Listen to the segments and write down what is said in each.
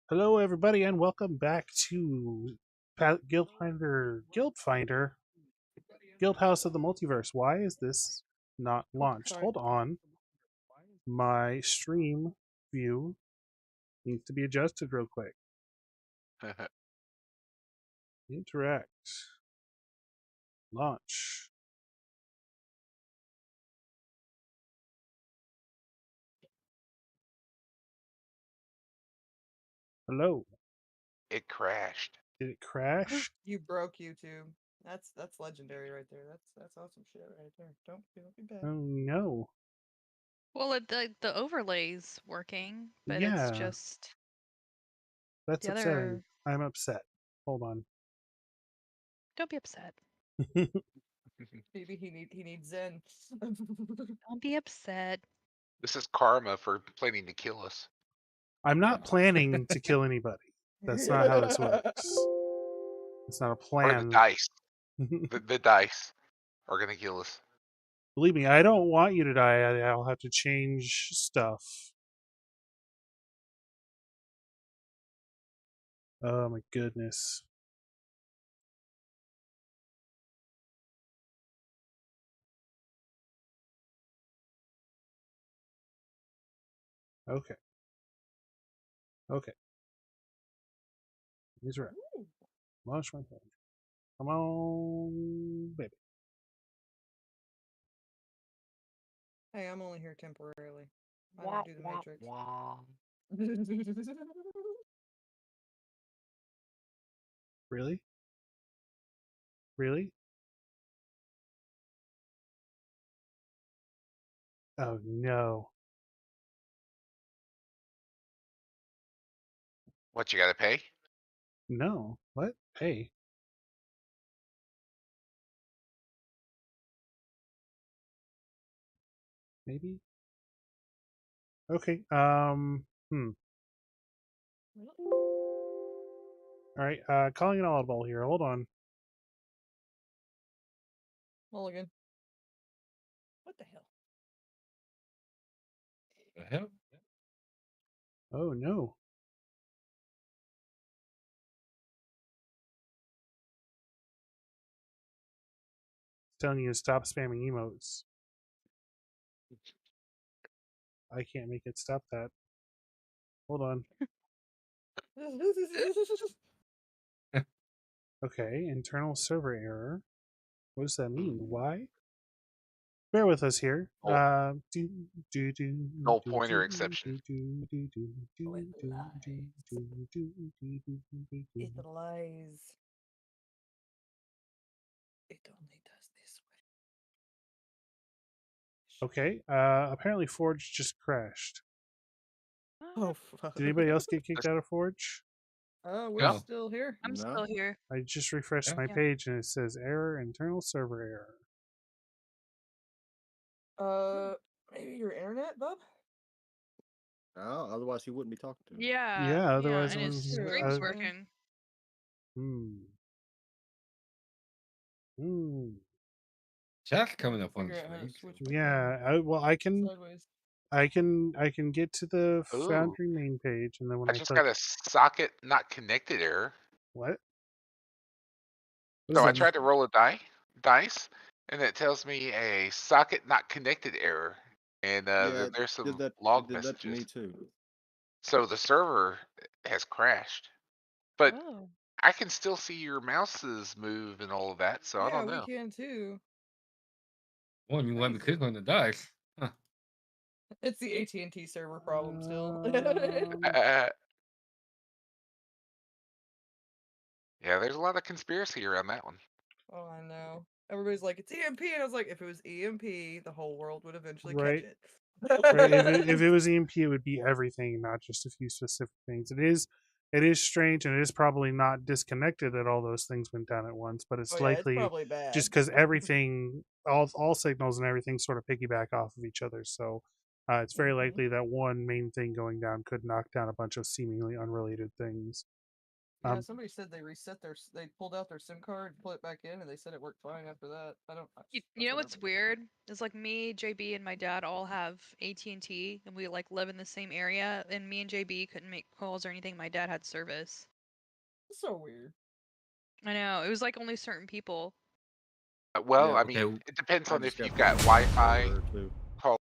Hello, everybody, and welcome back to Guild Finder, Guild House of the Multiverse. Why is this not Oh, launched? sorry. Hold on. My stream view needs to be adjusted real quick. Interact. Launch. Hello. It crashed. Did it crash? You broke YouTube. That's legendary right there. That's awesome shit right there. Don't be bad. Oh no. Well, the overlay's working, but it's Yeah, just that's the upsetting. other. I'm upset. Hold on. Don't be upset. Maybe he needs Zen. Don't be upset. This is karma for planning to kill us. I'm not planning to kill anybody. That's not how this works. It's not a Or plan. the dice. The dice are gonna kill us. Believe me, I don't want you to die. I'll have to change stuff. Oh my goodness. Okay. Okay. He's right. Launch my phone. Come on, baby. Hey, I'm only here temporarily. I don't do the Matrix. Really? Really? Oh no. What, you gotta pay? No. What? Hey. Maybe? Okay. Alright, calling an audible here. Hold on. Mulligan. What the hell? The hell? Oh no. It's telling you to stop spamming emotes. I can't make it stop that. Hold on. Okay, internal server error. What does that mean? Why? Bear with us here. Null pointer exception. It lies. It only does this way. Okay, apparently Forge just crashed. Oh fuck. Did anybody else get kicked out of Forge? We're No. still here. I'm still here. I just refreshed Yeah. my page and it says error, internal server error. Maybe your internet, bub? Oh, otherwise he wouldn't be talking to me. Yeah. Otherwise, and his True, stream's I- working. Chat's coming up on the Figure out how to screen. switch Yeah, well, I can get to the Ooh. Foundry main page, and then when I I just click got a socket not connected error. what? So I tried to roll a dice, and it tells me a socket not connected error. And Yeah, there's some did that, log it did that to me messages. too. So the server has crashed. But Oh. I can still see your mouses move and all of that, so I don't we know. can too. Well, you let me click on the dice. Huh. It's the AT&T server problem still. Yeah, there's a lot of conspiracy around that one. Oh, I know. Everybody's like, it's EMP, and I was like, if it was EMP, the whole world would eventually Right. catch it. Right, if it was EMP, it would be everything, not just a few specific things. It is strange, and it is probably not disconnected that all those things went down at once, but it's Oh, yeah, it's likely probably bad. just because everything, all signals and everything sort of piggyback off of each other. So it's very likely that one main thing going down could knock down a bunch of seemingly unrelated things. Yeah, somebody said they reset they pulled out their SIM card, put it back in, and they said it worked fine after that. You know what's weird? It's like me, JB, and my dad all have AT&T, and we like live in the same area. And me and JB couldn't make calls or anything. My dad had service. It's so weird. I know, it was like only certain people. Well, Yeah, I mean, okay. it depends I on just if you've the got Wi-Fi. server, too. Call.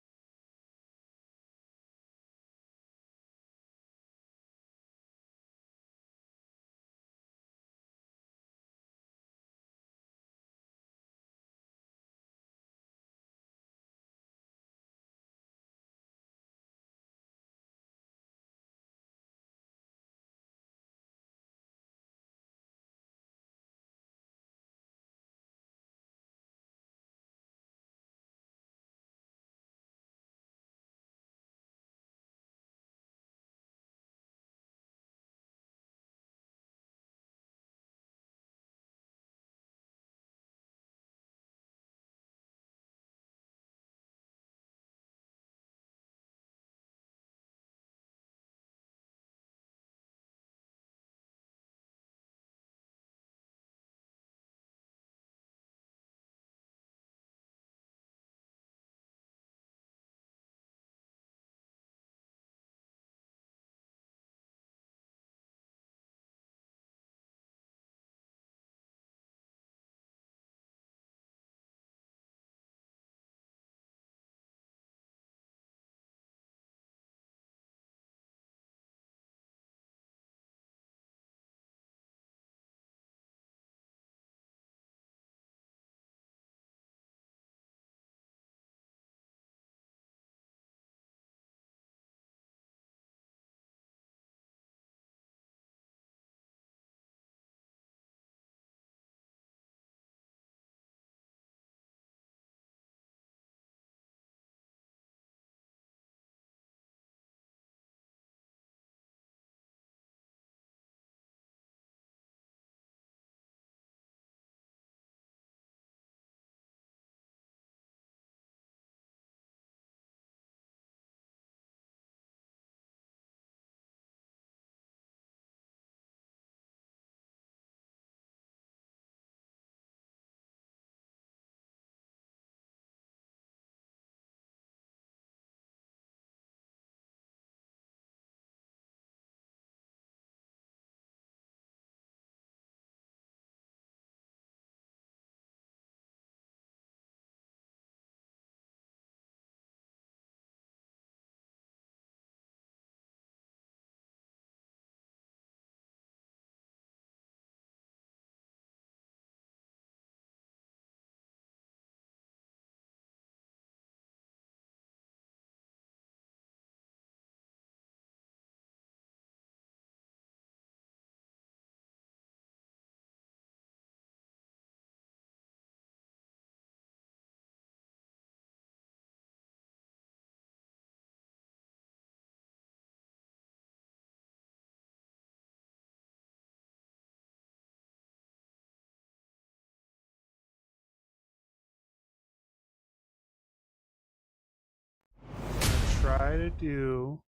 Try to do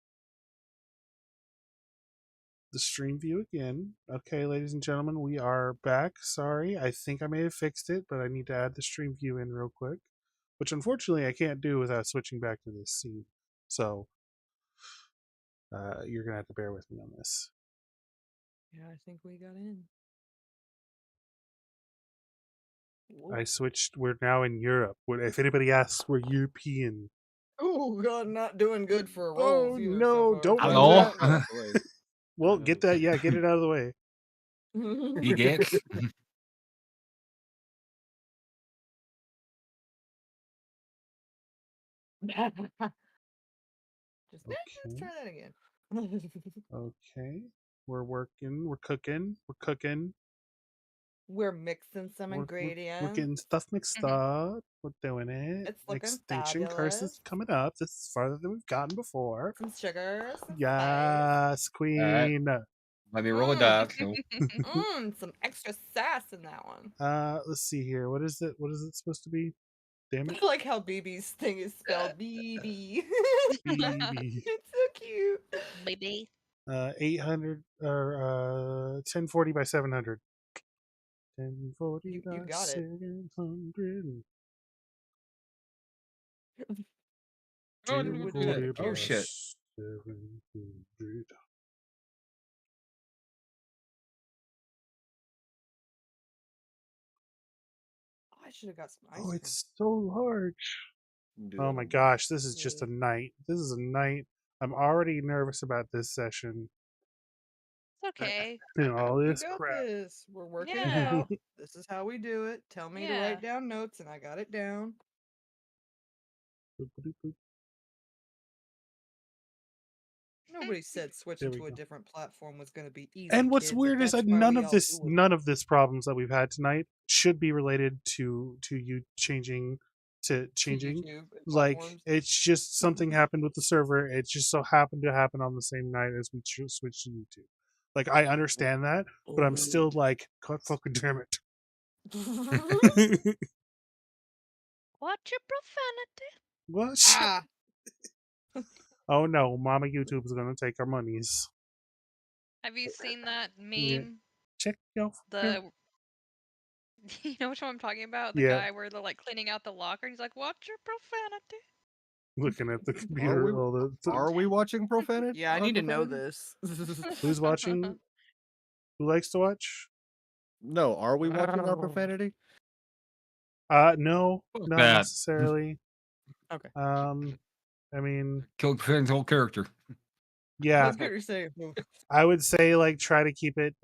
the stream view again. Okay, ladies and gentlemen, we are back. Sorry, I think I may have fixed it, but I need to add the stream view in real quick, which unfortunately I can't do without switching back to this scene. So you're gonna have to bear with me on this. Yeah, I think we got in. I switched. We're now in Europe. If anybody asks, we're European. Oh god, not doing good for rolls either no, so far. don't run Hello? that. Well, get that. Yeah, get it out of the way. He gets. Let's try that again. Okay. We're working. We're cooking. We're cooking. We're mixing some ingredients. We're getting stuff mixed up. We're doing it. It's looking Extinction curse is fabulous. coming up. This is farther than we've gotten before. Some sugar, some Yes, queen. Let me roll a die. So. Some extra sass in that one. Let's see here. What is it? What is it supposed to be? Damn it. I like how BB's thing is spelled BB. BB. It's so cute. Baby. 800 or 1040 by 700. 1040 You by got it. 700. Oh, I didn't even do that. 1040 Oh by shit. 700. I should have got some ice Oh, cream. it's so large. Do Oh that my on gosh, this is Yeah. just a night. This is a night. I'm already nervous about this session. It's okay. All We this got crap. this. We're working it Yeah. out. This is how we do it. Tell me to Yeah. write down notes, and I got it down. Nobody said switching There we to a go. different platform was going to be easy. And what's kid, but weird is that's that why none we of all this do it. none of this problems that we've had tonight should be related to you changing to changing. YouTube and Like platforms. it's just something happened with the server. It just so happened to happen on the same night as we switched to YouTube. Like I understand that, but I'm still like, God fucking damn it. Watch your profanity. What? Ah, Oh no, Mama YouTube is gonna take our monies. Have you seen that meme? Yeah. Check your The you know which one I'm talking about? The Yeah. guy where they're like cleaning out the locker and he's like, "Watch your profanity." Looking at the computer. Are we watching profanity? yeah, I need to know this. Who's watching? Who likes to watch? No, are we watching our profanity? No, Fuck not that. necessarily. Okay. I mean, Killed Finn's whole character. yeah, Let's get her saying. I would say like try to keep it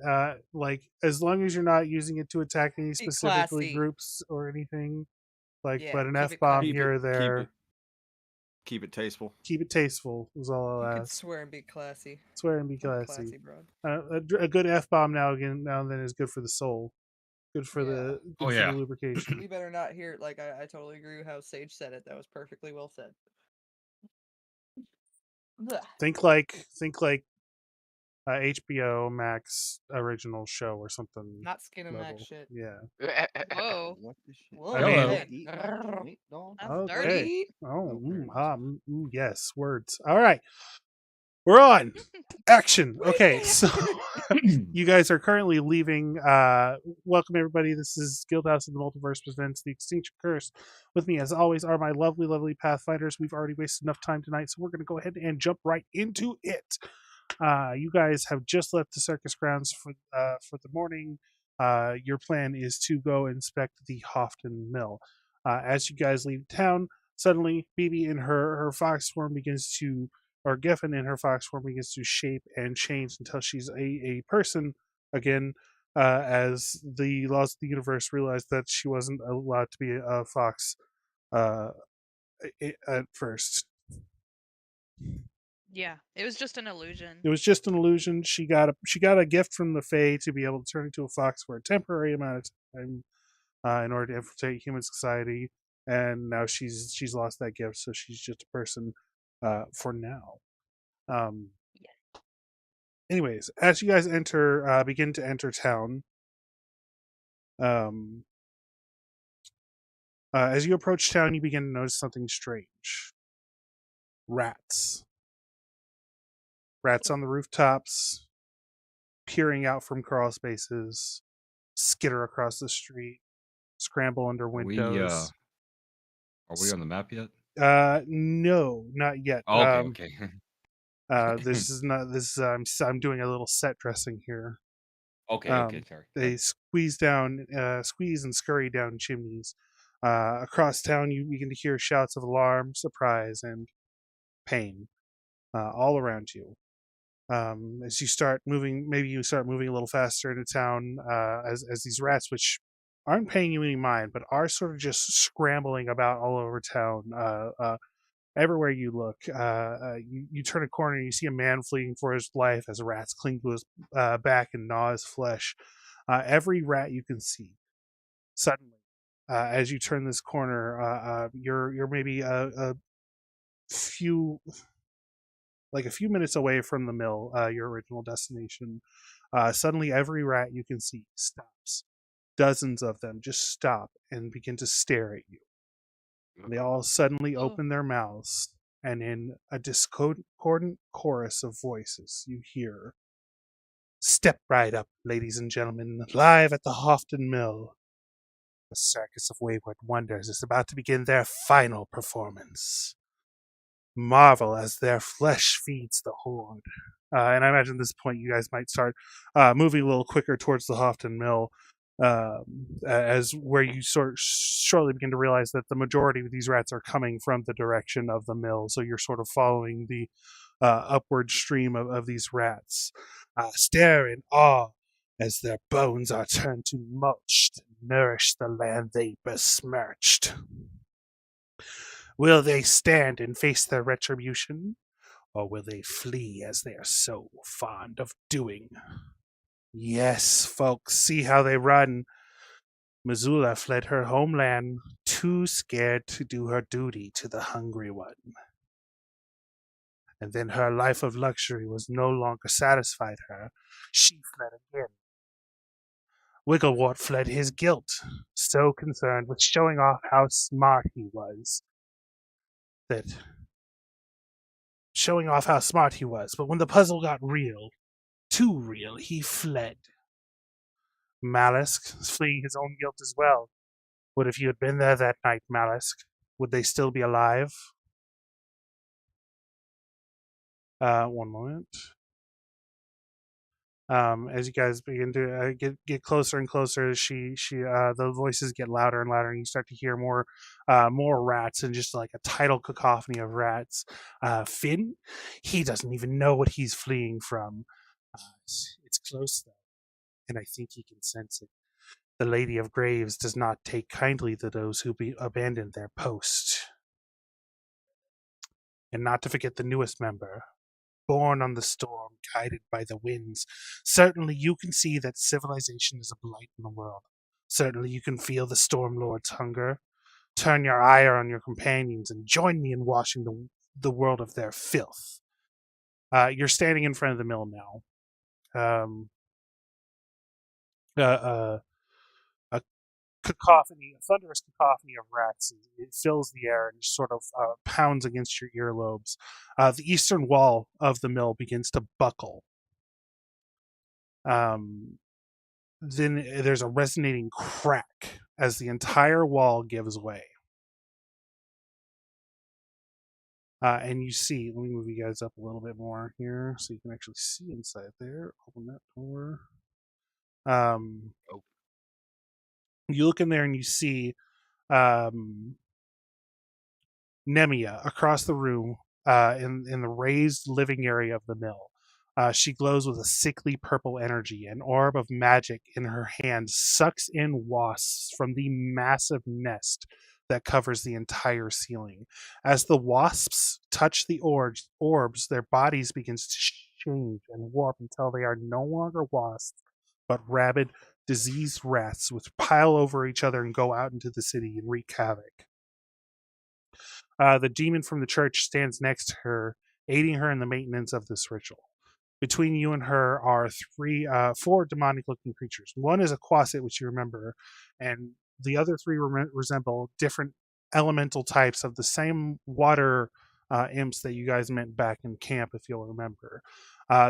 like as long as you're not using it to attack any specifically classy. groups or anything. Like, Yeah, but an keep F it bomb classy. here or there. Keep it tasteful. Keep it tasteful is all You I'll can ask. swear and be classy. Swear and be I'm a classy. broad. A good F bomb now and then is good for the soul. Good for Yeah. Oh, yeah. the lubrication. We better not hear it. Like I totally agree with how Sage said it. That was perfectly well said. Blech. Think like HBO Max original show or something. Not skin and level. max shit. Yeah. Whoa. What the shit? Whoa, I mean- hey. Eat, dog. That's Okay. dirty. Oh, Oh, yes, words. All right, we're on. Action. Okay, so you guys are currently leaving. Welcome everybody. This is Guildhouse of the Multiverse presents the Extinction Curse. With me, as always, are my lovely, lovely Pathfinders. We've already wasted enough time tonight, so we're going to go ahead and jump right into it. You guys have just left the circus grounds for the morning. Your plan is to go inspect the Hofton Mill. As you guys leave town, suddenly BB in her fox form begins to, or Gefn in her fox form begins to shape and change until she's a person again. As the laws of the universe realized that she wasn't allowed to be a fox at first. Yeah, it was just an illusion. It was just an illusion. She got a gift from the Fae to be able to turn into a fox for a temporary amount of time in order to infiltrate human society, and now she's lost that gift, so she's just a person for now. Anyways, as you guys begin to enter town, as you approach town, you begin to notice something strange. Rats on the rooftops, peering out from crawl spaces, skitter across the street, scramble under windows. Are we on the map yet? No, not yet. Okay. This is not this. I'm doing a little set dressing here. Okay. Sorry. They squeeze and scurry down chimneys. Across town, you begin to hear shouts of alarm, surprise, and pain all around you. As you start moving, maybe you start moving a little faster into town as these rats, which aren't paying you any mind, but are sort of just scrambling about all over town. Everywhere you look, you turn a corner and you see a man fleeing for his life as rats cling to his back and gnaw his flesh. Every rat you can see. Suddenly, as you turn this corner, you're maybe a few minutes away from the mill, your original destination. Suddenly, every rat you can see stops. Dozens of them just stop and begin to stare at you. They all suddenly open their mouths and in a discordant chorus of voices, you hear, "Step right up, ladies and gentlemen, live at the Hofton Mill. The Circus of Wayward Wonders is about to begin their final performance. Marvel as their flesh feeds the horde." And I imagine at this point you guys might start moving a little quicker towards the Hofton Mill, as where you shortly begin to realize that the majority of these rats are coming from the direction of the mill. So you're sort of following the upward stream of these rats. Stare in awe as their bones are turned to mulch to nourish the land they besmirched. Will they stand and face their retribution, or will they flee as they are so fond of doing? Yes, folks, see how they run. Mazula fled her homeland, too scared to do her duty to the hungry one. And then her life of luxury was no longer satisfied her. She fled again. Wigglewort fled his guilt, so concerned with showing off how smart he was. But when the puzzle got real, too real, he fled. Mallisk is fleeing his own guilt as well. What if you had been there that night, Mallisk? Would they still be alive? One moment. As you guys begin to get closer and closer, the voices get louder and louder, and you start to hear more rats, and just like a tidal cacophony of rats. Finn, he doesn't even know what he's fleeing from. It's close though, and I think he can sense it. The Lady of Graves does not take kindly to those who abandon their post. And not to forget the newest member, born on the storm, guided by the winds. Certainly you can see that civilization is a blight in the world. Certainly you can feel the Storm Lord's hunger. Turn your ire on your companions and join me in washing the world of their filth. You're standing in front of the mill now. A cacophony, a thunderous cacophony of rats. It fills the air and sort of pounds against your earlobes. The eastern wall of the mill begins to buckle. Then there's a resonating crack as the entire wall gives way. And you see, let me move you guys up a little bit more here so you can actually see inside there. Open that door. You look in there and you see Nemia across the room in the raised living area of the mill. She glows with a sickly purple energy. An orb of magic in her hand sucks in wasps from the massive nest that covers the entire ceiling. As the wasps touch the orbs, their bodies begins to change and warp until they are no longer wasps, but rabid, diseased rats which pile over each other and go out into the city and wreak havoc. The demon from the church stands next to her, aiding her in the maintenance of this ritual. Between you and her are four demonic-looking creatures. One is a Quasit, which you remember, and the other three resemble different elemental types of the same water imps that you guys met back in camp, if you'll remember.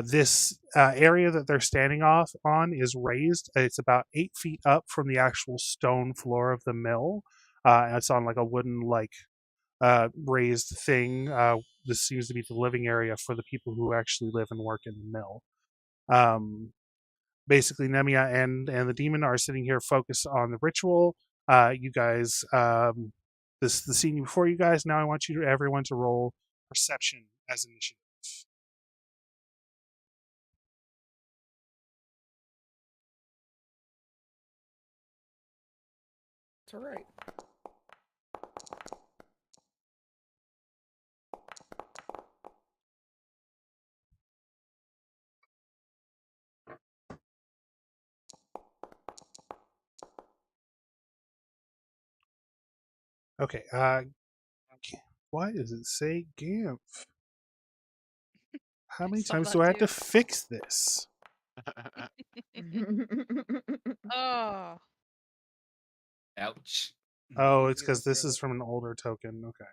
This area that they're standing on is raised. It's about 8 feet up from the actual stone floor of the mill. It's on like a wooden raised thing. This seems to be the living area for the people who actually live and work in the mill. Basically, Nemia and the demon are sitting here focused on the ritual. You guys, the scene before you guys. Now I want everyone to roll perception as initiative. It's all right. Okay. Why does it say GAMF? How many times do I have to fix this? Oh. Ouch. Oh, it's because this is from an older token. Okay.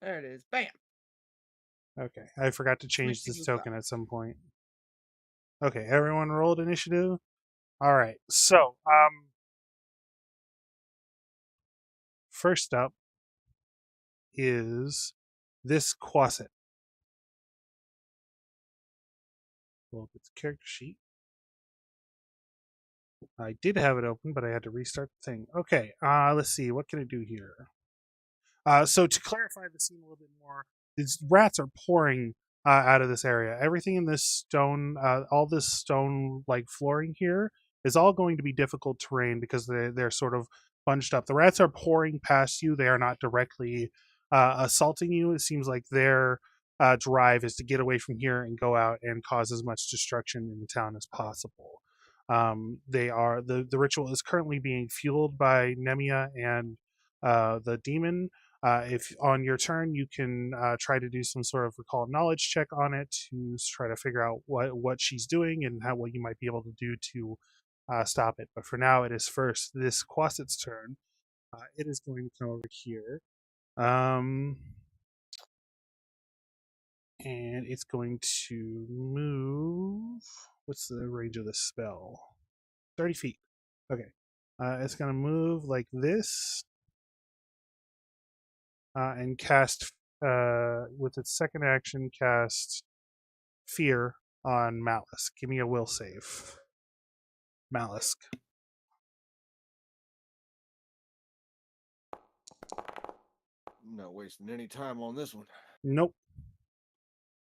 There it is. Bam. Okay, I forgot to change Switch to this blue token cloud. at some point. Okay, everyone rolled initiative. All right, so first up is this Quasit. Well, it's a character sheet. I did have it open, but I had to restart the thing. Okay, let's see. What can I do here? So to clarify the scene a little bit more, these rats are pouring out of this area. Everything in this stone, all this stone like flooring here, is all going to be difficult terrain because they're sort of bunched up. The rats are pouring past you. They are not directly assaulting you. It seems like their drive is to get away from here and go out and cause as much destruction in the town as possible. They are the ritual is currently being fueled by Nemia and the demon. If on your turn you can try to do some sort of recall knowledge check on it to try to figure out what she's doing and what you might be able to do to stop it. But for now, it is first this Quasit's turn. It is going to come over here. And it's going to move. What's the range of the spell? 30 feet. Okay. It's going to move like this and cast, with its second action, cast Fear on Mallisk. Give me a will save. Mallisk. I'm not wasting any time on this one. Nope.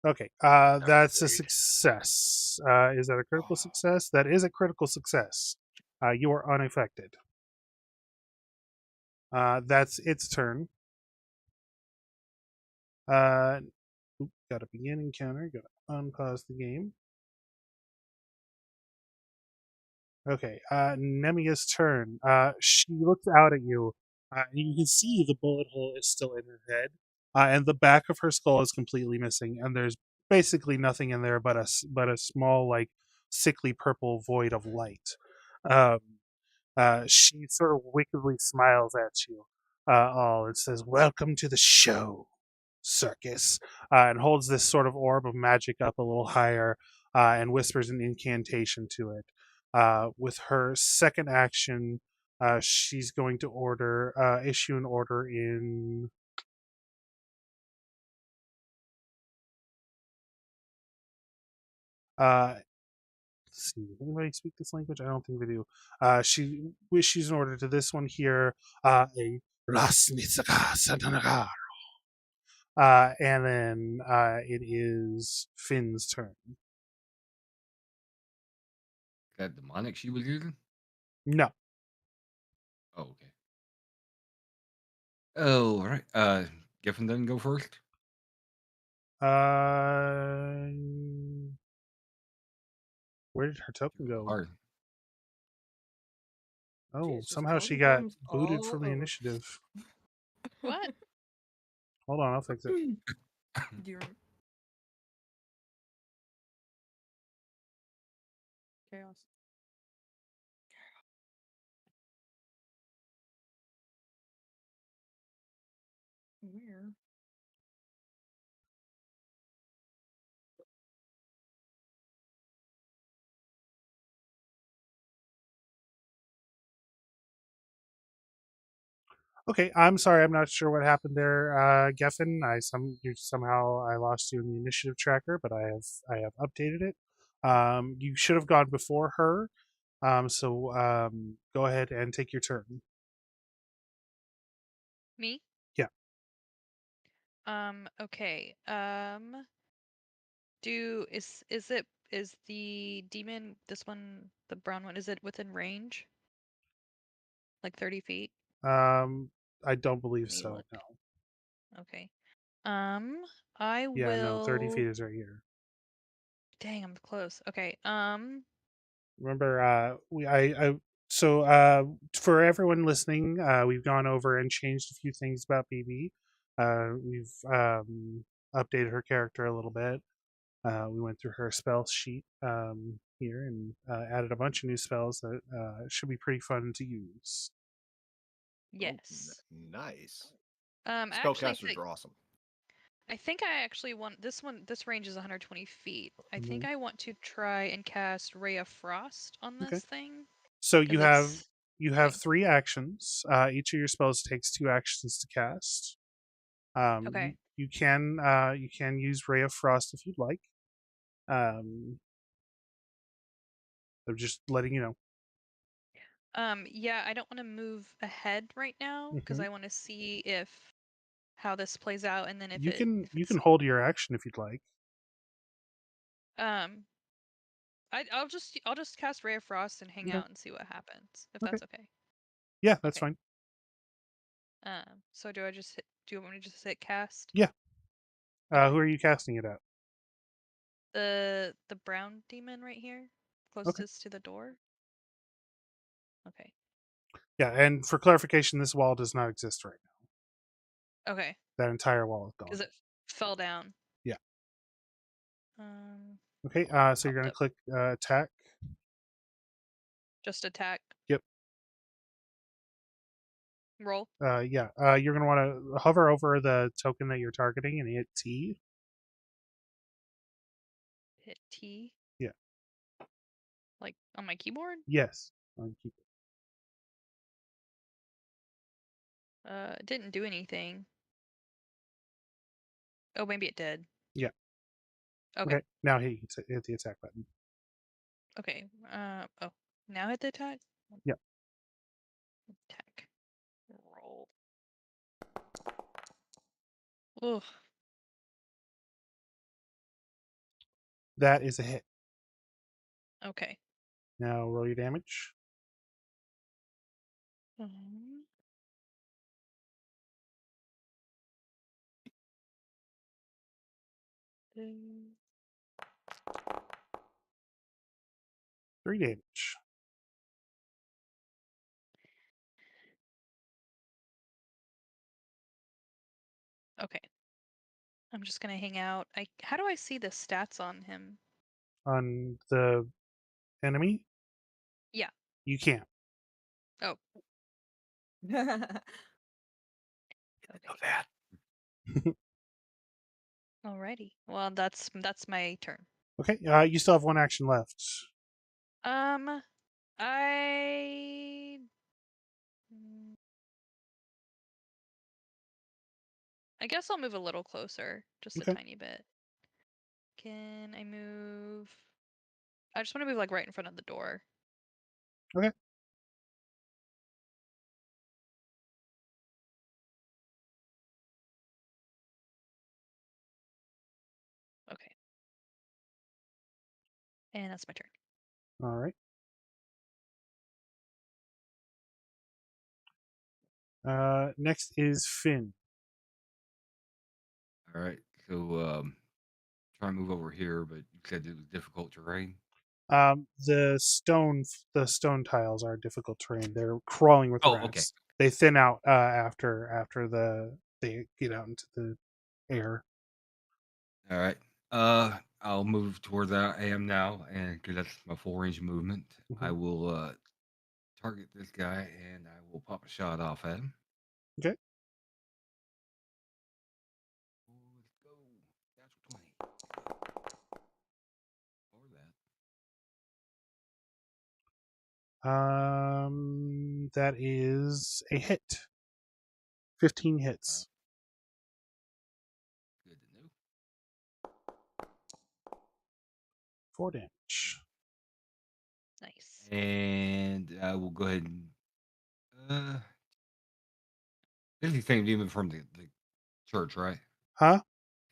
Okay, I'm that's a afraid. success. Is that a critical success? That is a critical success. You are unaffected. That's its turn. Got to begin encounter. Got to unpause the game. Okay, Nemia's turn. She looks out at you, and you can see the bullet hole is still in her head, and the back of her skull is completely missing, and there's basically nothing in there but a small, like, sickly purple void of light. Um, she sort of wickedly smiles at you all and says, "Welcome to the show, circus," and holds this sort of orb of magic up a little higher and whispers an incantation to it. With her second action, she's going to issue an order in. Let's see, does anybody speak this language? I don't think they do. She issues an order to this one here, a Lasnitsaka Satanagar. And then it is Finn's turn. That demonic she was using? No. Oh, okay. Oh, all right. Gefn doesn't go first. Where did her token go? Hard. Oh, Jesus, somehow she causing got problems booted all from the over. initiative. What? Hold on, I'll fix it. You're... Chaos. Where? Okay, I'm sorry, I'm not sure what happened there, Geffen. Somehow I lost you in the initiative tracker, but I have updated it. You should have gone before her. So go ahead and take your turn. Me? Yeah. Okay. Is the demon, this one, the brown one, is it within range? Like 30 feet? I don't believe Let me so. look. No. Okay. I Yeah, no, 30 will. feet is right here. Dang, I'm close. Okay. Remember, for everyone listening, we've gone over and changed a few things about BB. We've updated her character a little bit. We went through her spell sheet here and added a bunch of new spells that should be pretty fun to use. Yes. Nice. I actually Spellcasters think are awesome. I think I actually want this one. This range is 120 feet. I think Mhm. I want to try and cast Ray of Frost on this Okay. thing. So 'Cause you have it's you have big. 3 actions. Each of your spells takes 2 actions to cast. Okay. You can use Ray of Frost if you'd like. I'm just letting you know. Yeah, I don't want to move ahead right now because Mhm. I want to see if how this plays out, and then if You it can if you it's can hold your action if you'd like. um I'll just cast Ray of Frost and hang Okay. out and see what happens if Okay. that's okay. Yeah, that's Okay. fine. So do I just do you want me to just hit cast? Yeah. Okay. Who are you casting it at? The brown demon right here, Okay. closest to the door. Okay. Yeah, and for clarification, this wall does not exist right now. Okay. That entire wall is Because gone. it fell down. Yeah. Um, Okay. So you're popped gonna up. click attack. Just attack. Yep. Roll. Yeah. You're gonna want to hover over the token that you're targeting and hit T. Hit T. Yeah. Like on my keyboard. Yes. It didn't do anything. Oh, maybe it did. Yeah. Okay. Okay. Now hit the attack button. Okay. Oh. Now hit the attack. Yeah. Attack. Roll. Ugh. That is a hit. Okay. Now roll your damage. Um, then- 3 damage. okay. I'm just gonna hang out. How do I see the stats on him? On the enemy? Yeah. You can't. Oh. Know Okay. that. Alrighty. Well, that's my turn. Okay. You still have 1 action left. I mm, I guess I'll move a little closer, just a Okay. tiny bit. Can I move? I just want to move like right in front of the door. Okay. Okay. And that's my turn. All right. Next is Finn. All right. So try and move over here, but you said it was difficult terrain. The stone tiles are difficult terrain. They're crawling with Oh, rats. okay. They thin out after they get out into the air. All right. I'll move towards where I am now, and because that's my full range of movement, I Mhm. will target this guy, and I will pop a shot off at him. Okay. Let's go. Natural 20. Or that. That is a hit. 15 hits. Good to know. 4 damage. Nice. And I will go ahead and this is the same demon from the church, right? Huh?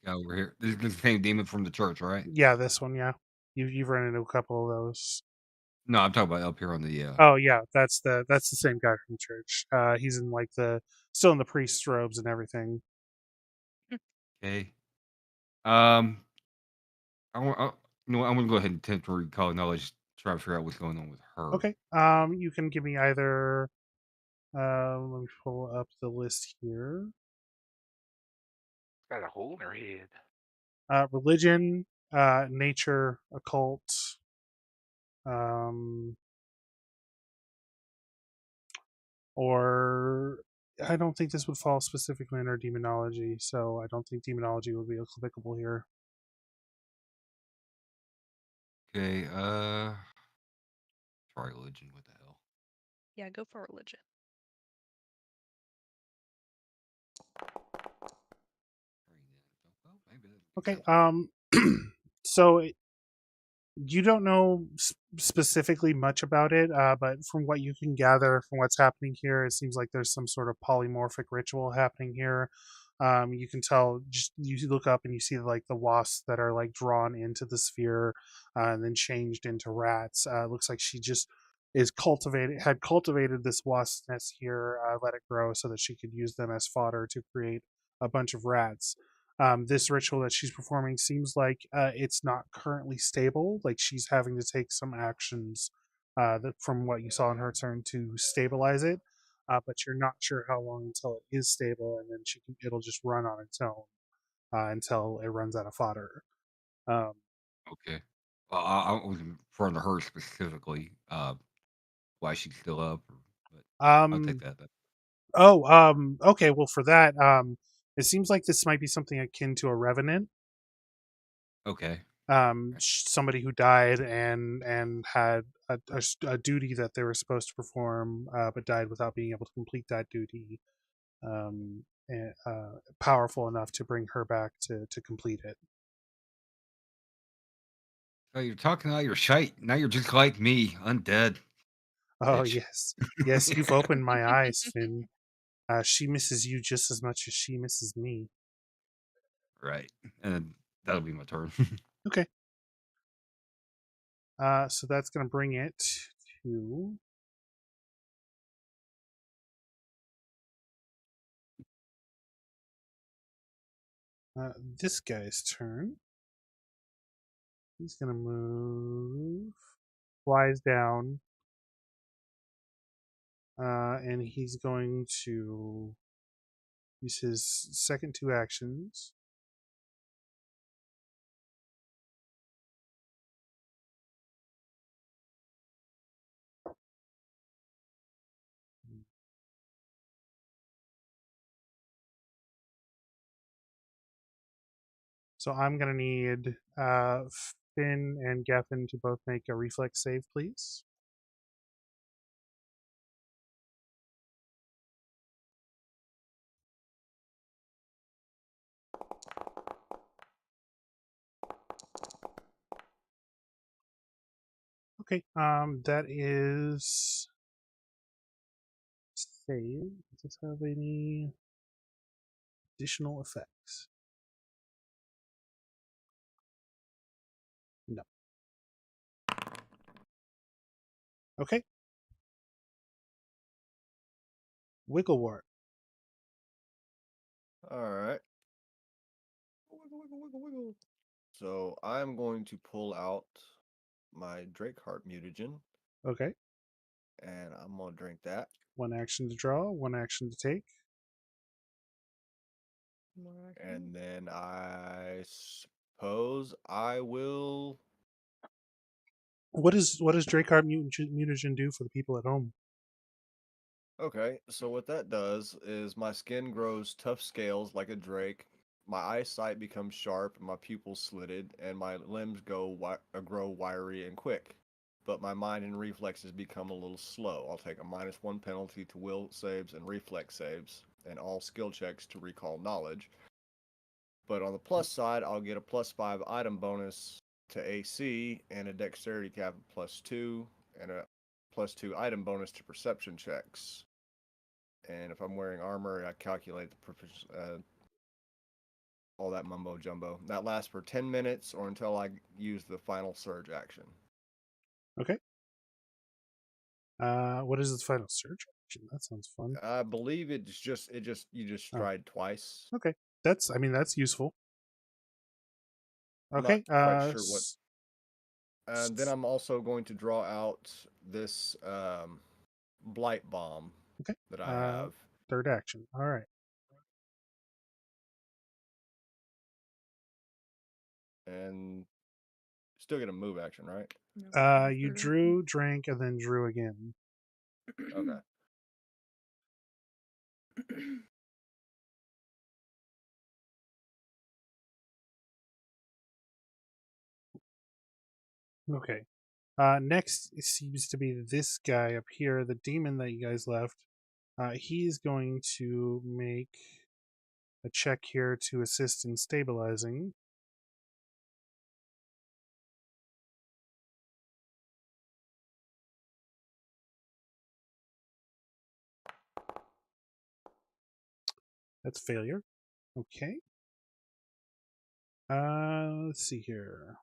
Yeah, over here. This is the same demon from the church, right? Yeah, this one. Yeah, you've run into a couple of those. No, I'm talking about up here on the. Oh yeah, that's the same guy from church. He's in like still in the priest's robes and everything. Okay. I want. You know what, I'm gonna go ahead and attempt to recall knowledge. Try to figure out what's going on with her. Okay. You can give me either. Let me pull up the list here. Got a hole in her head. Religion, nature, occult, um, or I don't think this would fall specifically under demonology, so I don't think demonology would be applicable here. Okay, try religion. What the hell? Yeah, go for religion. Well, maybe Okay. that- So you don't know specifically much about it, but from what you can gather from what's happening here, it seems like there's some sort of polymorphic ritual happening here. You can tell, just you look up and you see like the wasps that are like drawn into the sphere and then changed into rats. Looks like she just had cultivated this wasp nest here, let it grow so that she could use them as fodder to create a bunch of rats. This ritual that she's performing seems like it's not currently stable. Like she's having to take some actions that, from what you saw in her turn, to stabilize it. But you're not sure how long until it is stable, and then it'll just run on its own until it runs out of fodder. Um, Okay. Well, I wasn't referring to her specifically. Why she's still up, but I'll take um, that. okay. Well, for that, it seems like this might be something akin to a revenant. Okay. Somebody who died and had a duty that they were supposed to perform, but died without being able to complete that duty. Powerful enough to bring her back to complete it. So you're talking out your shite. Now you're just like me, undead. Oh Bitch. yes, yes, you've opened my eyes, Finn. She misses you just as much as she misses me. Right. And that'll be my turn. Okay. So that's gonna bring it to this guy's turn. He's gonna move, flies down, and he's going to use his second two actions. So I'm gonna need Finn and Gefn to both make a reflex save, please. Okay, that is save. Does this have any additional effects? No. Okay. Wigglewort. All right. Wiggle, wiggle, wiggle, wiggle. So I'm going to pull out my Drakeheart mutagen, Okay. and I'm gonna drink that. One action to draw, one action to take. More action. And then I suppose I will. What does Drakeheart mutagen do for the people at home? Okay, so what that does is my skin grows tough scales like a drake, my eyesight becomes sharp, my pupils slitted, and my limbs grow wiry and quick. But my mind and reflexes become a little slow. I'll take a -1 penalty to will saves and reflex saves, and all skill checks to recall knowledge. But on the plus side, I'll get a +5 item bonus to AC and a dexterity cap of +2, and a +2 item bonus to perception checks. And if I'm wearing armor, I calculate all that mumbo jumbo. That lasts for 10 minutes or until I use the final surge action. Okay. What is the final surge action? That sounds fun. I believe you just stride twice. Okay. That's useful. I'm Okay. not quite sure what. And then I'm also going to draw out this blight bomb Okay. that I have. Third action. All right. And still get a move action, right? No, You third drew, drank, and then drew again. Okay. Okay. Next it seems to be this guy up here, the demon that you guys left. He's going to make a check here to assist in stabilizing. That's failure. Okay. Let's see here.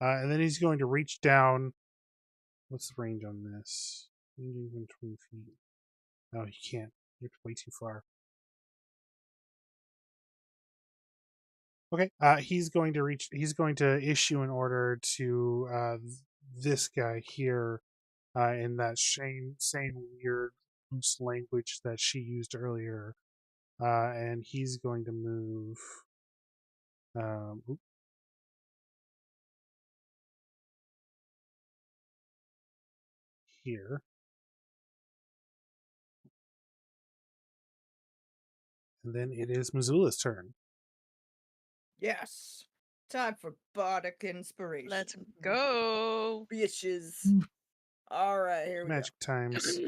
And then he's going to reach down. What's the range on this? 20 feet. No, he can't. You're way too far. Okay. He's going to reach. He's going to issue an order to this guy here, in that same weird loose language that she used earlier, and he's going to move. Here. And then it is Mazula's turn. Yes. Time for bardic inspiration. Let's go. Bitches. All right, here we Magic go. times.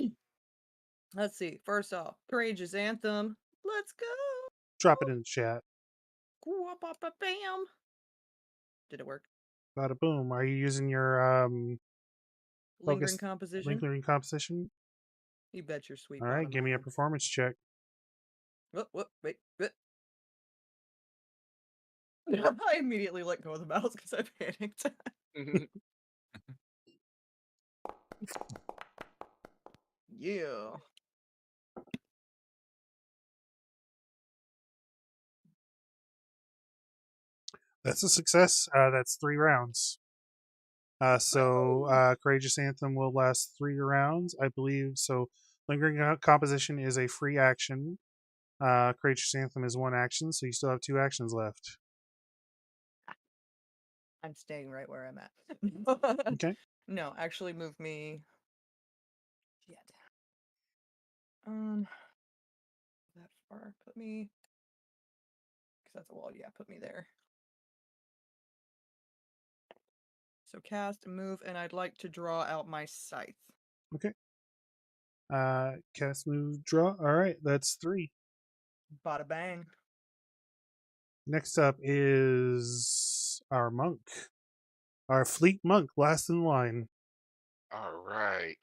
Let's see. First off, Courageous Anthem. Let's go. Drop it in the chat. Bam. Did it work? Bada boom. Are you using your Lingering focus composition. lingering composition? You bet your sweet. All right, give me a performance check. Wait. I immediately let go of the mouse because I panicked. Yeah. That's a success. That's 3 rounds. So Courageous Anthem will last 3 rounds, I believe. So Lingering Composition is a free action. Courageous Anthem is 1 action, so you still have 2 actions left. I'm staying right where I'm at. Okay. No, actually move me. Yet. That far. Put me. Because that's a wall. Yeah, put me there. So cast, move, and I'd like to draw out my scythe. Okay. Cast, move, draw. All right, that's 3. Bada bang. Next up is our monk. Our fleet monk, last in line. All right.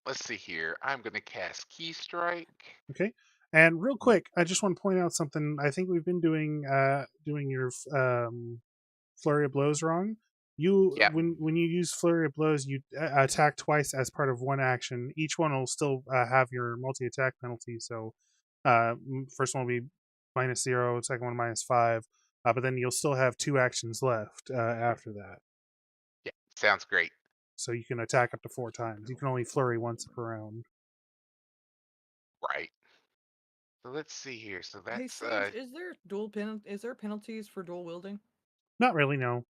Let's see here. I'm going to cast Key Strike. Okay. And real quick, I just want to point out something. I think we've been doing your flurry of blows wrong. Yeah. When you use flurry of blows, you attack twice as part of 1 action. Each one will still have your multi attack penalty. So, first one will be -0, second one -5. But then you'll still have 2 actions left after that. Yeah. Sounds great. So you can attack up to 4 times. You can only flurry once per round. Right. So let's see here. So Hey, that's Sage, is there penalties for dual wielding? Not really, no.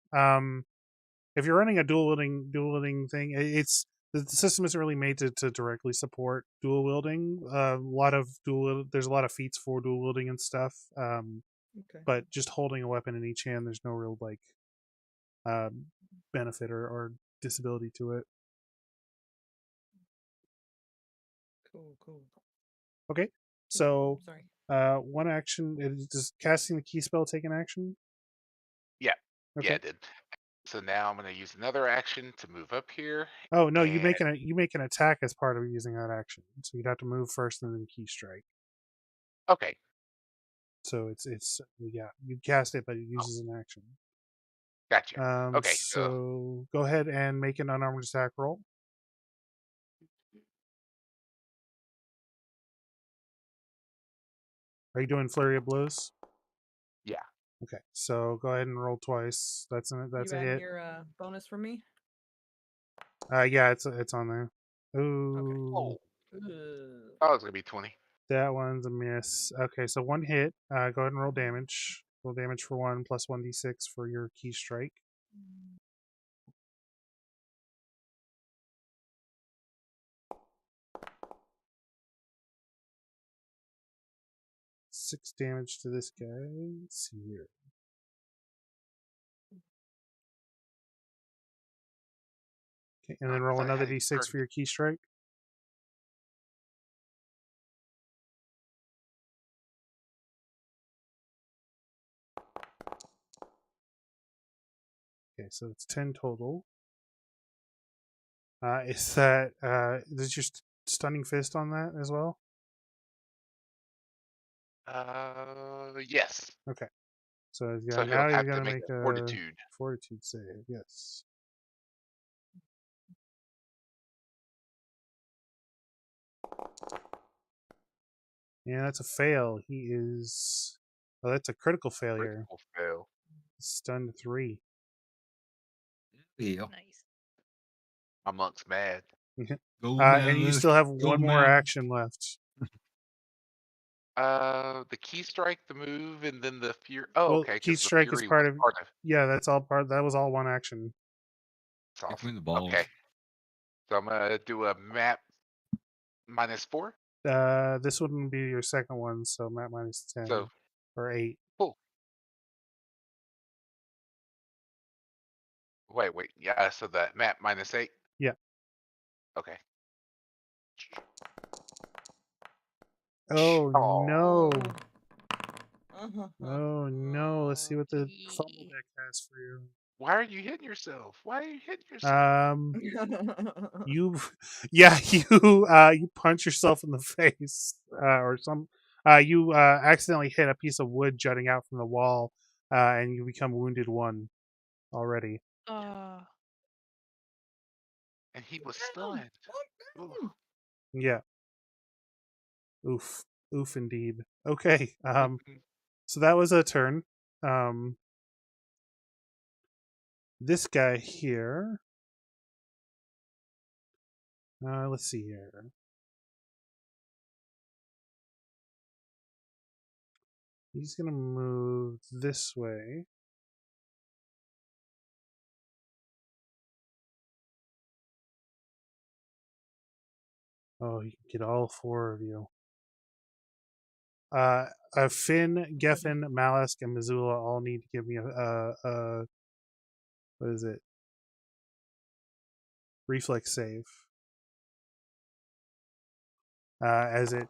If you're running a dual wielding thing, it's the system isn't really made to directly support dual wielding. There's a lot of feats for dual wielding and stuff. Okay. But just holding a weapon in each hand, there's no real benefit or disability to it. Cool. Okay, so sorry. 1 action. Does casting the key spell take an action? Yeah. Okay. Yeah, it did. So now I'm going to use another action to move up here. Oh no, you make an attack as part of using that action. So you'd have to move first and then key strike. Okay. So it's yeah, you cast it, but it uses an action. Gotcha. Okay. So go ahead and make an unarmed attack roll. Are you doing flurry of blows? Yeah. Okay, so go ahead and roll twice. That's You a add hit. your bonus for me? Yeah, it's on there. Ooh. Oh. Oh, it's gonna be 20. That one's a miss. Okay, so 1 hit. Go ahead and roll damage. Roll damage for 1 plus 1d6 for your key strike. 6 damage to this guy. Let's see here. Okay, and then roll another d6 for your key strike. Okay, so it's 10 total. Is that is your stunning fist on that as well? Yes. Okay. So, So now he'll you're have going to to make make a a fortitude. fortitude save. Yes. Yeah, that's a fail. He is. Oh, that's a critical failure. Critical fail. Stunned 3. Yeah. Nice. My monk's mad. Go And you Mallisk, still have go one more Mallisk. action left. The key strike, the move, and then the fury. Oh, Well, okay, key because the strike is fury part was of. part of. Yeah, that's all part. That was all one action. It's Kick me in awesome. the balls. Okay, so I'm gonna do a map -4. This wouldn't be your second one, so map minus 10 So or 8. cool. Wait. Yeah, so that map -8. Yeah. Okay. Oh no! Oh no! Let's see what the fumble Gee. deck has for you. Why are you hitting yourself? Why are you hitting yourself? You, yeah, you punch yourself in the face, or some, you accidentally hit a piece of wood jutting out from the wall, and you become wounded 1 already. Uh, And he was stunned. Ooh. Yeah. Oof. Oof indeed. Okay. So that was a turn. This guy here. Let's see here. He's gonna move this way. Oh, you can get all 4 of you. Finn, Gefn, Mallisk, and Mazula all need to give me a what is it? Reflex save. As it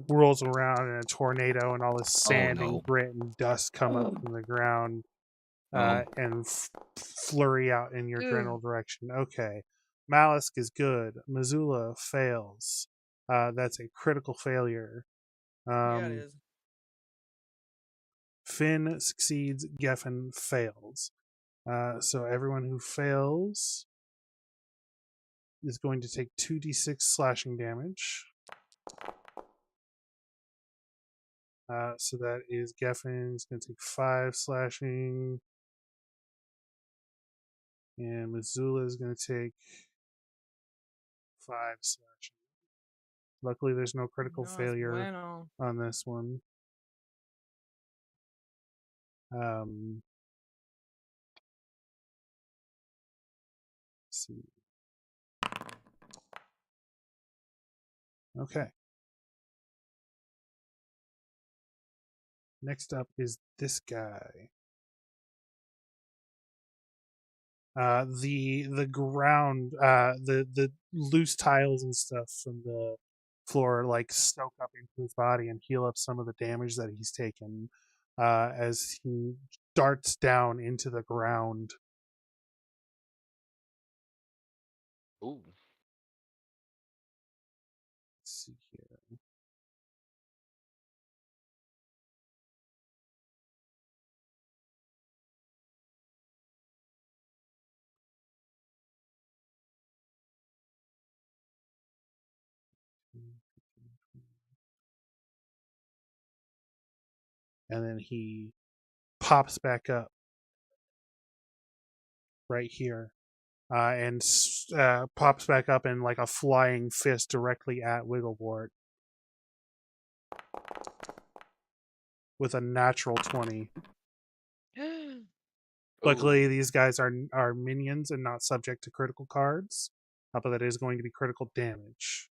whirls around in a tornado, and all this sand and grit and dust come up from the ground and flurry out in your general direction. Okay, Mallisk is good. Mazula fails. That's a critical failure. Yeah, it is. Finn succeeds. Gefn fails. So everyone who fails is going to take 2d6 slashing damage. So that is Gefn is going to take 5 slashing. And Mazula is going to take 5 slashing. Luckily, there's no critical No, failure bueno. on this one. Let's see. Okay. Next up is this guy. The ground, the loose tiles and stuff from the floor like soak up into his body and heal up some of the damage that he's taken as he darts down into the ground. Ooh. Let's see here. And then he pops back up right here and pops back up in like a flying fist directly at Wigglewort with a natural 20. Luckily, these guys are minions and not subject to critical cards, but that is going to be critical damage.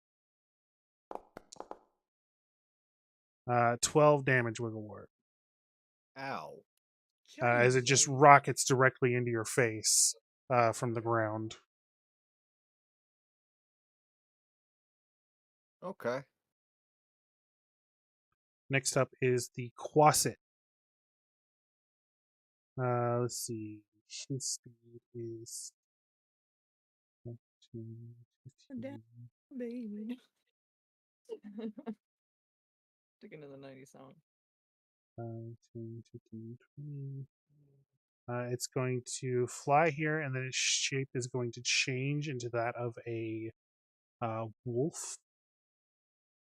12 damage, Wigglewort. Ow. As it just rockets directly into your face from the ground. Okay. Next up is the Quasit. Let's see. His speed is 15, 15. Baby. Sticking to the 90s song. 10, 15, 20. It's going to fly here, and then its shape is going to change into that of a wolf.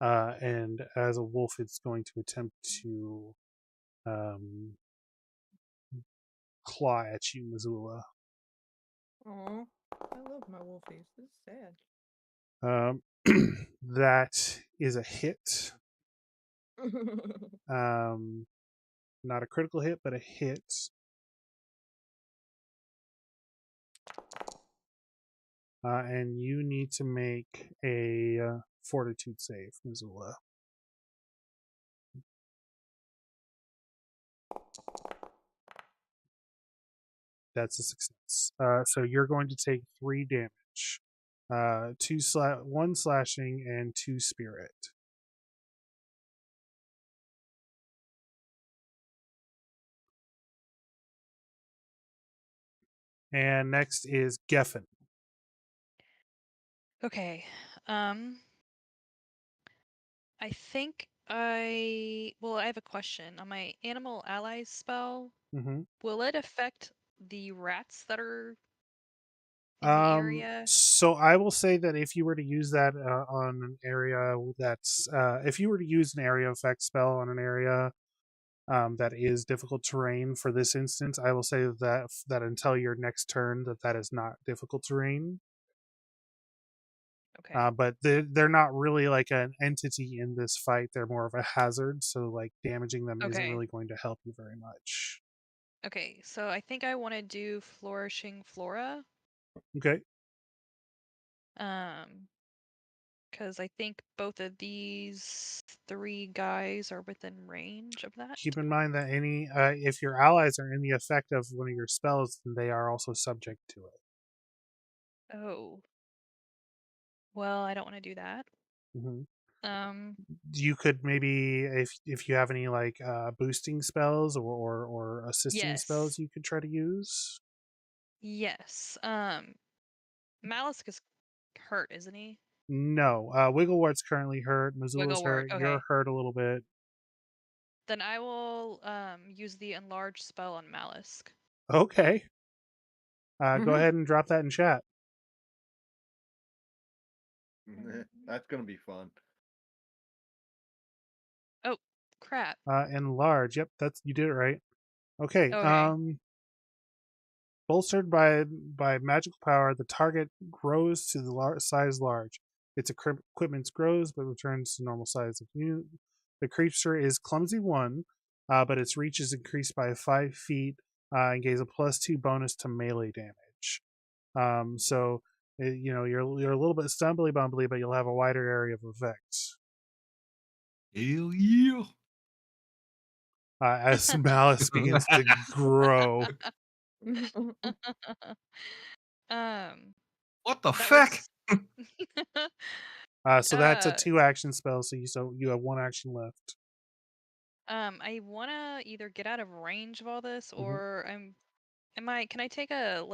And as a wolf, it's going to attempt to claw at you, Mazula. Aw, I love my wolfies. This is sad. That is a hit. Not a critical hit, but a hit. And you need to make a fortitude save, Mazula. That's a success. So you're going to take 3 damage. 1 slashing and 2 spirit. And next is Gefn. Okay. I think I have a question. On my animal allies spell, will it affect the rats that are in the area? So I will say that if you were to use that on an area that's if you were to use an area effect spell on an area that is difficult terrain for this instance, I will say that until your next turn that is not difficult terrain. Okay. But they're not really like an entity in this fight. They're more of a hazard. So like damaging them isn't really going to help you very much. Okay, so I think I want to do Flourishing Flora. Okay. Because I think both of these 3 guys are within range of that. Keep in mind that any if your allies are in the effect of one of your spells, then they are also subject to it. Oh. Well, I don't want to do that. You could maybe if you have any like boosting spells or assisting spells you could try to use. Yes. Mallisk is hurt, isn't he? No. Wigglewort's currently hurt. Mazula's Wigglewort, hurt. You're hurt a little bit. Then I will use the enlarge spell on Mallisk. Okay. Go ahead and drop that in chat. That's gonna be fun. Oh, crap. Enlarge. Yep, you did it right. Okay. Okay. Bolstered by magical power, the target grows to the size large. Its equipment grows but returns to normal size. The creature is clumsy 1, but its reach is increased by 5 feet and gains a +2 bonus to melee damage. So you're a little bit stumbly bumbly, but you'll have a wider area of effect. Hell yeah! As Malice begins to grow. What the fuck? So that's a 2 action spell. So you have 1 action left. I want to either get out of range of all this, or can I take a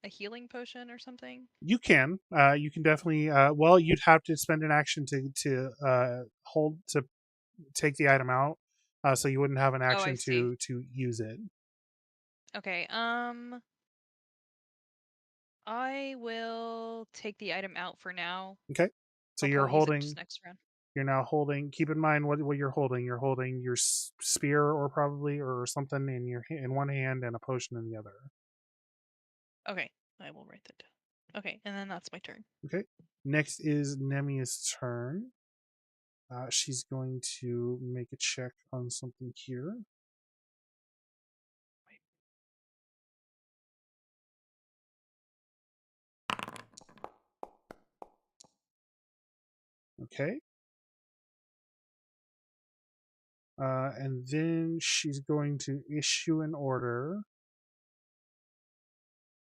healing potion or something? You can. You can definitely. Well, you'd have to spend an action to hold to take the item out. So you wouldn't have an action to use it. Okay. I will take the item out for now. Okay. So I'll you're holding. use it next round. You're now holding. Keep in mind what you're holding. You're holding your spear or something in one hand and a potion in the other. Okay, I will write that down. Okay, and then that's my turn. Okay. Next is Nemia's turn. She's going to make a check on something here. Okay. And then she's going to issue an order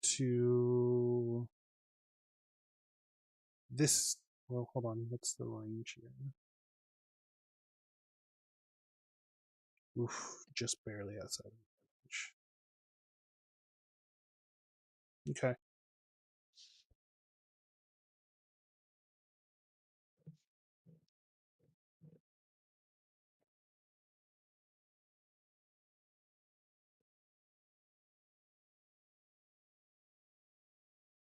to this. Well, hold on. What's the range here? Oof, just barely outside of range. Okay.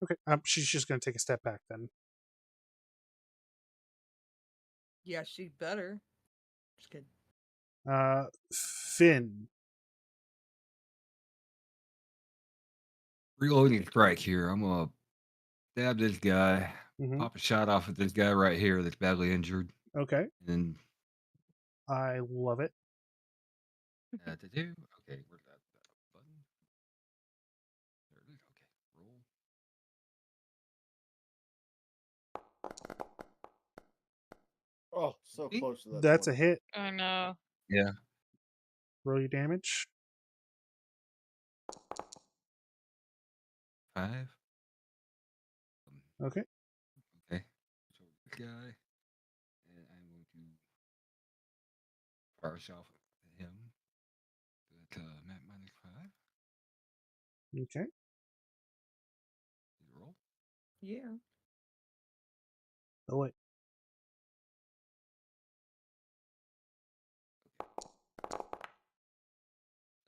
Okay. She's just going to take a step back then. Yeah, she better. Just kidding. Finn. Reloading strike here. I'm gonna stab this guy. Pop a shot off at this guy right here that's badly injured. Okay. And I love it. okay, where's that button? There it is. Okay, roll. Oh, so close to that. That's 20. a hit. I know. Yeah. Roll your damage. 5. Okay. Okay. So this guy, and I'm going to fire off at him. That's -5. Okay. Roll. Yeah. Oh wait.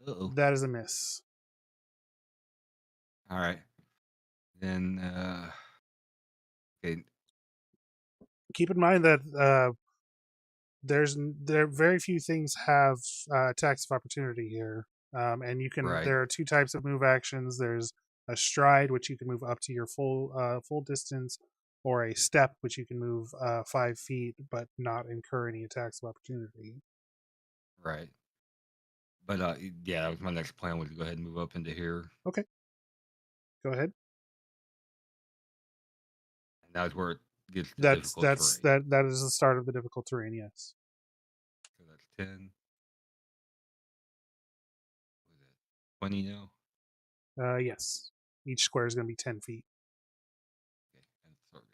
Uh-oh. That is a miss. All right. Then okay. Keep in mind that there very few things have attacks of opportunity here, and you can. Right. There are two types of move actions. There's a stride, which you can move up to your full distance, or a step, which you can move 5 feet but not incur any attacks of opportunity. Right. But yeah, that was my next plan, was to go ahead and move up into here. Okay. Go ahead. And that's where it gets the That's difficult terrain. that is the start of the difficult terrain. Yes. So that's 10. What is that? 20 now. Yes. Each square is going to be 10 feet. Okay, and 30.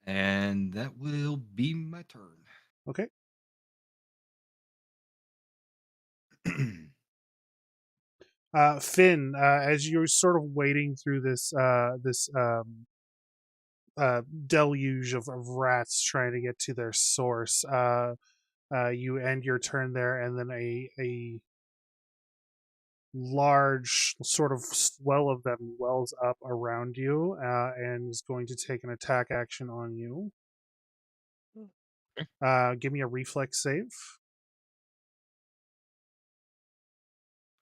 And that will be my turn. Okay. Finn, as you're sort of wading through this deluge of rats trying to get to their source, you end your turn there, and then a large sort of swell of them wells up around you and is going to take an attack action on you. Give me a reflex save.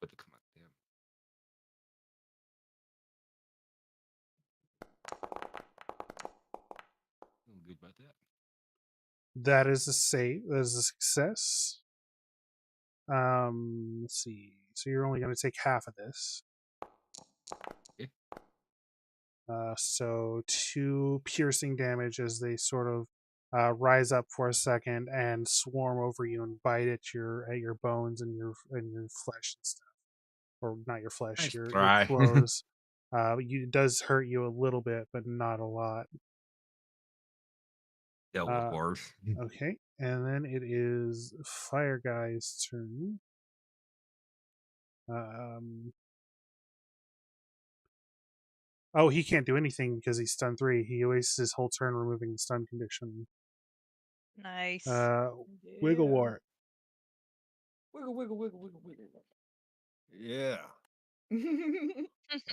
But come on, damn. I'm good about that. That is a save. That is a success. Let's see. So you're only going to take half of this. Okay. So 2 piercing damage as they sort of rise up for a second and swarm over you and bite at your bones and your flesh and stuff, or not your flesh, Nice your try. clothes. It does hurt you a little bit, but not a lot. Dealt with worse. Okay, and then it is Fire Guy's turn. Oh, he can't do anything because he's stun 3. He wastes his whole turn removing the stun condition. Nice. Wigglewort. Wiggle, wiggle, wiggle, wiggle, wiggle. Yeah.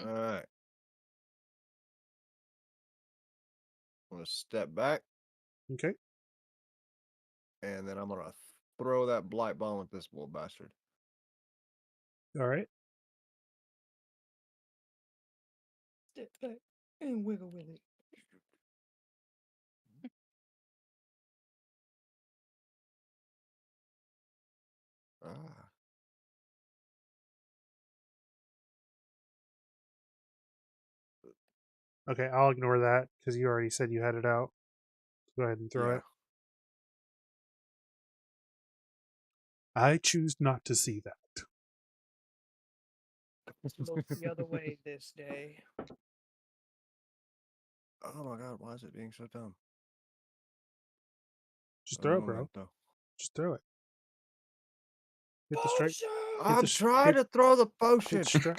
All right. I'm going to step back. Okay. And then I'm going to throw that blight bomb at this little bastard. All right. Step back and wiggle with it. Ah. Okay, I'll ignore that because you already said you had it out. Go ahead and throw it. I choose not to see that. Look the other way this day. Oh my god, why is it being so dumb? Just throw it, bro. Just throw it. Hit the strike. I'm trying to throw the potion. Nice throw.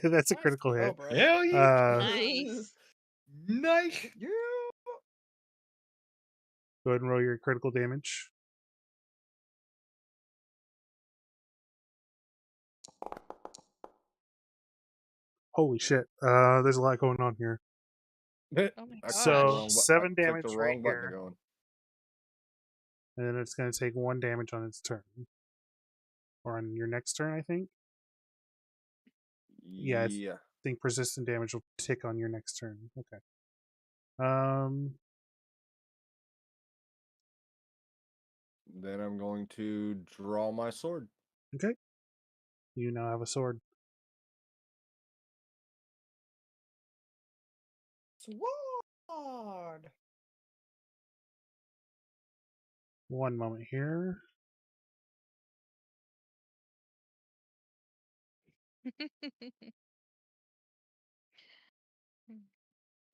That's a critical hit. Bro. Hell yeah. Nice. Nice. Yeah. Go ahead and roll your critical damage. Holy shit. There's a lot going on here. Oh my gosh. So 7 damage the right wrong button here. going. And then it's going to take 1 damage on its turn. Or on your next turn, I think. Yeah, I think persistent damage will tick on your next turn. Okay. Then I'm going to draw my sword. Okay. You now have a sword. Sword. 1 moment here.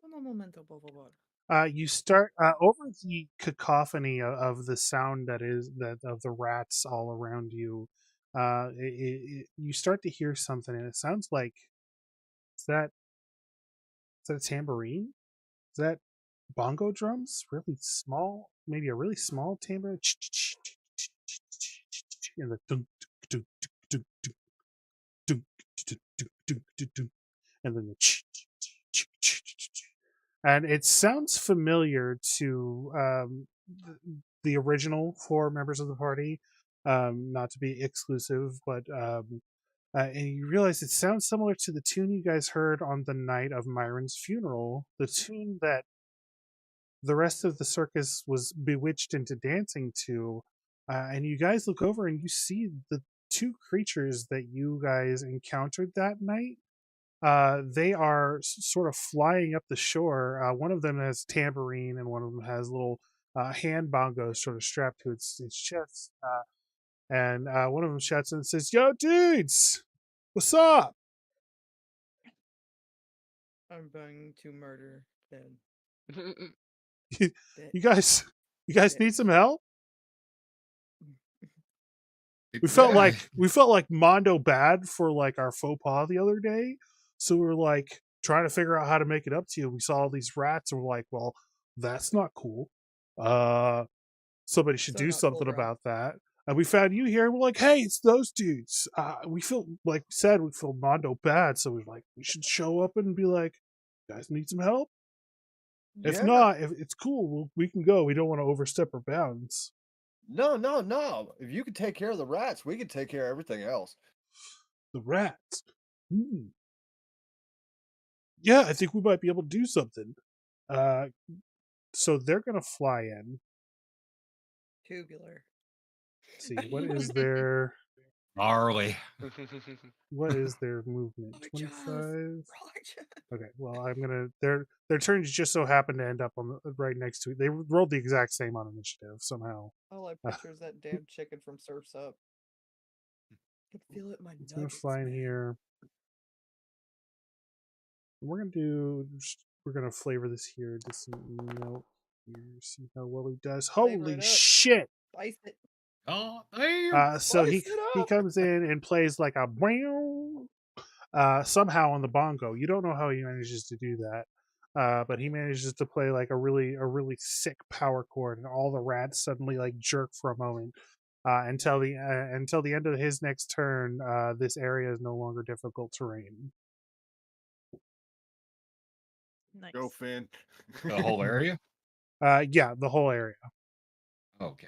Un momento, por favor. You start over the cacophony of the sound that is that of the rats all around you. You start to hear something, and it sounds like is that a tambourine? Is that bongo drums? Really small, maybe a really small tambourine. And the dunk, dunk, dunk, dunk, dunk, dunk, dunk, dunk, dunk, and then the and it sounds familiar to the original 4 members of the party, not to be exclusive, but and you realize it sounds similar to the tune you guys heard on the night of Myron's funeral, the tune that the rest of the circus was bewitched into dancing to. And you guys look over and you see the 2 creatures that you guys encountered that night. They are sort of flying up the shore. One of them has tambourine, and one of them has little hand bongos sort of strapped to its chest. And one of them shouts and says, "Yo, dudes, what's up?" I'm going to murder them. you guys need some help? We felt like Mondo bad for like our faux pas the other day, so we were like trying to figure out how to make it up to you. We saw all these rats, and we're like, well, that's not cool. Somebody should do something cool, about that. And we found you here, and we're like, hey, it's those dudes. We feel like we said we feel Mondo bad, so we're like, we should show up and be like, you guys need some help? If not, if it's cool, we can go. We don't want to overstep our bounds. No. If you could take care of the rats, we could take care of everything else. The rats. Yeah, I think we might be able to do something. So they're gonna fly in. Tubular. Let's see, what is their gnarly? What is their movement? 25. Okay, well, I'm gonna their turns just so happen to end up on the, right next to it. They rolled the exact same on initiative somehow. All I picture is that damn chicken from Surf's Up. I can feel it in my nuggets. It's gonna fly in here. We're gonna flavor this here. Just some milk here. See how well he does. Holy shit! Slice it. Oh damn! So he comes in and plays like a somehow on the bongo. You don't know how he manages to do that, but he manages to play like a really sick power chord, and all the rats suddenly like jerk for a moment until the end of his next turn. This area is no longer difficult terrain. Nice. Go, Finn. The whole area? Yeah, the whole area. Okay.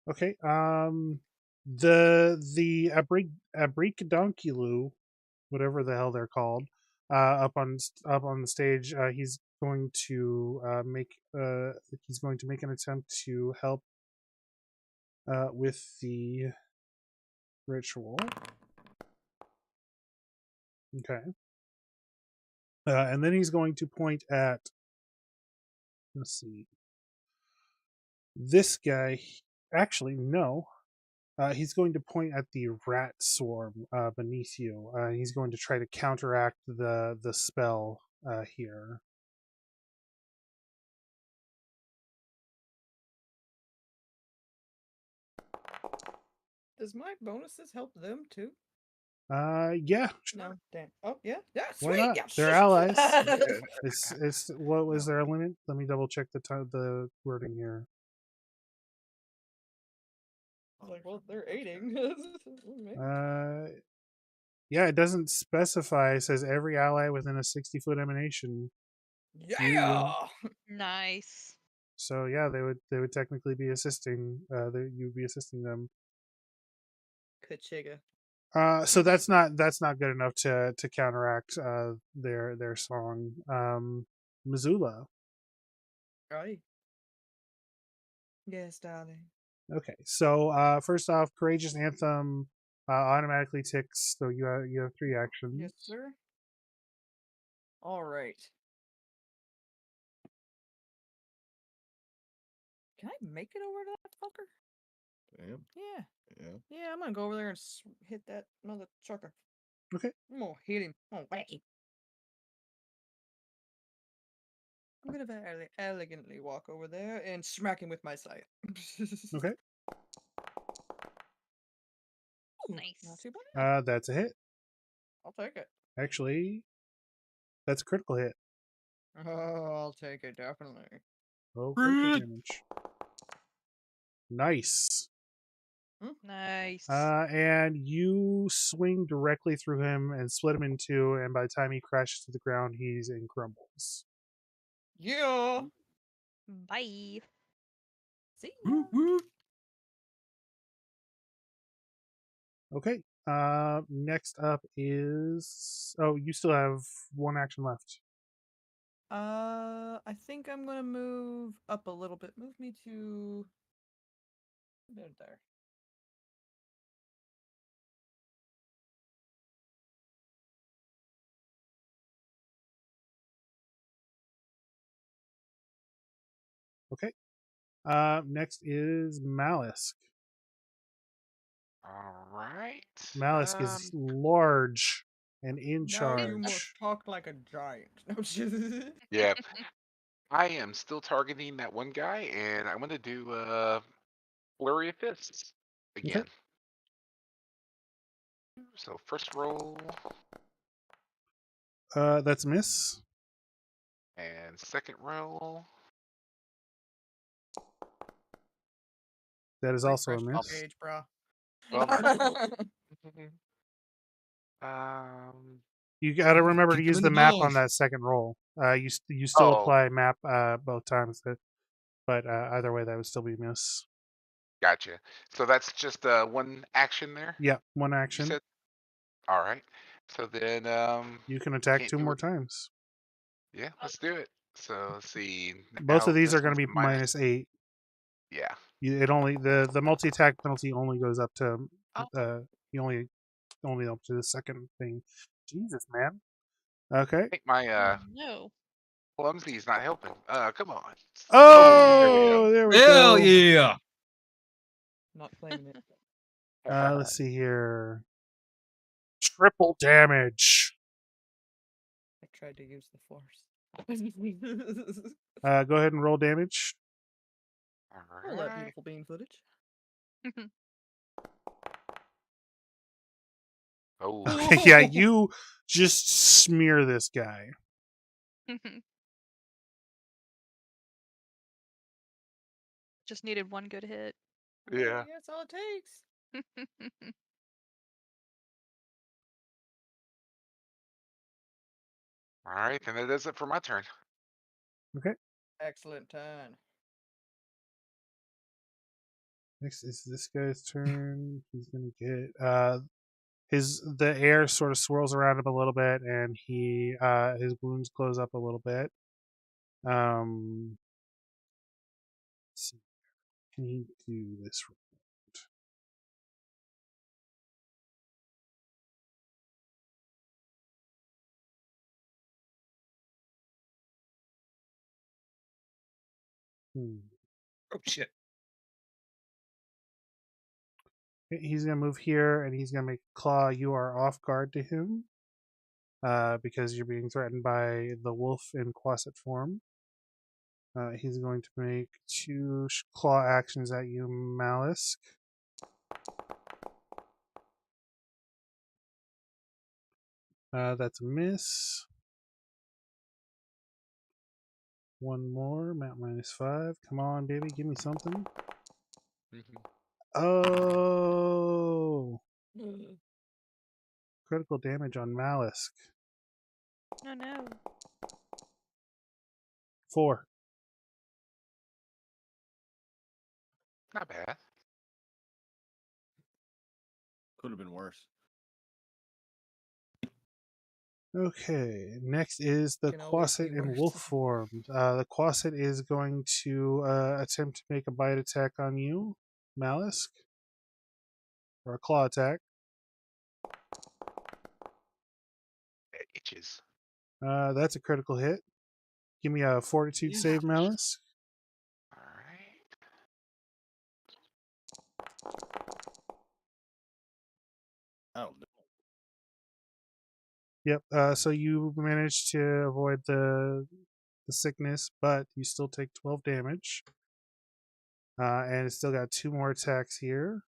Okay. The Abricadonculou, whatever the hell they're called, up on the stage. He's going to make an attempt to help with the ritual. Okay. And then he's going to point at, let's see, this guy. Actually, no. He's going to point at the rat swarm beneath you. He's going to try to counteract the spell here. Does my bonuses help them too? Yeah. Sure. No, damn. Oh yeah, yeah. Why Sweet. not? Yeah, They're shit. allies. I It's what was their limit? Let me double check the wording here. was like, well, they're aiding. Yeah, it doesn't specify. It says every ally within a 60-foot emanation. Yeah. Nice. So yeah, they would technically be assisting. You would be assisting them. Kachiga. So that's not good enough to counteract their song. Mazula. Right. Yes, darling. Okay, so first off, Courageous Anthem automatically ticks. So you have 3 actions. Yes, sir. All right. Can I make it over to that fucker? Damn. Yeah. Yeah. Yeah, I'm gonna go over there and hit that mother trucker. Okay. I'm gonna hit him. I'm gonna whack him. I'm gonna very elegantly walk over there and smack him with my scythe. Okay. Ooh, Nice. Not too bad. That's a hit. I'll take it. Actually, that's a critical hit. Oh, I'll take it, definitely. Oh, critical damage. Nice. Nice. And you swing directly through him and split him in 2, and by the time he crashes to the ground, he's in crumbles. Yeah. Bye. See ya. Okay. Next up is... Oh, you still have 1 action left. I think I'm gonna move up a little bit. Move me to there. Okay. Next is Mallisk. All right. Mallisk is large and in Now you must charge. talk like a giant. Yeah, I am still targeting that one guy, and I'm gonna do flurry of fists again. Okay. So first roll That's a miss. and second roll. That is also a Refresh miss. the page, bro. Bummer. um. You got to remember to Kick him use in the the map on balls. that second roll. You still Oh, apply map both times, but either way, that would still be a miss. gotcha. So that's just one action there. Yeah, 1 You action. said. All right. So then You can attack can't 2 do more it. times. Yeah, let's do it. So let's see. Both of Now these are this going one's to a be minus. -8. Yeah. It only the multi attack penalty only goes up to Oh. you only up to the second thing. Jesus, man. Okay. I think my No. clumsy is not helping. Come on. There we go. Oh, there we Hell go. yeah! Not claiming it. Let's see here. Triple damage. I tried to use the force. Go ahead and roll damage. All that Alright. beautiful bean footage. Oh, Okay, yeah, you just smear this guy. Just needed 1 good hit. yeah. That's all it takes. All right, then that does it for my turn. Okay. Excellent turn. Next is this guy's turn. He's gonna get the air sort of swirls around him a little bit, and his wounds close up a little bit. Let's see. Can he do this? Oh shit. He's gonna move here, and he's gonna make claw. You are off guard to him, because you're being threatened by the wolf in Quasit form. He's going to make 2 claw actions at you, Mallisk. That's a miss. 1 more, map -5. Come on, baby, give me something. Oh! Critical damage on Mallisk. Oh no. 4. Not bad. Could have been worse. Okay, next is the Can always be Quasit in worse. wolf form. The Quasit is going to attempt to make a bite attack on you, Mallisk. Or a claw attack. It itches. That's a critical hit. Give me a fortitude save, Mallisk. Alright. Oh, Yep. So you managed to avoid the sickness, but you still take 12 damage. And it's still got 2 more attacks here.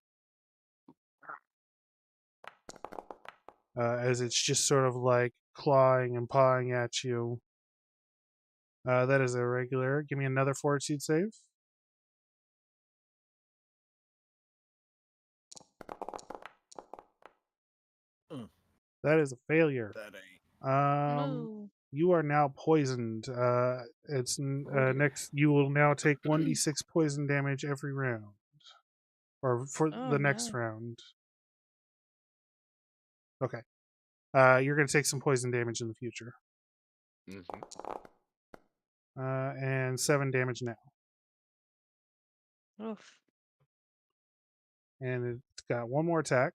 As it's just sort of like clawing and pawing at you. That is a regular. Give me another fortitude save. That is a failure. that ain't. No. You are now poisoned. It's next. You will now take 1d6 poison damage every round, or for Oh, the next no. round. Okay. You're gonna take some poison damage in the future. And 7 damage now. Oof. And it's got 1 more attack.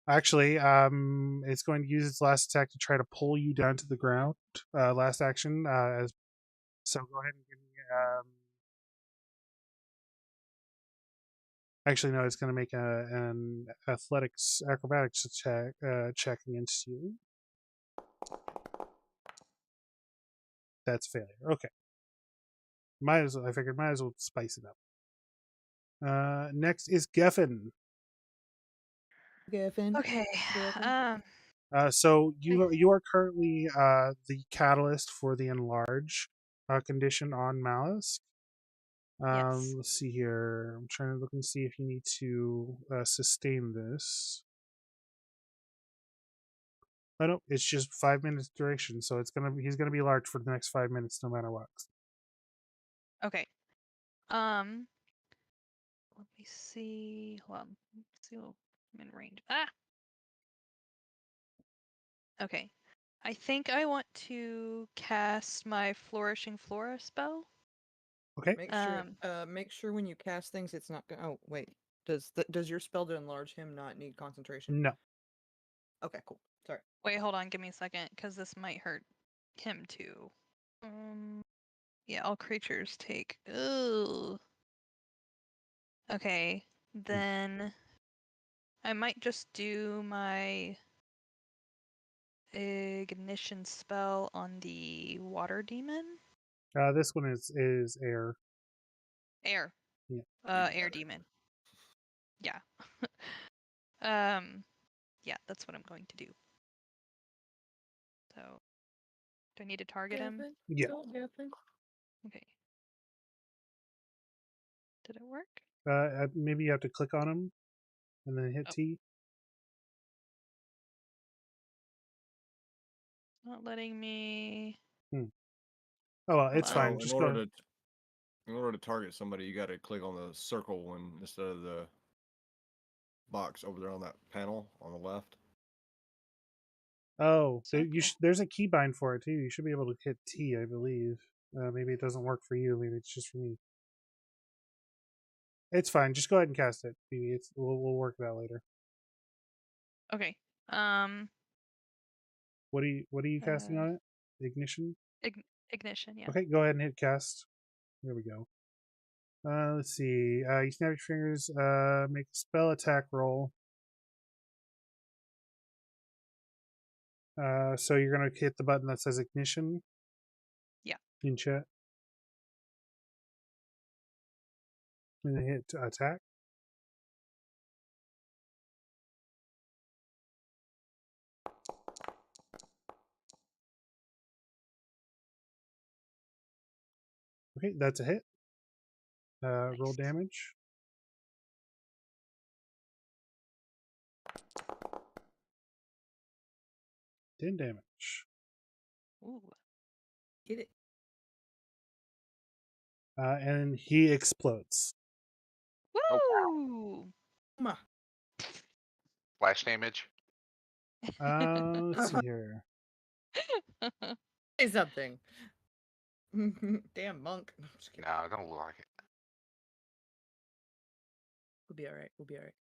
Actually, it's going to use its last attack to try to pull you down to the ground. Last action. So go ahead and give me. Actually, no, it's going to make an acrobatics check against you. That's failure. Okay. Might as well spice it up. Next is Gefn. Gefn. Okay. Gefn. So you are currently the catalyst for the enlarge condition on Mallisk. Yes. Let's see here. I'm trying to look and see if you need to sustain this. Oh no, it's just 5 minutes duration, so he's gonna be large for the next 5 minutes, no matter what. Okay. Let me see. Hold on. Let's see. I'm in range. Ah. Okay. I think I want to cast my Flourishing Flora spell. Okay. Make sure when you cast things, it's not going. Oh wait, does your spell to enlarge him not need concentration? No. Okay, cool. Sorry. Wait, hold on. Give me a second, because this might hurt him too. Yeah, all creatures take. Ooh. Okay, then I might just do my ignition spell on the water demon. This one is air. Air. Yeah. Air demon. Yeah. Yeah, that's what I'm going to do. So, do I need to target him? Yeah. Okay. Did it work? Maybe you have to click on him and then hit T. Not letting me. Oh well, it's Hold fine. on. Just go. In order to target somebody, you got to click on the circle one instead of the box over there on that panel on the left. Oh, there's a keybind for it too. You should be able to hit T, I believe. Maybe it doesn't work for you. Maybe it's just for me. It's fine. Just go ahead and cast it. Maybe we'll work it out later. Okay. What are you casting on it? Ignition? Ignition, yeah. Okay, go ahead and hit cast. There we go. Let's see. You snap your fingers, make a spell attack roll. So you're going to hit the button that says ignition. Yeah. In chat. And then hit attack. Okay, that's a hit. Roll damage. Ten damage. Ooh. Get it. And he explodes. Woo! Oh, Come Flash damage. Let's see here. Say something. Damn monk. No, I'm just kidding. No, don't look like it. We'll be alright. We'll be alright.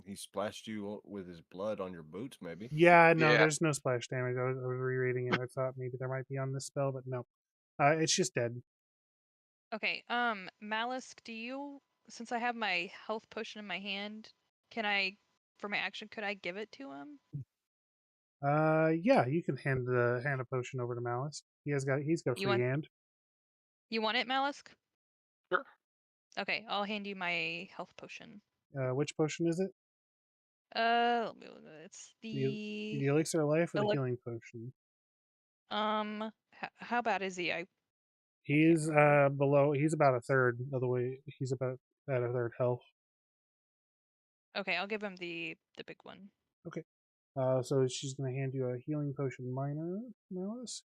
He splashed you with his blood on your boots, maybe. Yeah, no, Yeah. there's no splash damage. I was rereading it. I thought maybe there might be on this spell, but no. It's just dead. Okay, Mallisk, do you, since I have my health potion in my hand, can I, for my action, could I give it to him? Yeah, you can hand a potion over to Mallisk. He's got a free hand. You want it, Mallisk? Sure. Okay, I'll hand you my health potion. Which potion is it? It's The elixir of life or the healing potion? How bad is he? He's below. He's about a third of the way. He's about at a third health. Okay, I'll give him the big one. Okay. So she's gonna hand you a healing potion minor, Mallisk.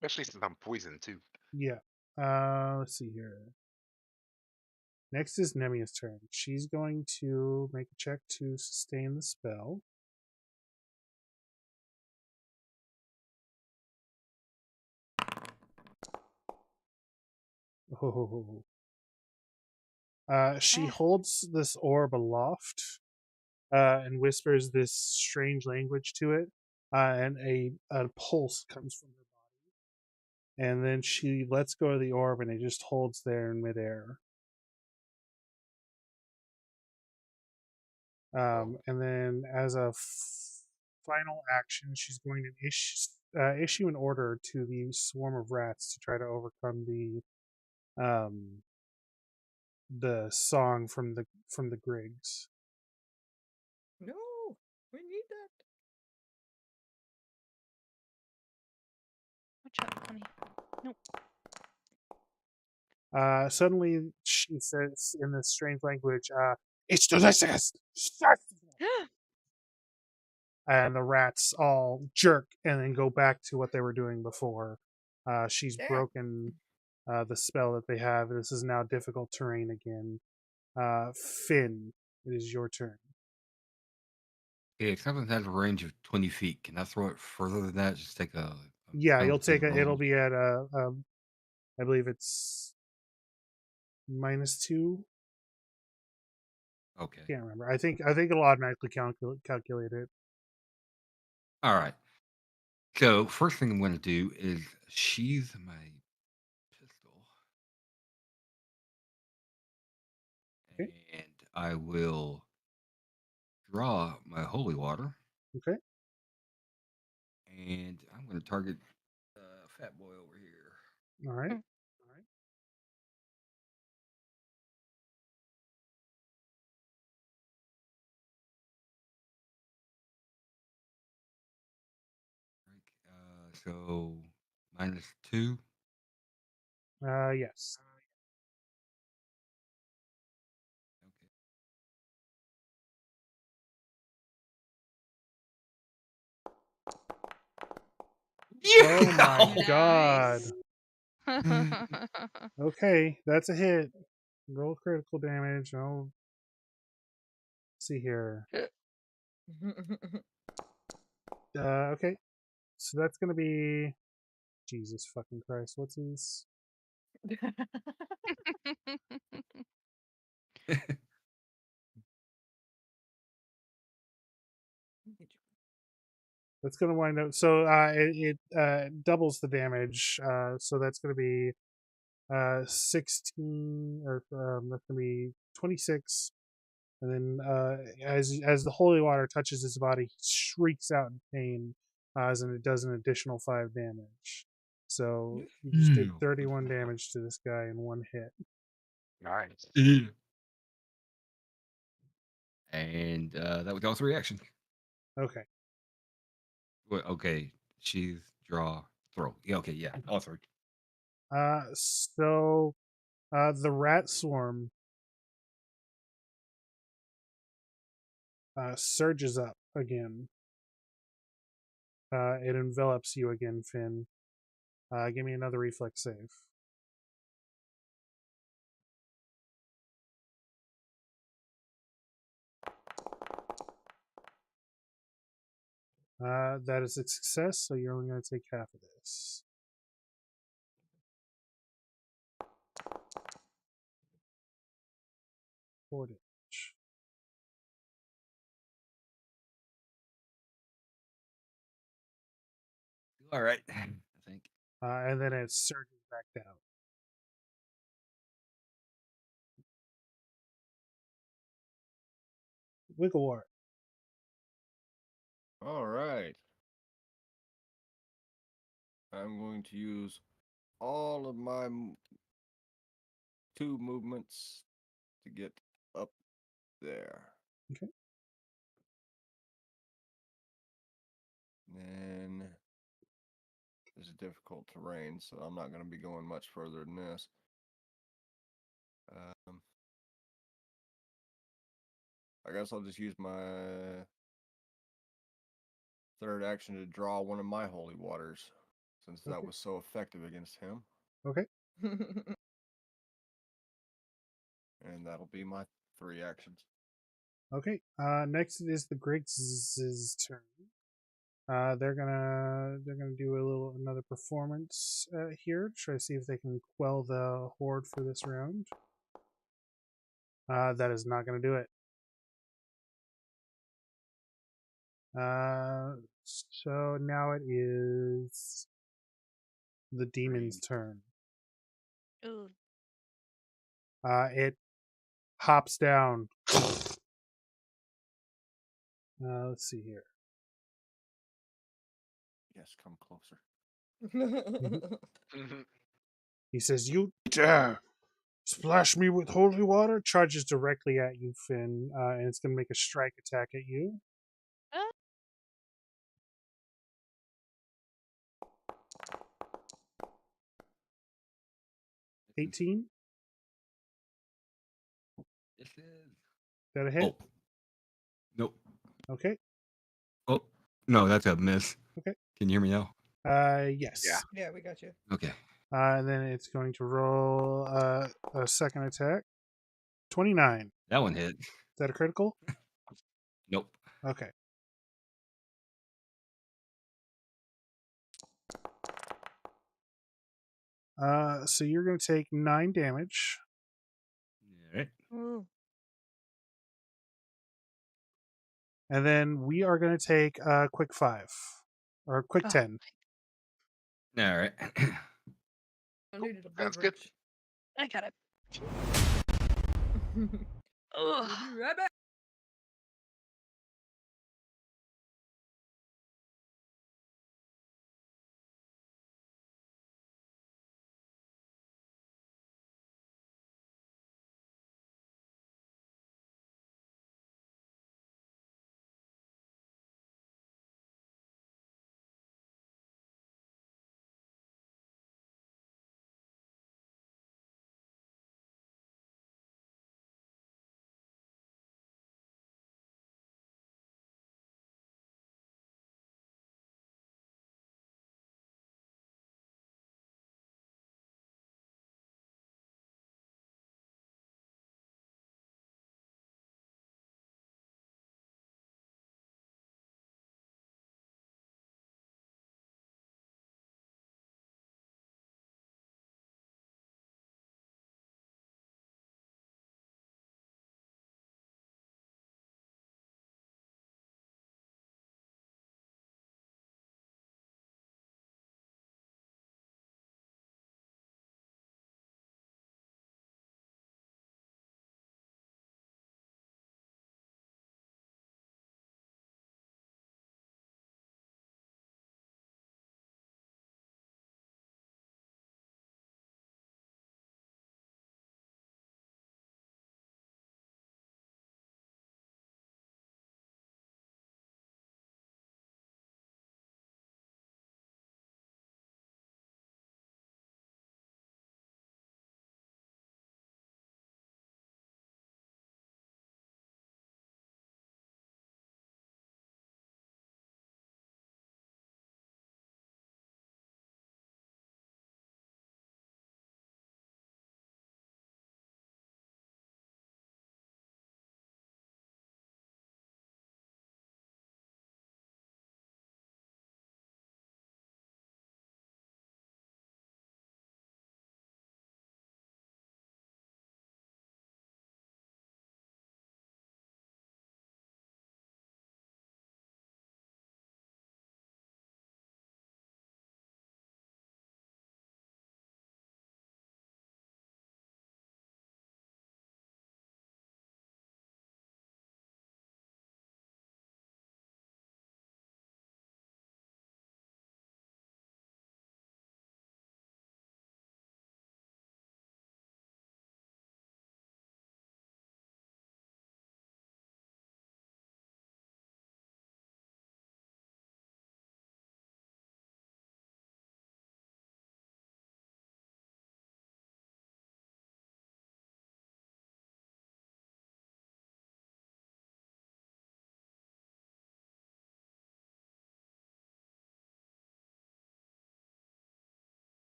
Especially since I'm poisoned too. Yeah. Let's see here. Next is Nemia's turn. She's going to make a check to sustain the spell. Oh. She holds this orb aloft and whispers this strange language to it, and a pulse comes from her body. And then she lets go of the orb, and it just holds there in midair. And then, as a final action, she's going to issue an order to the swarm of rats to try to overcome the song from the Griggs. No, we need that. Watch out, honey. Nope. Suddenly, she says in this strange language, "It's delicious!" And the rats all jerk and then go back to what they were doing before. She's broken the spell that they have. This is now difficult terrain again. Finn, it is your turn. Okay, if something has a range of 20 feet, can I throw it further than that? Just take a Yeah, you'll take penalty it'll roll? be at I believe it's -2. Okay. Can't remember. I think it'll automatically calculate it. All right. So first thing I'm going to do is sheathe my pistol, Okay. and I will draw my holy water. Okay. And I'm going to target Fat Boy over here. All right. So -2. Yes. Oh my god. Okay, that's a hit. Roll critical damage. Oh, see here. Okay. So that's gonna be Jesus fucking Christ. What's his? That's going to wind up. So it doubles the damage. So that's going to be 16, or that's going to be 26. And then as the holy water touches his body, he shrieks out in pain, and it does an additional 5 damage. So you just did 31 damage to this guy in one hit. Nice. And that was all 3 actions. Okay. Okay. Sheath, draw, throw. Yeah, okay, yeah. All 3. So the rat swarm surges up again. It envelops you again, Finn. Give me another reflex save. That is a success, so you're only going to take half of this. Four damage. All right, I think. And then it surges back down. Wigglewort. All right. I'm going to use all of my 2 movements to get up there. Okay. And this is difficult terrain, so I'm not going to be going much further than this. I guess I'll just use my 3rd action to draw one of my holy waters, since that was so effective against him. Okay. And that'll be my 3 actions. Okay. Next is the Griggs' turn. They're gonna do another performance here. Try to see if they can quell the horde for this round. That is not gonna do it. So now it is the demon's turn. Ooh. It hops down. Let's see here. Yes, come closer. He says, "You dare splash me with holy water?" Charges directly at you, Finn, and it's going to make a strike attack at you. 18. This is That a hit? Oh. Nope. Okay. Oh, no, that's a miss. Okay. Can you hear me now? Yes. Yeah, we got you. Okay. And then it's going to roll a second attack. 29. That one hit. Is that a critical? Nope. Okay. So you're going to take 9 damage. All right. Ooh. And then we are going to take a quick 5. Or a quick 10. All right. I needed a Sounds good. beverage. I got it. We'll be right back.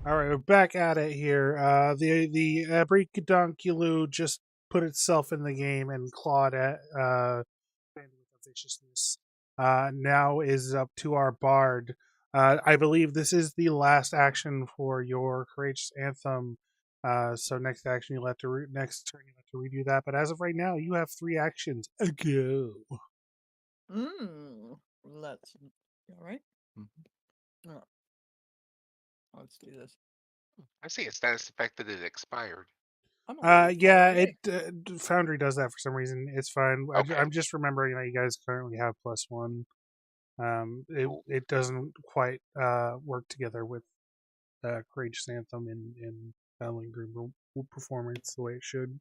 All right, we're back at it here. The Abricadunculus just put itself in the game and clawed at Bandwidth of Viciousness. Now is up to our bard. I believe this is the last action for your Courageous Anthem. So next action you'll have to next turn you'll have to redo that. But as of right now, you have 3 actions. Go. Let's. All right. Oh. Let's do this. I see a status effect that it expired. Yeah, it Foundry does that for some reason. It's fine. Okay. I'm just remembering that you guys currently have +1. It doesn't quite work together with Courageous Anthem and Battling Group performance the way it should.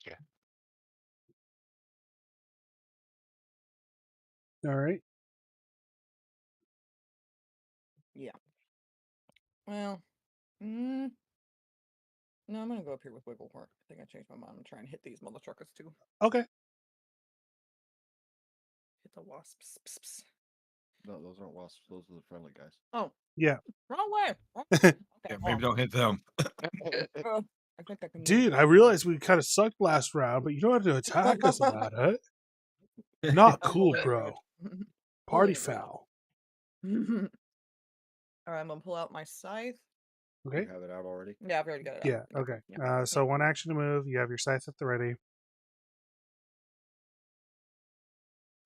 Yeah. All right. Yeah. Well, no, I'm gonna go up here with Wigglewort. I think I changed my mind. I'm trying to hit these mother truckers too. Okay. Hit the wasps. Pss, pss. No, those aren't wasps. Those are the friendly guys. Oh. Yeah. Wrong way. Okay, yeah, maybe don't hit them. I think I can. Dude, I realized we kind of sucked last round, but you don't have to attack us about it. Not cool, bro. Party foul. All right, I'm gonna pull out my scythe. Okay. You have it out already? Yeah, I've already got it out. Yeah, okay. Yeah. So 1 action to move. You have your scythe at the ready.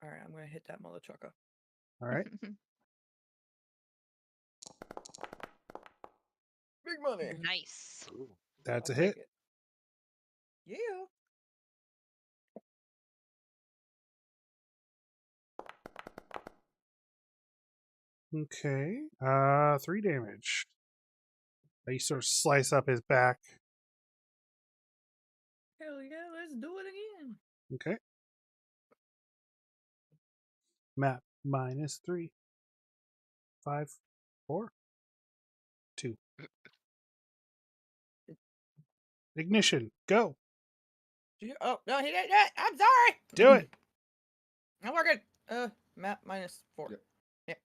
All right, I'm gonna hit that mother trucker. All right. Big money. Nice. That's I'll a hit. take it. Yeah. Okay. 3 damage. You sort of slice up his back. Hell yeah, let's do it again. Okay. Map -3. 5, 4, 2. Ignition. Go. Oh no, he did that. I'm sorry. Do it. I'm working. Map -4. Yep. Yeah.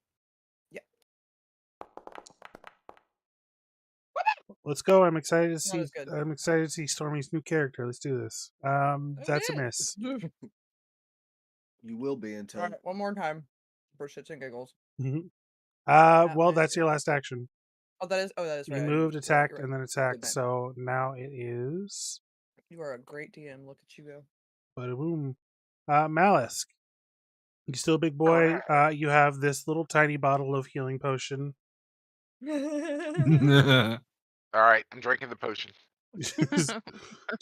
Let's go. I'm excited to Not see. as good. I'm excited to see Stormy's new character. Let's do this. That's a miss. You will be until. All right, one more time for shits and giggles. Well, that's your last action. Oh, that is right. You moved, attacked, and then attacked. So now it is. You are a great DM. Look at you go. Bada boom. Mallisk. You still a big boy. You have this little tiny bottle of healing potion. All right, I'm drinking the potion.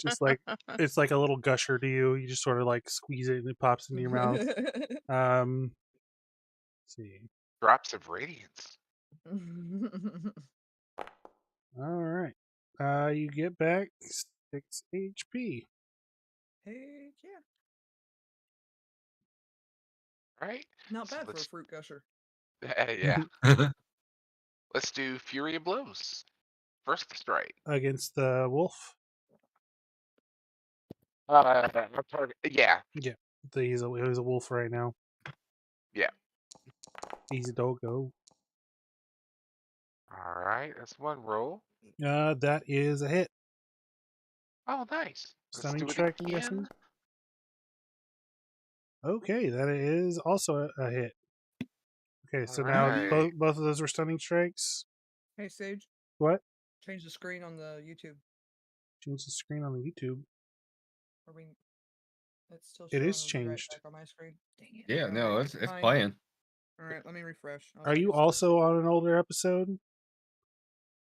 just like it's like a little gusher to you. You just sort of like squeeze it and it pops into your mouth. Let's see. Drops of radiance. All right. You get back 6 HP. Heck yeah. Right? Not So bad for a fruit gusher. Yeah. Let's do Fury of Blows. First strike. Against the wolf? Yeah. Yeah. He's a wolf right now. Yeah. He's a doggo. Alright, that's 1 roll. That is a hit. Oh, nice. Stunning strike, I'm guessing? Okay, that is also a hit. Okay, so now both of those were stunning strikes. Hey, Sage. What? Change the screen on the YouTube. Change the screen on the YouTube. It's still it is showing changed. right back on my screen. Dang it. Yeah, no, it's playing. All right, let me refresh. Are you also on an older episode?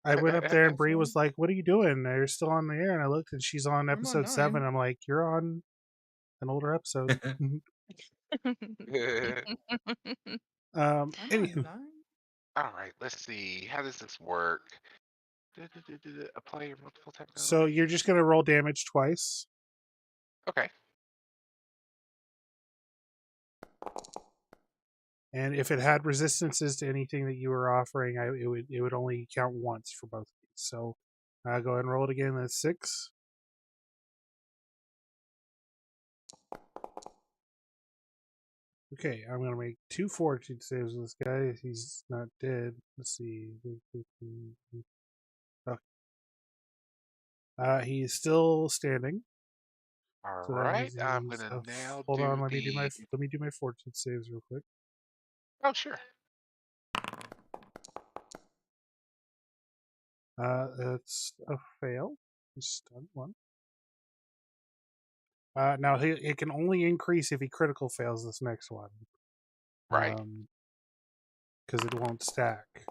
I went up there and Bree was like, "What are you doing? They're still on the air." And I looked and she's on episode 7. I'm like, "You're on an older episode." Anywho. All right, let's see. How does this work? Apply your multiple technology. So you're just gonna roll damage twice. Okay. And if it had resistances to anything that you were offering, it would only count once for both of these. So go ahead and roll it again. That's 6. Okay, I'm gonna make 2 fortitude saves with this guy. He's not dead. Let's see. He's still standing. All So right, I'm gonna now hold on. do Let me do the. my fortune saves real quick. Oh, sure. It's a fail. He's stunned one. Now it can only increase if he critical fails this next one. Right. Because it won't stack.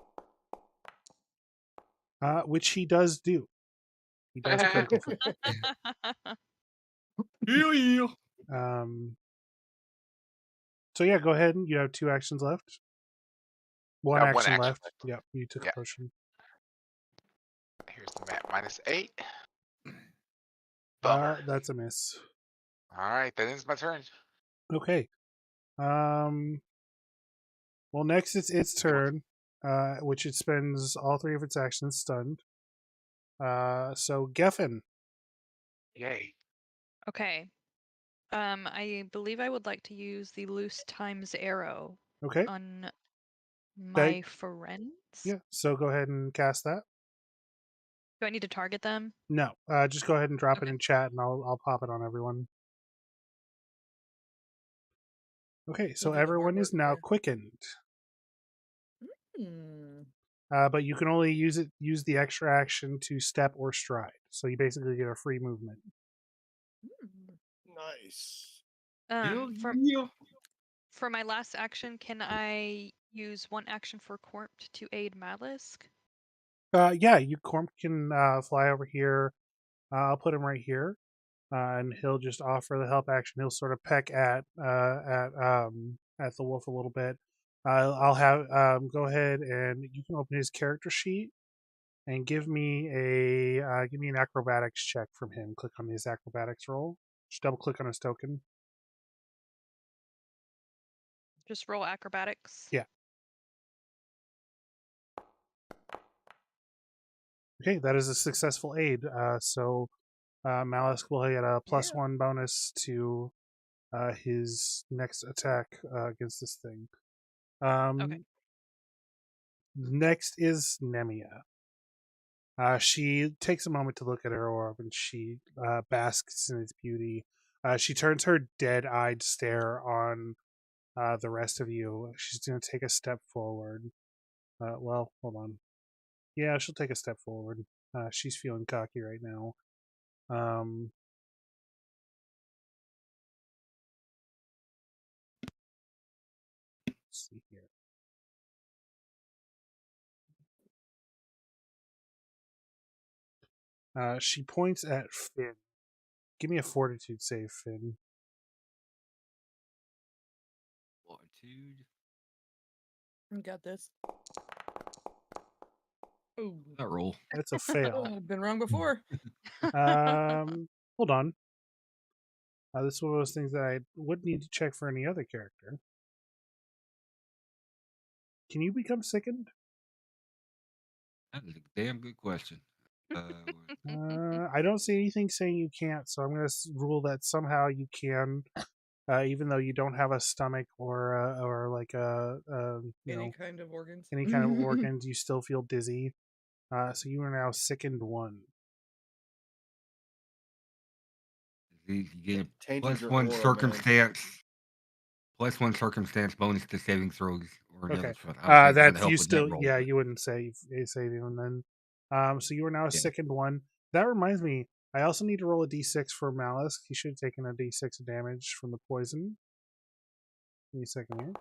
Which he does do. He does critical fail. Yeah. So yeah, go ahead. You have 2 actions left. One One action action left. left. Yep, you took Yeah. a potion. Here's the map. -8. Bummer. That's a miss. All right, that ends my turn. Okay. Well, next it's its turn, which it spends all 3 of its actions stunned. So Gefn. Yay. Okay. I believe I would like to use the loose times arrow Okay. on my friends. Yeah. So go ahead and cast that. Do I need to target them? No. Just go ahead and drop it in chat, and I'll pop it on everyone. Okay. So We'll do the hard everyone is work now for quickened. you. But you can only use the extra action to step or stride. So you basically get a free movement. Nice. For my last action, can I use 1 action for Corped to aid Mallisk? Yeah, Corp can fly over here. I'll put him right here, and he'll just offer the help action. He'll sort of peck at the wolf a little bit. I'll have go ahead and you can open his character sheet and give me an acrobatics check from him. Click on his acrobatics roll. Just double click on his token. Just roll acrobatics. Yeah. Okay, that is a successful aid. So Mallisk will get a +1 bonus to his next attack against this thing. Okay. Next is Nemia. She takes a moment to look at her orb and she basks in its beauty. She turns her dead-eyed stare on the rest of you. She's going to take a step forward. Well, hold on. Yeah, she'll take a step forward. She's feeling cocky right now. Let's see here. She points at Finn. Give me a fortitude save, Finn. Fortitude. You got this. Ooh. That roll. That's a fail. I've been wrong before. Hold on. This is one of those things that I would need to check for any other character. Can you become sickened? That is a damn good question. I don't see anything saying you can't, so I'm going to rule that somehow you can, even though you don't have a stomach or like any kind of organs. Any kind of organs, you still feel dizzy. So you are now sickened 1. You get Tainted your +1 aura, circumstance. +1 circumstance bonus to saving throws or the Okay. other stuff. That's you still. Yeah, you wouldn't save even then. So you are now a sickened 1. That reminds me, I also need to roll a d6 for Mallisk. He should have taken a d6 of damage from the poison. Give me a second here.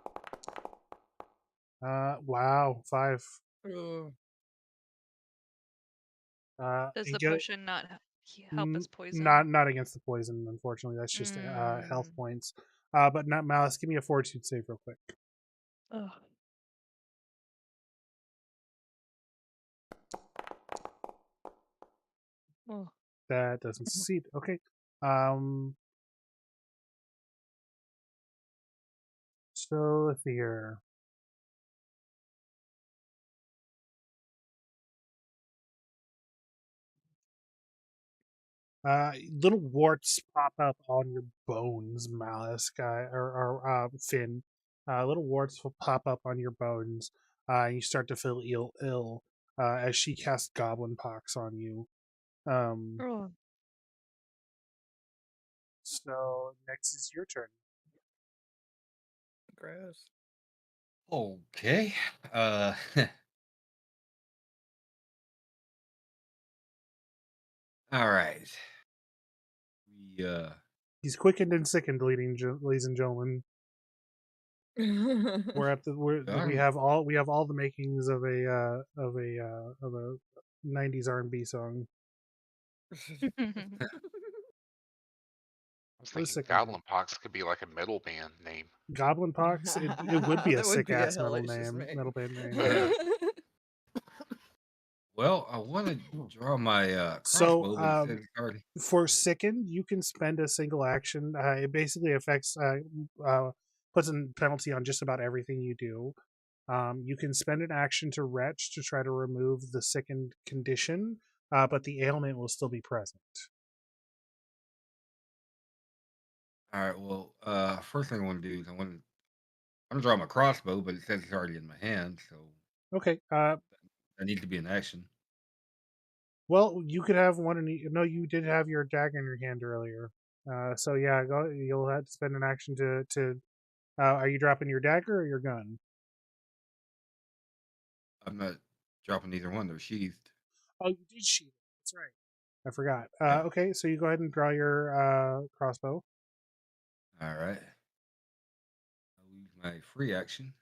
Wow, 5. Does the potion not help as poison? Not against the poison, unfortunately. That's just health points. But not Mallisk. Give me a fortitude save real quick. Ugh. Oh. That doesn't succeed. Okay. So let's see here. Little warts pop up on your bones, Mallisk, or Finn. Little warts will pop up on your bones, and you start to feel ill as she casts Goblin Pox on you. Oh. So next is your turn. Gross. Okay. All right. We He's quickened and sickened, ladies and gentlemen. We're at the we have all the makings of a 90s R&B song. I was thinking Goblin Pox could be like a metal band name. Goblin Pox, it would be a sick ass metal band name. Yeah. Well, I want to draw my So, crossbow. for sickened, you can spend a single action. It basically affects, puts a penalty on just about everything you do. You can spend an action to retch to try to remove the sickened condition, but the ailment will still be present. All right. Well, first thing I want to do is I want to draw my crossbow, but it says it's already in my hand, so okay. That needs to be an action. Well, you could have one. No, you did have your dagger in your hand earlier. So yeah, you'll have to spend an action to. Are you dropping your dagger or your gun? I'm not dropping either one. They're sheathed. Oh, you did sheath it. That's right. I forgot. Yeah. Okay, so you go ahead and draw your crossbow. All right. I'll use my free action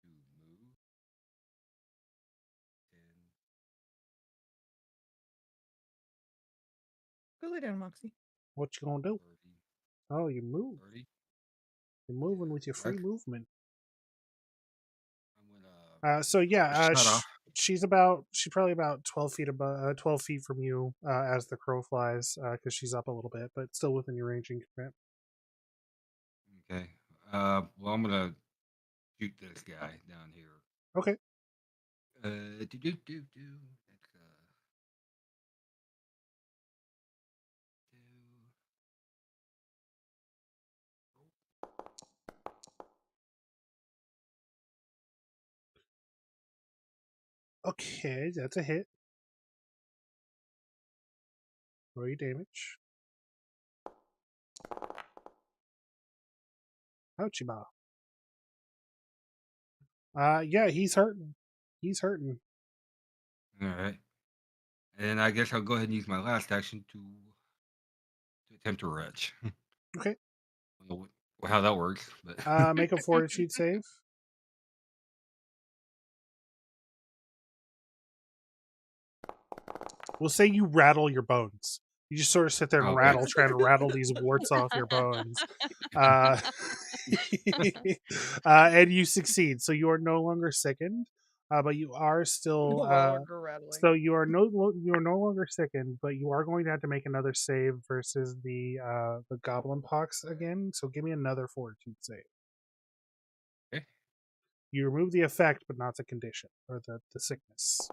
to move. Go lay down, Moxie. What you gonna do? 30. Oh, you move. 30. You're moving with your free movement. I'm gonna. So yeah, she's probably about 12 feet above, 12 feet from you as the crow flies, because she's up a little bit, but still within your ranging command. Okay. Well, I'm gonna shoot this guy down here. Okay. Okay, that's a hit. Roll your damage. Ouchie ba. Yeah, he's hurting. He's hurting. All right. And I guess I'll go ahead and use my last action to attempt to retch. Okay. I don't know how that works, but make a fortitude save. We'll say you rattle your bones. You just sort of sit there and rattle, trying to rattle these warts off your bones. And you succeed. So you are no longer sickened, but you are still. So you are no longer sickened, but you are going to have to make another save versus the goblin pox again. So give me another fortitude save. Okay. You remove the effect, but not the condition or the sickness.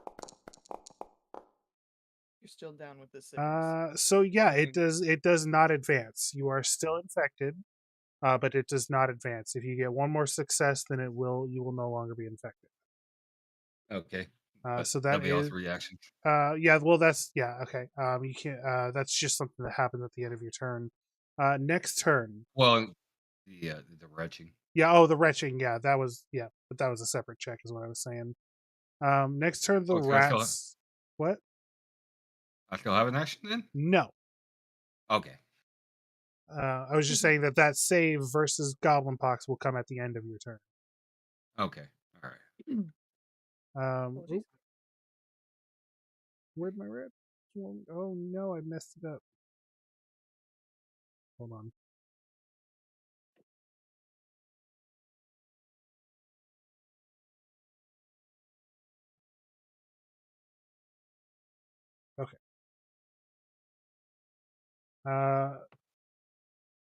You're still down with the sickness. So yeah, it does not advance. You are still infected, but it does not advance. If you get one more success, then you will no longer be infected. Okay. So that is also reaction. Yeah, well that's okay. You can't that's just something that happens at the end of your turn. Next turn. Well, the retching. Yeah, the retching, yeah, but that was a separate check is what I was saying. Next turn the rats. What? I still have an action then? No. Okay. I was just saying that save versus Goblin Pox will come at the end of your turn. Okay. All right. Where'd my red? Oh no, I messed it up. Hold on. Okay.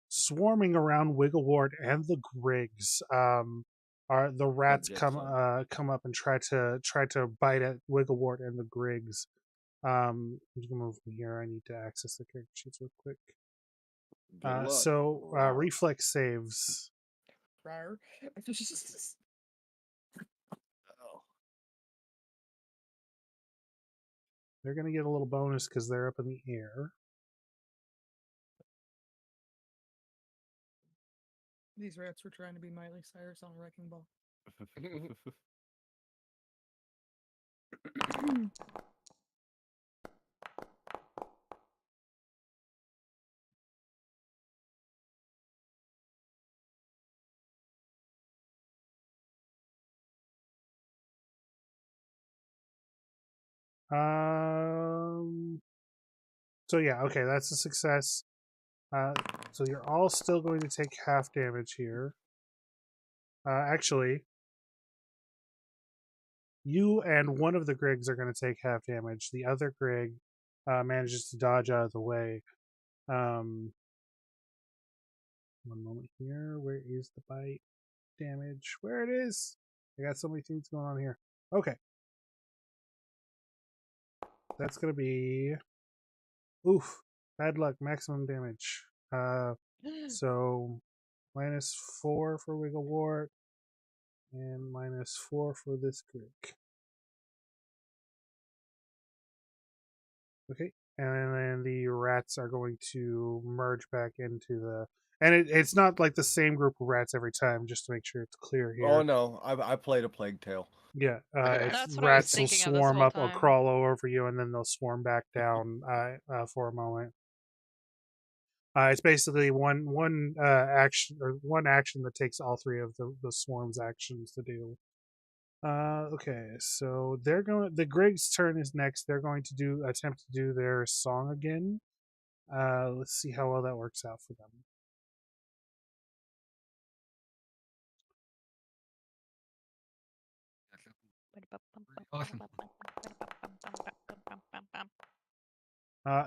Swarming around Wigglewort and the Griggs. Are the rats come up and try to bite at Wigglewort and the Griggs. I'm gonna move from here. I need to access the character sheets real quick. So reflex saves. Prior. They're going to get a little bonus because they're up in the air. These rats were trying to be Miley Cyrus on a wrecking ball. So yeah, okay, that's a success. So you're all still going to take half damage here. Actually, you and one of the Griggs are going to take half damage. The other Grig manages to dodge out of the way. One moment here. Where is the bite damage? Where it is? I got so many things going on here. Okay. That's going to be... Oof. Bad luck. Maximum damage. So, -4 for Wigglewort. And -4 for this Grig. Okay, and then the rats are going to merge back into the... And it's not like the same group of rats every time, just to make sure it's clear here. Oh no, I played a Plague Tale. Yeah, That's what I was rats will thinking of this swarm whole up or time. crawl over you, and then they'll swarm back down for a moment. It's basically one action that takes all three of the swarm's actions to do. Okay, so they're going. The Grig's turn is next. They're going to attempt to do their song again. Let's see how well that works out for them. Awesome.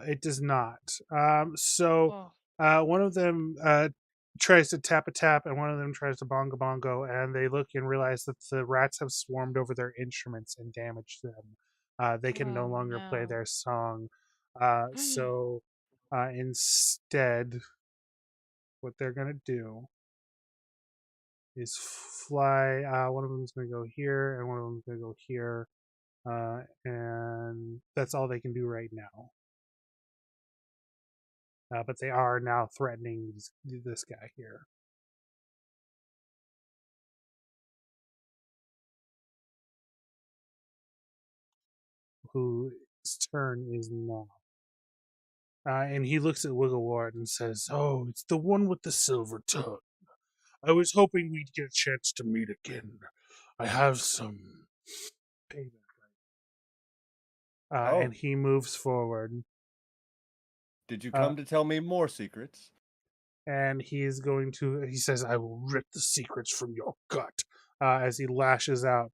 It does not. So one of them tries to tap a tap, and one of them tries to bongo bongo, and they look and realize that the rats have swarmed over their instruments and damaged them. They can no longer play their song. So instead, what they're gonna do is fly. One of them is gonna go here, and one of them is gonna go here, and that's all they can do right now. But they are now threatening this guy here. Whose turn is now. And he looks at Wigglewort and says, "Oh, it's the one with the silver tongue. I was hoping we'd get a chance to meet again. I have some payback." And he moves forward. Did you come to tell me more secrets? And he says, "I will rip the secrets from your gut," as he lashes out,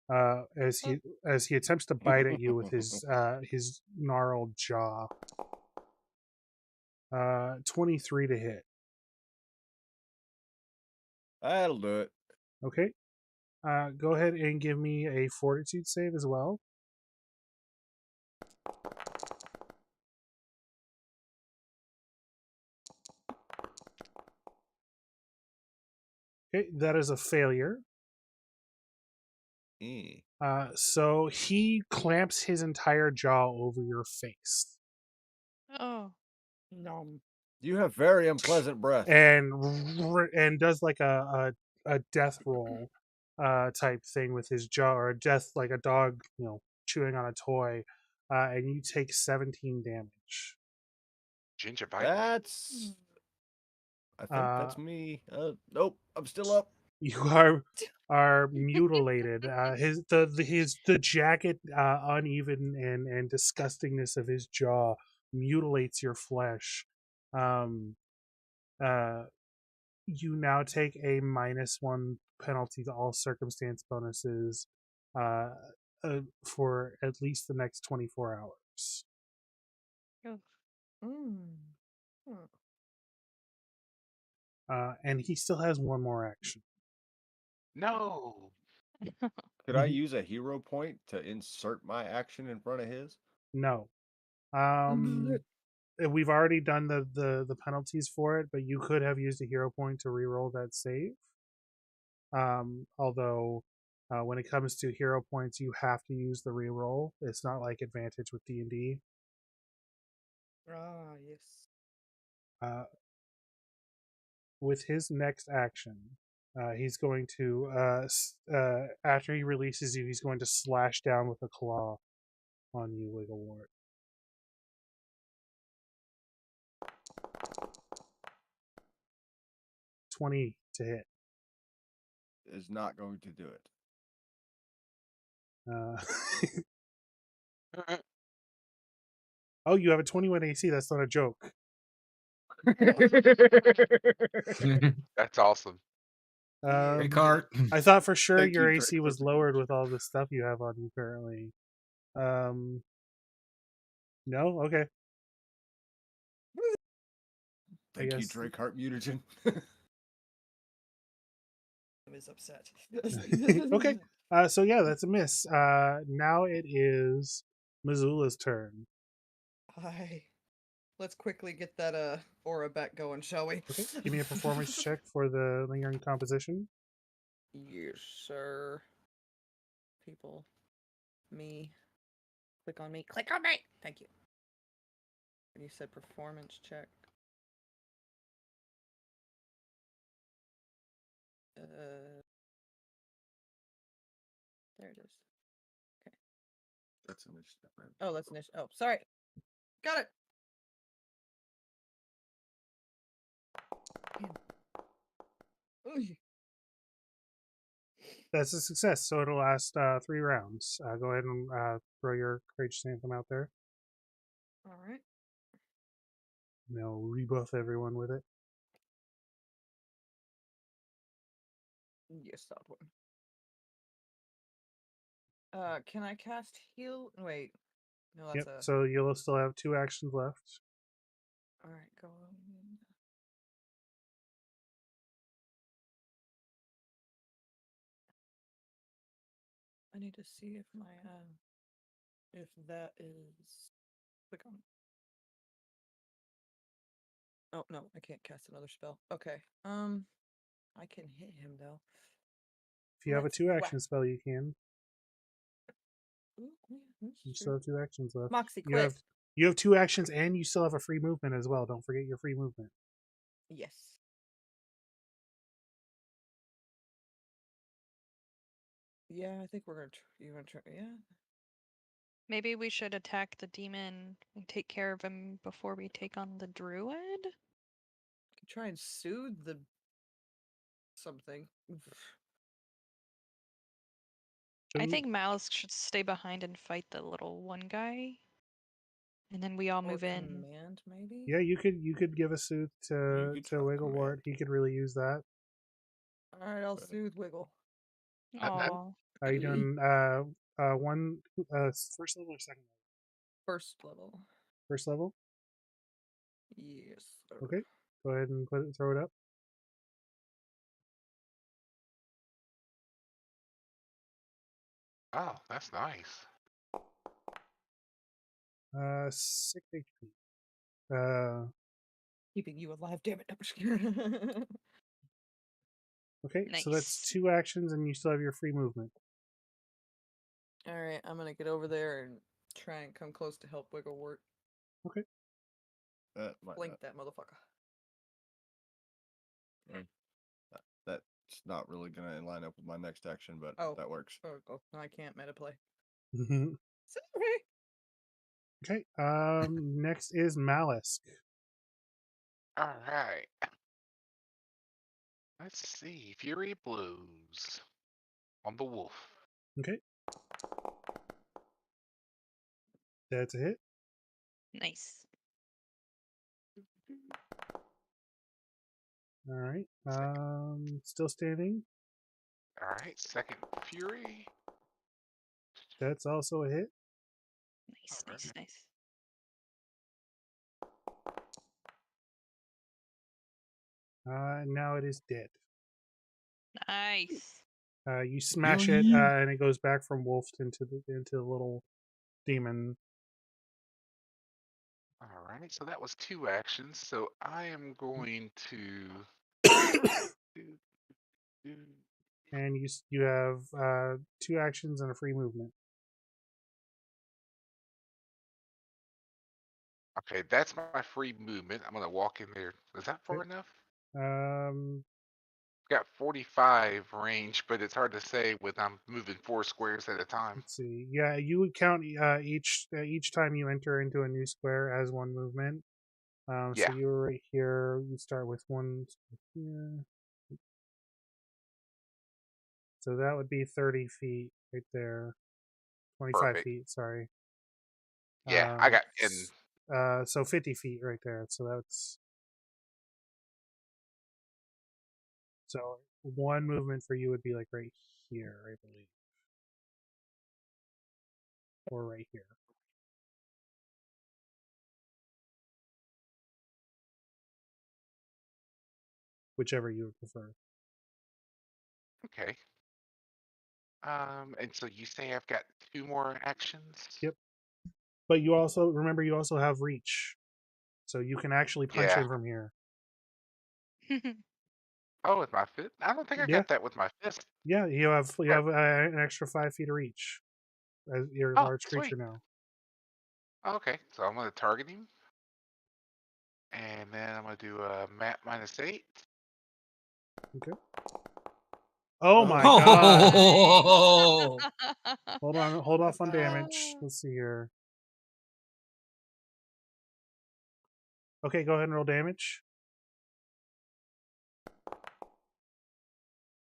as he attempts to bite at you with his gnarled jaw. 23 to hit. That'll do it. Okay. Go ahead and give me a fortitude save as well. Okay, that is a failure. So he clamps his entire jaw over your face. Oh. No. You have very unpleasant breath. And does like a death roll type thing with his jaw, or a death like a dog, chewing on a toy. And you take 17 damage. Gingivitis. That's... I think that's me. Nope, I'm still up. You are mutilated. The jagged, uneven and disgustingness of his jaw mutilates your flesh. You now take a -1 penalty to all circumstance bonuses for at least the next 24 hours. And he still has one more action. No. Could I use a hero point to insert my action in front of his? No. We've already done the penalties for it, but you could have used a hero point to reroll that save. Although When it comes to hero points, you have to use the reroll. It's not like advantage with D&D. Ah, yes. With his next action, he's going to, after he releases you, he's going to slash down with a claw on you, Wigglewort. $20 to hit. Is not going to do it. Oh, you have a 21 AC. That's not a joke. That's awesome. Great card. I thought for sure Thank your you, AC Drake, was for the lowered correction. with all the stuff you have on you currently. No? Okay. Thank you, guess. Drake Heart Mutagen. I was upset. Okay. So yeah, that's a miss. Now it is Mazula's turn. Hi. Let's quickly get that aura back going, shall we? Okay. Give me a performance check for the lingering composition. Yes, sir. People. Me. Click on me. Click on me! Thank you. And you said performance check. There it is. Okay. That's initiative. Right? Oh, that's initiative. Oh, sorry. Got it. Ooh. That's a success. So it'll last 3 rounds. Go ahead and throw your Courageous Anthem out there. All right. And they'll rebuff everyone with it. Yes, that one. Can I cast heal? Wait. No, that's Yep. So you'll still have 2 actions left. All right, go on. I need to see if my if that is click on. Oh no, I can't cast another spell. Okay. I can hit him though. If you have a Let's 2-action spell, you can. Ooh, yeah, that's You true. still have 2 actions left. Moxie, You quit. have 2 actions, and you still have a free movement as well. Don't forget your free movement. Yes. Yeah, I think we're gonna. You gonna try? Yeah. Maybe we should attack the demon and take care of him before we take on the druid? Could try and soothe the something. I think Mallisk should stay behind and fight the little one guy. And then we all move in. Command, maybe? Yeah, you could give a soothe to Wigglewort. He could really use that. Alright, I'll soothe Wiggle. Aww. Are you doing one first level or second level? First level. First level? Yes. Sir. Okay. Go ahead and throw it up. Oh, that's nice. 6 HP. Keeping you alive, damn it. I'm scared. Okay, Nice. so that's 2 actions, and you still have your free movement. Alright, I'm gonna get over there and try and come close to help Wigglewort. Okay. Blink that motherfucker. That's not really gonna line up with my next action, but that works. Oh, I can't meta play. Mm-hmm. Sorry. Okay. Next is Mallisk. All right. Let's see. Fury blows on the wolf. Okay. That's a hit. Nice. All right. Still standing. All right. Second fury. That's also a hit. Nice, Alright. nice, nice. Now it is dead. Nice. You smash it, and it goes back from wolf into the little demon. All right. So that was 2 actions. So I am going to. And you have 2 actions and a free movement. Okay, that's my free movement. I'm gonna walk in there. Is that far enough? Got 45 range, but it's hard to say when I'm moving 4 squares at a time. Let's see. Yeah, you would count each time you enter into a new square as 1 movement. Yeah. So you're right here. You start with 1 here. So that would be 30 feet right there. 25 Perfect. feet, sorry. Yeah, I got in. So 50 feet right there. So that's. So 1 movement for you would be like right here, I believe. Or right here. Whichever you would prefer. Okay. And so you say I've got 2 more actions? Yep. But you also have reach. So you can actually punch him from here. Oh, with my fist? I don't think I got that with my fist. Yeah, you have an extra 5 feet of reach as your large creature now. Okay, so I'm gonna target him, and then I'm gonna do a map -8. Okay. Oh my god! Hold off on damage. Let's see here. Okay, go ahead and roll damage.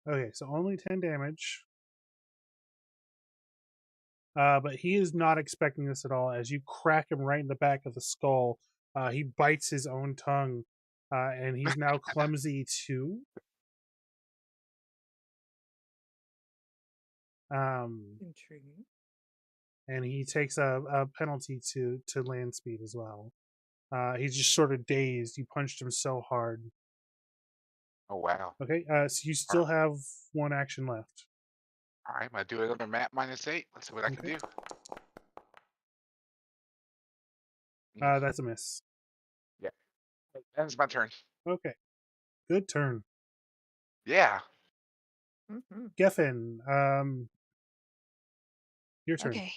Okay, so only 10 damage. But he is not expecting this at all. As you crack him right in the back of the skull, he bites his own tongue, and he's now clumsy too. Intriguing. And he takes a penalty to land speed as well. He's just sort of dazed. You punched him so hard. Oh wow. Okay, so you still have 1 action left. All right, I'm gonna do another map -8. Let's see what I can do. That's a miss. Yeah, that's my turn. Okay, good turn. Yeah. Gefn, your turn. Okay.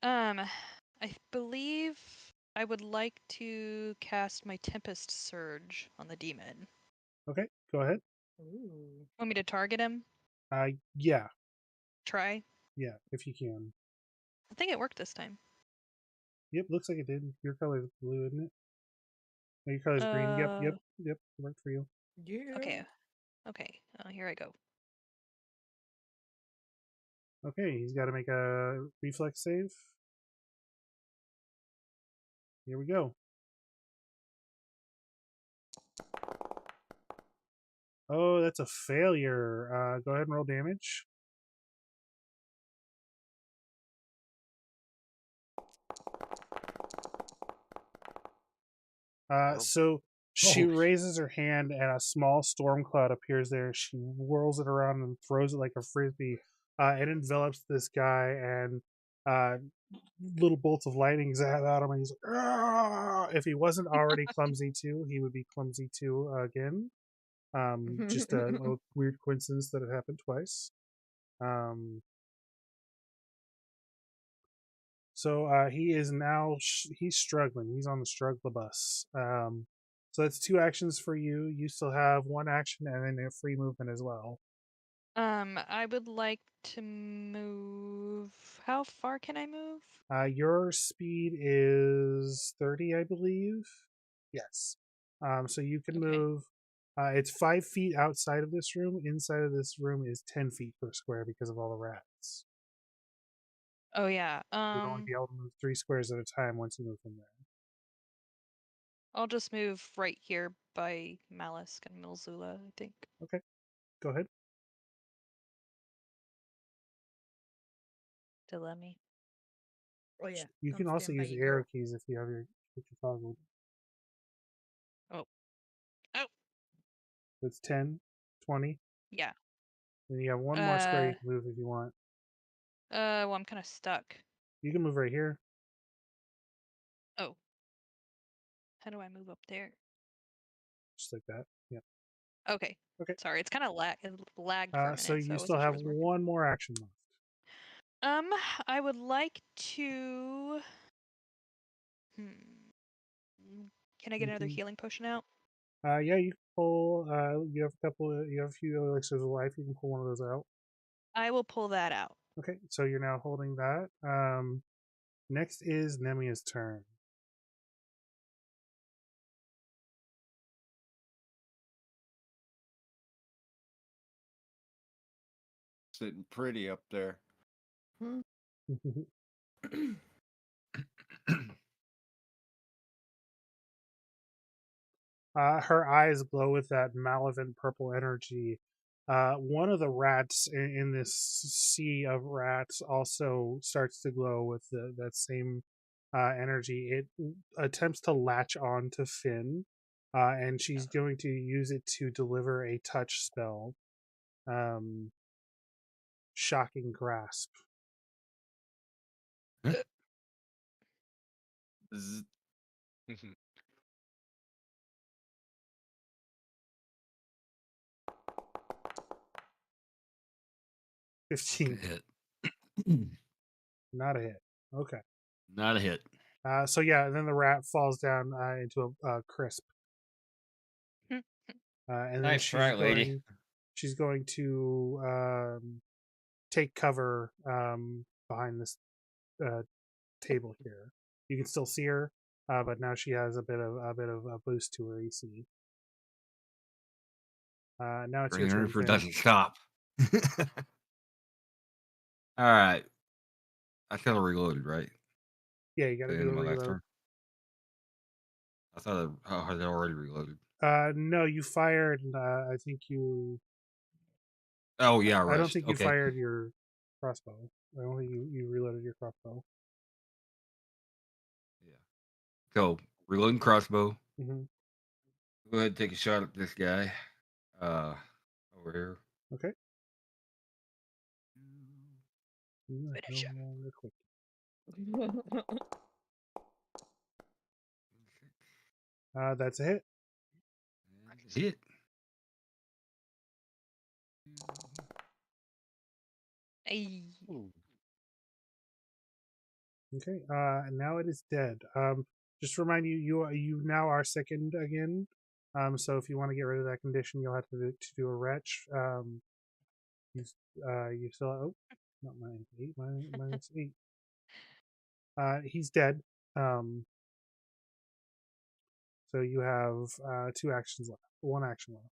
I believe I would like to cast my Tempest Surge on the demon. Okay, go ahead. Ooh. Want me to target him? Yeah. Try? Yeah, if you can. I think it worked this time. Yep, looks like it did. Your color is blue, isn't it? No, your color is green. Yep. It worked for you. Yeah. Okay. Here I go. Okay, he's got to make a reflex save. Here we go. Oh, that's a failure. Go ahead and roll damage. So she raises her hand and a small storm cloud appears there. She whirls it around and throws it like a frisbee. It envelops this guy and little bolts of lightning zap out him and he's like, "Argh!" If he wasn't already clumsy too, he would be clumsy too again. Just a weird coincidence that it happened twice. So he is now he's struggling. He's on the struggle bus. So that's 2 actions for you. You still have 1 action and then a free movement as well. I would like to move. How far can I move? Your speed is 30, I believe. Yes. So you can move. It's 5 feet outside of this room. Inside of this room is 10 feet per square because of all the rats. Oh yeah. You'd only be able to move 3 squares at a time once you move from there. I'll just move right here by Mallisk and Mazula, I think. Okay, go ahead. Dilemma. Oh yeah. You can also use arrow keys if you have your toggle. Oh. It's 10, 20. Yeah. And you have 1 more square you can move if you want. Well, I'm kind of stuck. You can move right here. Oh. How do I move up there? Just like that. Yeah. Okay. Okay. Sorry, it's kind of lagged for a minute. So you I still wasn't sure it have was working. one more action left. I would like to. Can I get another healing potion out? Yeah, you can pull. You have a couple. You have a few elixirs of life. You can pull one of those out. I will pull that out. Okay, so you're now holding that. Next is Nemia's turn. Sitting pretty up there. Her eyes glow with that malevolent purple energy. One of the rats in this sea of rats also starts to glow with that same energy. It attempts to latch on to Finn, and she's going to use it to deliver a touch spell. Shocking Grasp. Zzz. 15. Hit. Not a hit. Okay. Not a hit. So yeah, then the rat falls down into a crisp. And Nice then try, lady. she's going to take cover behind this table here. You can still see her, but now she has a bit of a boost to her AC. Now it's your turn. Her doesn't stop. All right. I kind of reloaded, right? Yeah, you got to do a reload. I thought I had already reloaded. No, you fired. I think you. Oh yeah, right. I don't think you fired your crossbow. I don't think you reloaded your crossbow. Yeah. So reloading crossbow. Mm-hmm. Go ahead and take a shot at this guy. Over here. Okay. Finish him. That's a hit. Hit. Okay. And now it is dead. Just to remind you, you now are sickened again. So if you want to get rid of that condition, you'll have to do a retch. You still not minus 8. He's dead. So you have 2 actions left. 1 action left.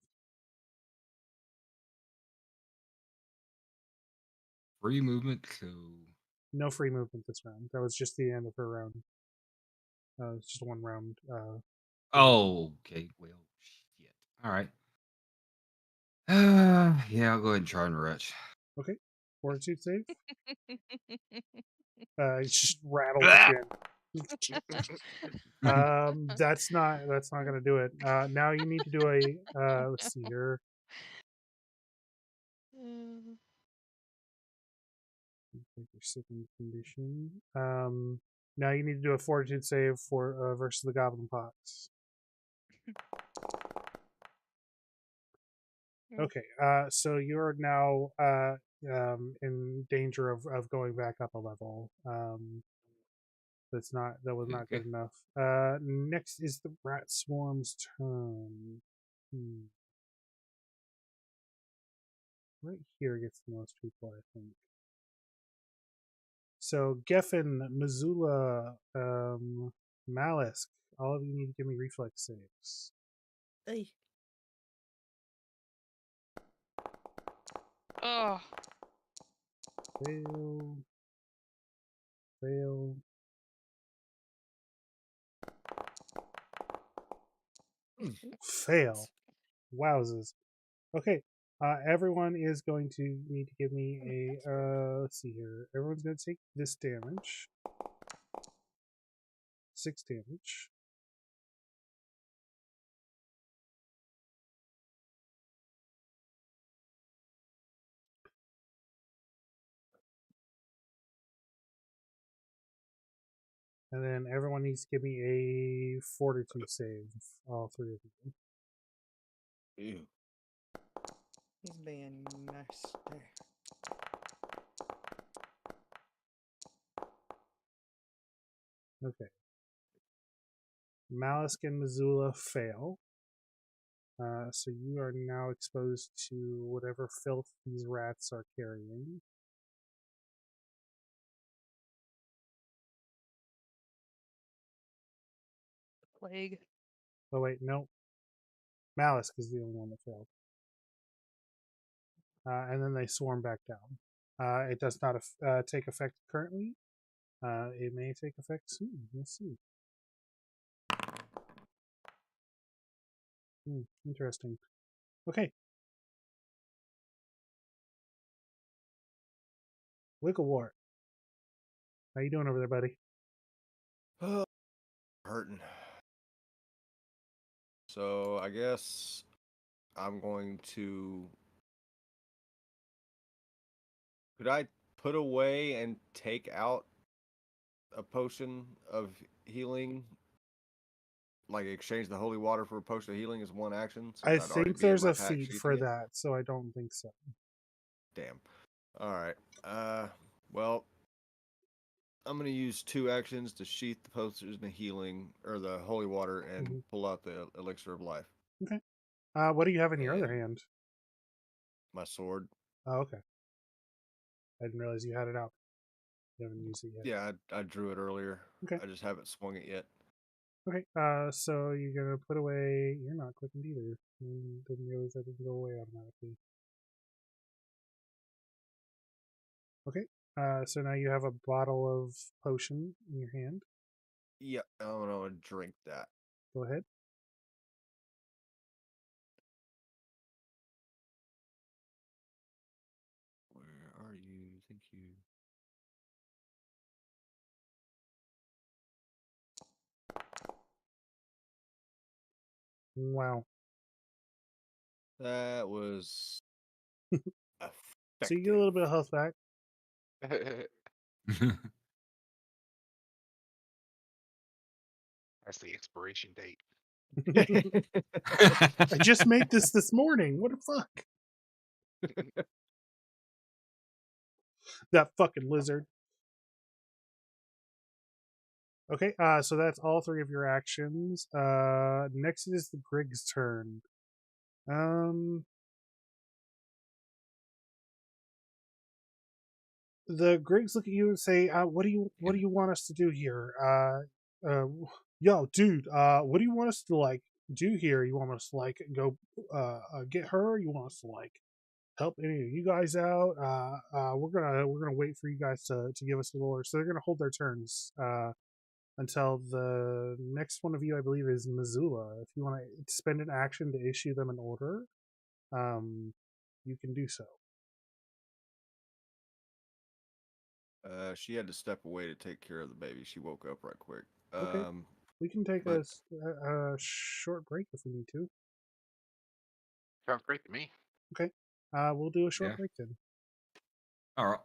Free movement, so no free movement this round. That was just the end of her round. It's just 1 round. Oh, okay. Well, shit. All right. Yeah, I'll go ahead and try and retch. Okay. Fortitude save. It's just rattled again. That's not gonna do it. Now you need to do a let's see here. Your second condition. Now you need to do a fortitude save for versus the goblin pox. Okay. So you're now in danger of going back up a level. That was not good enough. Next is the rat swarm's turn. Right here gets the most people, I think. So Gefn, Mazula, Mallisk, all of you need to give me reflex saves. Hey. Oh. Fail. Fail. Fail. Wowzers. Okay. Everyone is going to need to give me a let's see here. Everyone's going to take this damage. 6 damage. And then everyone needs to give me a fortitude save. All 3 of you. Ew. He's being nasty. Okay. Mallisk and Mazula fail. So you are now exposed to whatever filth these rats are carrying. Plague. Oh wait, no. Mallisk is the only one that failed. And then they swarm back down. It does not take effect currently. It may take effect soon. Let's see. Interesting. Okay. Wigglewort. How you doing over there, buddy? Hurting. So I guess I'm going to. Could I put away and take out a potion of healing? Like exchange the holy water for a potion of healing as one action? I I'd already think be in there's my a pack feat sheathing for it? that, so I don't think so. Damn. Alright. Well, I'm going to use 2 actions to sheath the potions of healing, or the holy water, and pull out the elixir of life. Okay. What do you have in your other hand? My sword. Oh, okay. I didn't realize you had it out. You haven't used it yet. Yeah, I drew it earlier. Okay. I just haven't swung it yet. Okay. So you're gonna put away. You're not clicking either. Didn't realize that didn't go away automatically. Okay. So now you have a bottle of potion in your hand. Yeah, I'm gonna drink that. Go ahead. Where are you? Thank you. Wow. That was effective. So you get a little bit of health back. That's the expiration date. I just made this morning. What the fuck? That fucking lizard. Okay, so that's all 3 of your actions. Next is the Grig's turn. The Griggs look at you and say, what do you want us to do here? Yo, dude, what do you want us to like do here? You want us to like go get her? You want us to like help any of you guys out? We're gonna wait for you guys to give us a little order. So they're gonna hold their turns until the next one of you, I believe, is Mazula. If you want to spend an action to issue them an order, you can do so. She had to step away to take care of the baby. She woke up right quick. Okay. We can take a short break if we need to. Sounds great to me. Okay. We'll do a short break then. All right.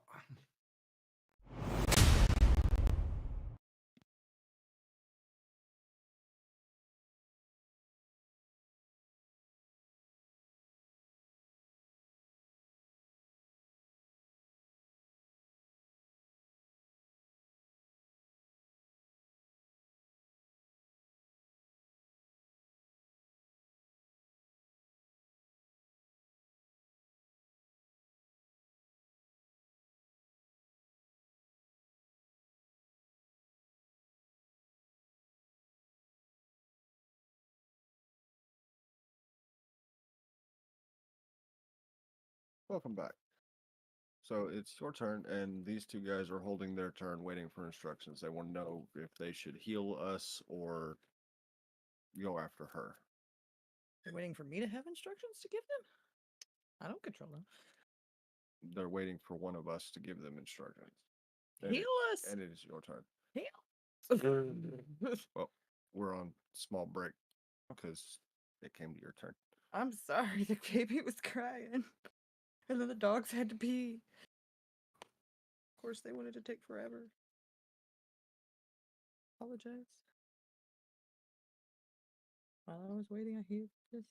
Welcome back. So it's your turn, and these 2 guys are holding their turn, waiting for instructions. They want to know if they should heal us or go after her. They're waiting for me to have instructions to give them? I don't control them. They're waiting for one of us to give them instructions. Heal us! And it is your turn. Heal! Well, we're on small break because it came to your turn. I'm sorry, the baby was crying. And then the dogs had to pee. Of course, they wanted to take forever. Apologize. While I was waiting, I healed this.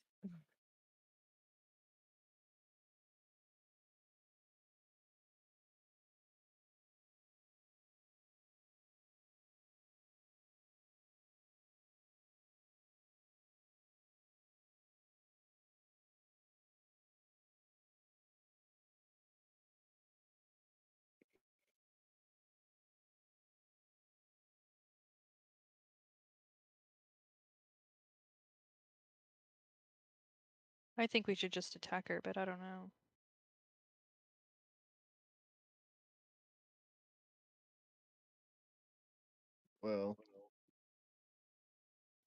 I think we should just attack her, but I don't know. Well,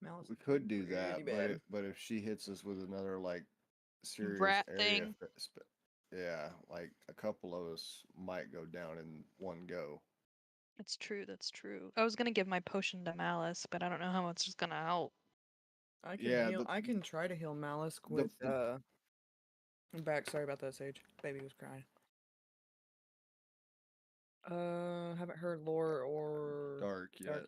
Mallisk we could do pretty that, bad. but if she hits us with another like serious Rat area, thing. yeah, like a couple of us might go down in one go. That's true. That's true. I was gonna give my potion to Mallisk, but I don't know how much it's gonna help. I can Yeah, heal. I can try to heal Mallisk with I'm back. Sorry about that, Sage. Baby was crying. Haven't heard Lore or Dark yet.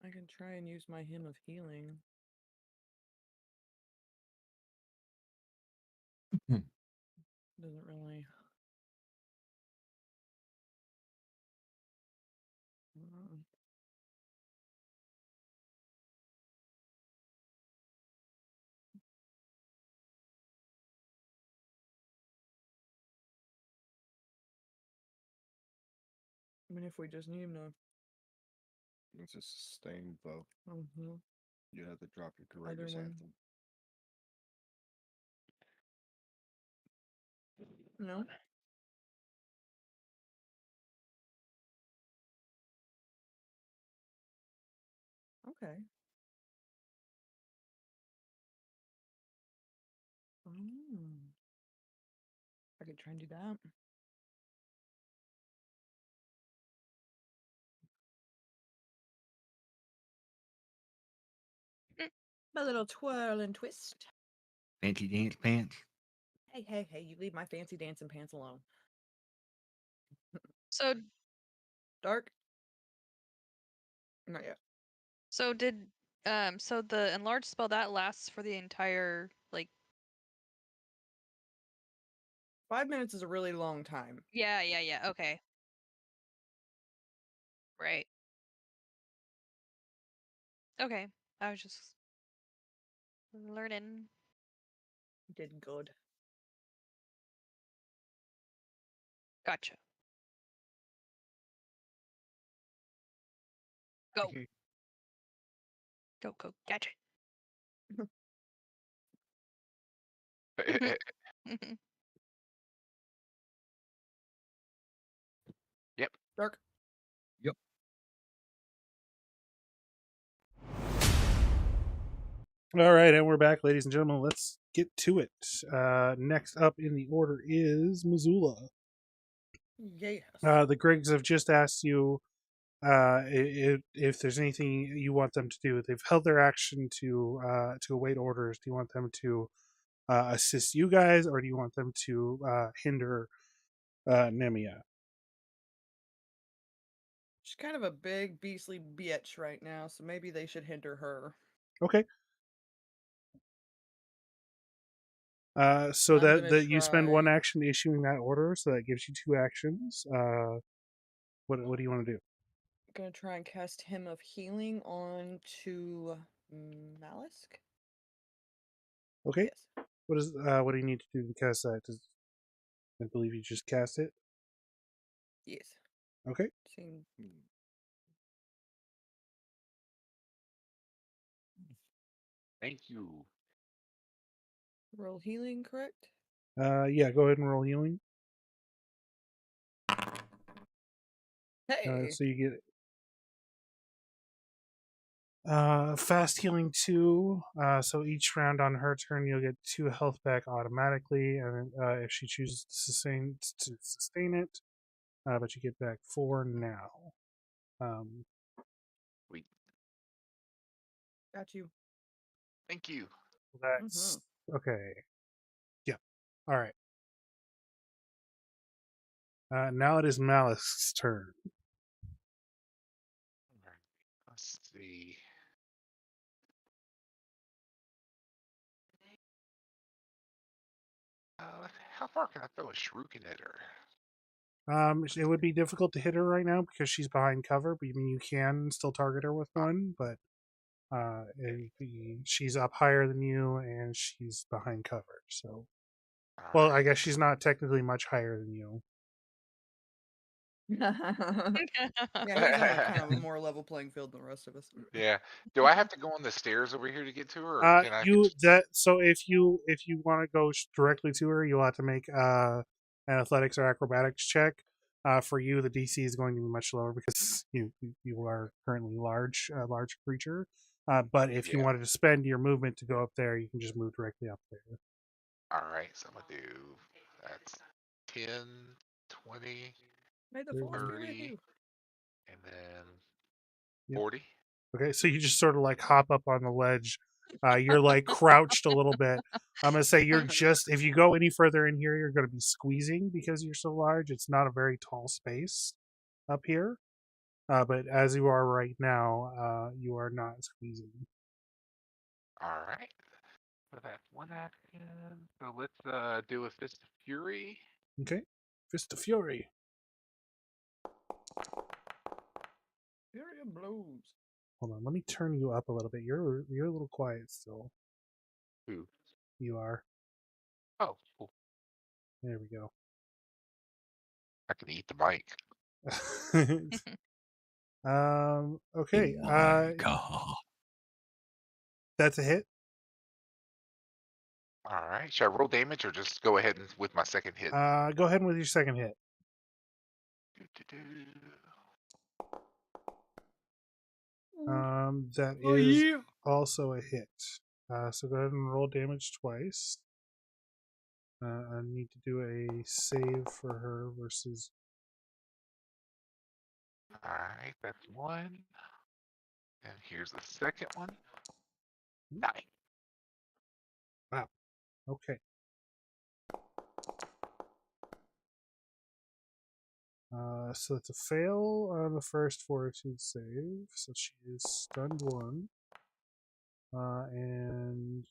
I can try and use my Hymn of Healing. Doesn't really. I mean, if we just need him to. It's a sustained bow. Mm-hmm. You have to drop your courageous anthem. No. Okay. I could try and do that. My little twirl and twist. Fancy dance pants. Hey, you leave my fancy dancing pants alone. So Dark? Not yet. So did so the enlarged spell that lasts for the entire like 5 minutes is a really long time. Yeah, okay. Right. Okay. I was just learning. Did good. Gotcha. Go. Go. Gotcha. Yep. Dark. Yep. All right, and we're back, ladies and gentlemen. Let's get to it. Next up in the order is Mazula. Yes. The Griggs have just asked you if there's anything you want them to do. They've held their action to await orders. Do you want them to assist you guys, or do you want them to hinder Nemia? She's kind of a big, beastly bitch right now, so maybe they should hinder her. Okay. So that you spend one action issuing that order, so that gives you 2 actions. What do you want to do? I'm gonna try and cast Hymn of Healing on to Mallisk. Okay. Yes. What do you need to do to cast that? I believe you just cast it. Yes. Okay. Thank you. Roll healing, correct? Yeah. Go ahead and roll healing. Hey. So you get fast healing 2. So each round on her turn, you'll get 2 health back automatically, and if she chooses to sustain it, but you get back 4 now. We Got you. thank you. That's okay. Yeah. All right. Now it is Mallisk's turn. Let's see. How far can I throw a shuriken at her? It would be difficult to hit her right now because she's behind cover, but I mean you can still target her with one, but she's up higher than you and she's behind cover. So, well, I guess she's not technically much higher than you. Yeah, he's on kind of a more level playing field than the rest of us. Yeah. Do I have to go on the stairs over here to get to her, or can I? So if you want to go directly to her, you'll have to make an athletics or acrobatics check. For you, the DC is going to be much lower because you are currently large creature. But if you Yeah. wanted to spend your movement to go up there, you can just move directly up there. All right. So I'm gonna do that's 10, 20, May the force be with 30, you. and then Yep. 40. Okay, so you just sort of like hop up on the ledge. You're like crouched a little bit. I'm gonna say you're just if you go any further in here, you're gonna be squeezing because you're so large. It's not a very tall space up here. But as you are right now, you are not squeezing. All right. So that's one action. So let's do a Fist of Fury. Okay, Fist of Fury. Fury and blows. Hold on, let me turn you up a little bit. You're a little quiet still. Who? You are. Oh, cool. There we go. I can eat the mic. Okay. Oh my God. That's a hit. All right. Should I roll damage or just go ahead and with my second hit? Go ahead with your second hit. That is also a hit. So go ahead and roll damage twice. I need to do a save for her versus. All right, that's one. And here's the second one. 9. Wow. Okay. So it's a fail on the first fortitude save. So she is stunned 1. And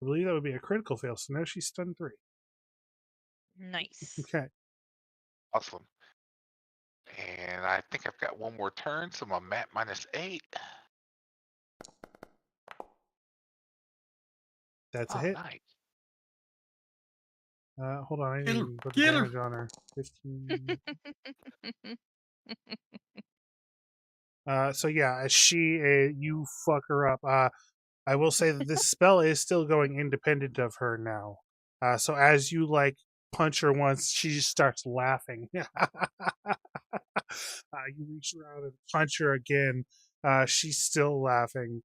I believe that would be a critical fail. So now she's stunned 3. Nice. Okay. Awesome. And I think I've got one more turn, so I'm at -8. That's a hit. Nice. Hold on, I Get her, didn't put the get her. damage on her. 15. So yeah, as you fuck her up. I will say that this spell is still going independent of her now. So as you like punch her once, she just starts laughing. You reach around and punch her again. She's still laughing.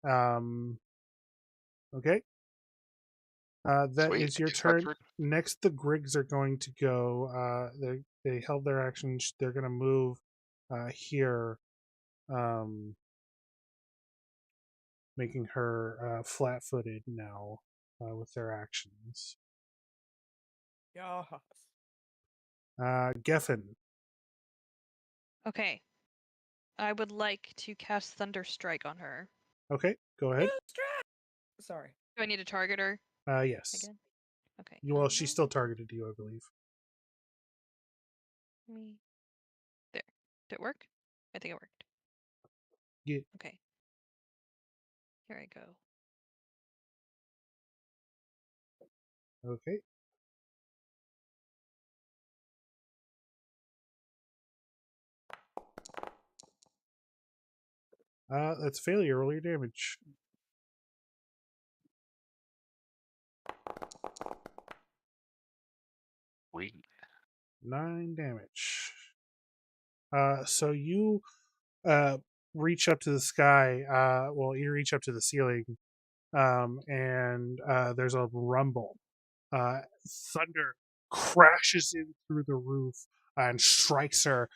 Okay. That Sweet. is your She's my turn. turn. Next, the Griggs are going to go. They held their action. They're going to move here, making her flat-footed now with their actions. Yes. Gefn. Okay. I would like to cast Thunder Strike on her. Okay, go ahead. Sorry. Do I need to target her Yes. again? Okay. Well, she's still targeted you, I believe. There. Did it work? I think it worked. Yeah. Okay. Here I go. Okay. That's failure. Roll your damage. Sweet. 9 damage. So you reach up to the sky. Well, you reach up to the ceiling, and there's a rumble. Thunder crashes in through the roof and strikes her.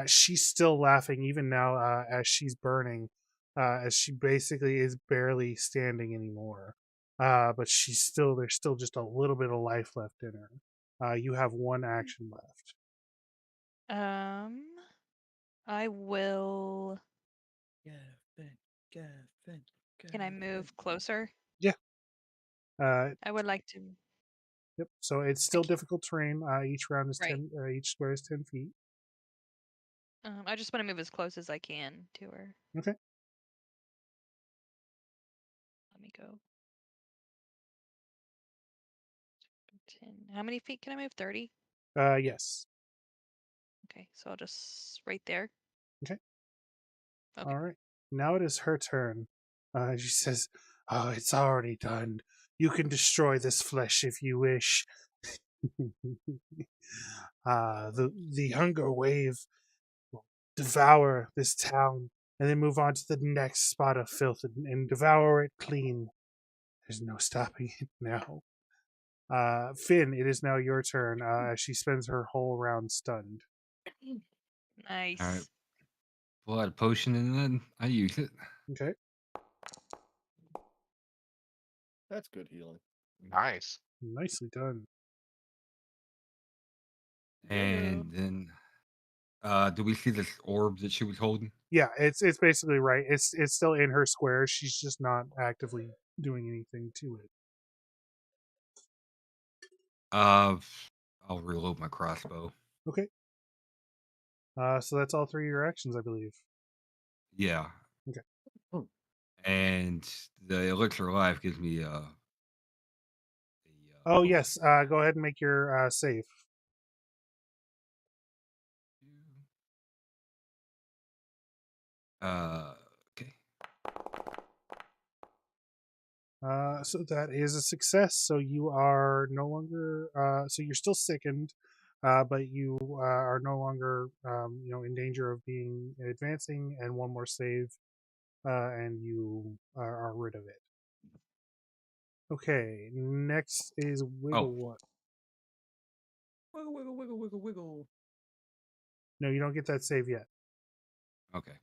She's still laughing even now as she's burning, as she basically is barely standing anymore. But there's still just a little bit of life left in her. You have one action left. I will. Gefn. Can I move closer? Yeah. I would like to. Yep. So it's still difficult terrain. Each round is Right. 10. Each square is 10 feet. I just want to move as close as I can to her. Okay. Let me go. 10. How many feet can I move? 30? Yes. Okay, so I'll just right there. Okay. Okay. All right. Now it is her turn. She says, "Oh, it's already done. You can destroy this flesh if you wish." The hunger wave will devour this town and then move on to the next spot of filth and devour it clean. There's no stopping it now. Finn, it is now your turn. As she spends her whole round stunned. Nice. All right. Pull out a potion and then I use it. Okay. That's good healing. Nice. Nicely done. And then, do we see this orb that she was holding? Yeah, it's basically right. It's still in her square. She's just not actively doing anything to it. I'll reload my crossbow. Okay. So that's all 3 of your actions, I believe. Yeah. Okay. And the elixir of life gives me Oh bonus. yes. Go ahead and make your save. Okay. So that is a success. So you are no longer. So you're still sickened, but you are no longer, in danger of being advancing. And one more save, and you are rid of it. Okay. Next is Wigglewort. Wiggle, wiggle, wiggle, wiggle, wiggle. No, you don't get that save yet. Okay.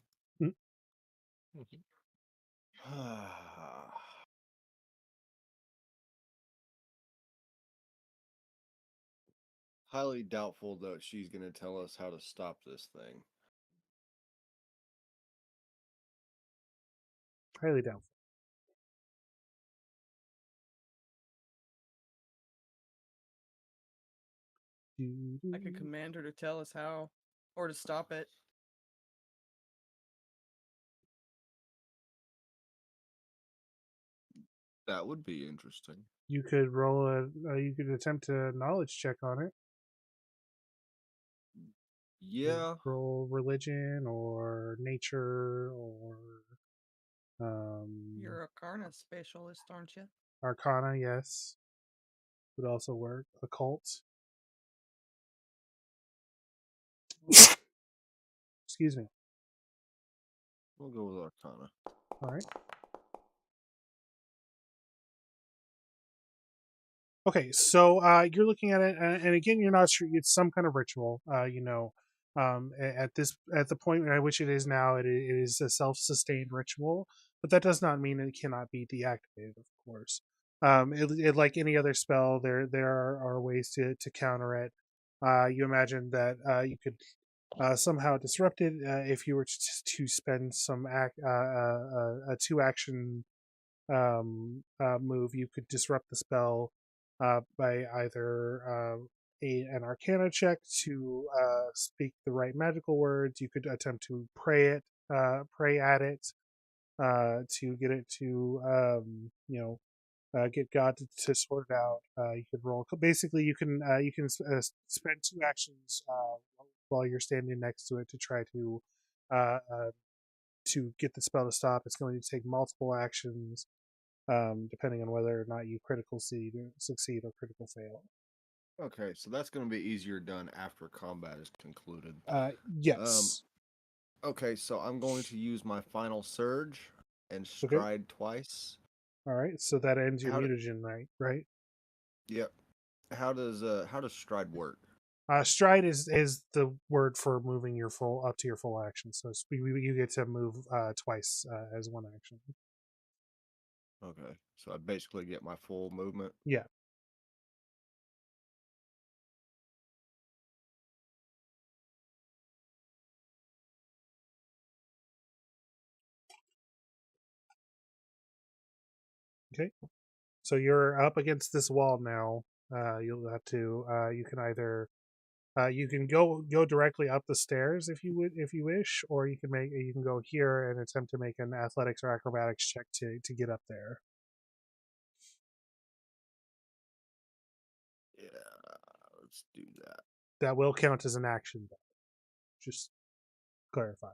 Highly doubtful that she's going to tell us how to stop this thing. Highly doubtful. I could command her to tell us how, or to stop it. That would be interesting. You could roll you could attempt a knowledge check on it. Yeah. Roll religion or nature or You're a Arcana specialist, aren't you? Arcana, yes. Would also work. Occult. Excuse me. We'll go with Arcana. All right. Okay, so you're looking at it, and again, you're not sure. It's some kind of ritual. At the point at which it is now, it is a self-sustained ritual, but that does not mean it cannot be deactivated. Of course, it like any other spell, there are ways to counter it. You imagine that you could somehow disrupt it if you were to spend some a 2-action move. You could disrupt the spell by either an Arcana check to speak the right magical words. You could attempt to pray at it, to get it to get God to sort it out. You could roll. Basically, you can spend 2 actions while you're standing next to it to try uh, uh, to get the spell to stop. It's going to take multiple actions, depending on whether or not you succeed or critical fail. Okay, so that's going to be easier done after combat is concluded. Yes. Okay, so I'm going to use my final surge and stride twice. All right, so that ends your mutagen, right? Yep. How does stride work? Stride is the word for moving your full up to your full action. So you get to move twice as one action. Okay, so I basically get my full movement. Yeah. Okay. So you're up against this wall now. You'll have to. You can either. You can go directly up the stairs if you wish, or you can go here and attempt to make an athletics or acrobatics check to get up there. Yeah, let's do that. that will count as an action. Though. Just clarify.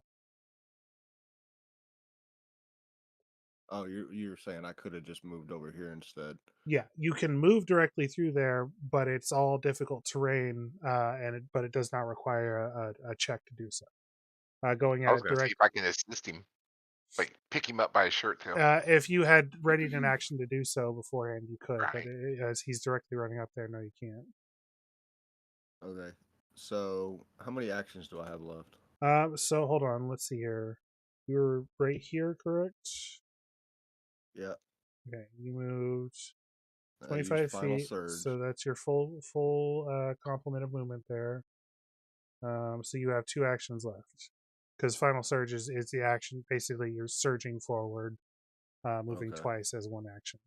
Oh, you're saying I could have just moved over here instead? Yeah, you can move directly through there, but it's all difficult terrain, but it does not require a check to do so. Going I at was it going to see direct. if I can assist him, like pick him up by his shirt tail. If you had readied an action to do so beforehand, you could. But Right. as he's directly running up there, no, you can't. Okay. So how many actions do I have left? So hold on. Let's see here. You're right here, correct? Yeah. Okay, you moved I 25 used final feet, surge. so that's your full complement of movement there. So you have 2 actions left. Because final surge is the action. Basically, you're surging forward, moving Okay. twice as 1 action.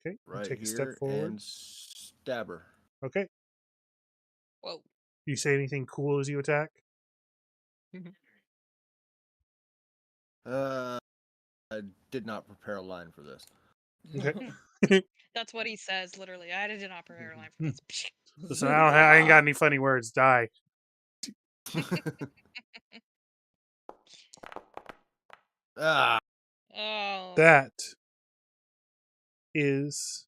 Okay, you Right take a step here forward. and stabber. Okay. Whoa. Do you say anything cool as you attack? I did not prepare a line for this. Okay. That's what he says, literally. I did not prepare a line for this. Listen, I ain't got any funny words. Die. Ah. Oh. That is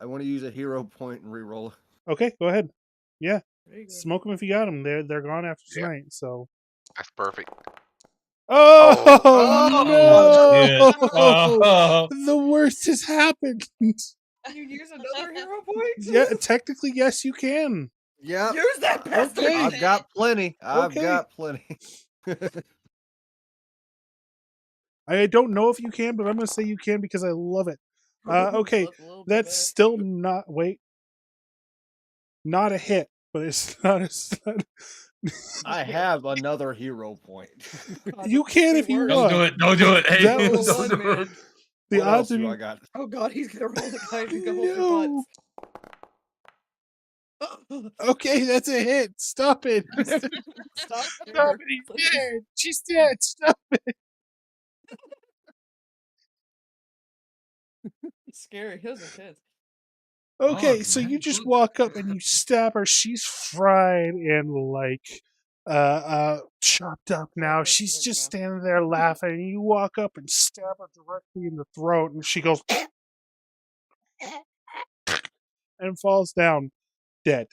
I want to use a hero point and re-roll. okay. Go ahead. Yeah, There you go. smoke them if you got them. They're gone after Yep. tonight. So. That's perfect. Oh, Oh, no! shit. The worst has happened. You use another hero point? Yeah, technically, yes, you can. Yep. Use that bastard! Okay. I've got plenty. I've Okay. got plenty. I don't know if you can, but I'm going to say you can because I love it. Okay, That's a little bit that's better. still not a hit, but it's not a. I have another hero point. You can if you Don't want. do it. Don't do it. Hey, That Roll was- one, don't do it. man. The What else odds of do you. I got? Oh god, he's gonna roll the guy to go hold your No. butts. Okay, that's a hit. Stop it. Stop Stop her, it. He's please. dead. She's dead. Stop. It's scary. Those are kids. Okay, Fuck, so man. you just walk up and you stab her. She's fried and like chopped up now. She's just standing there laughing. And you walk up and stab her directly in the throat, and she goes and falls down dead.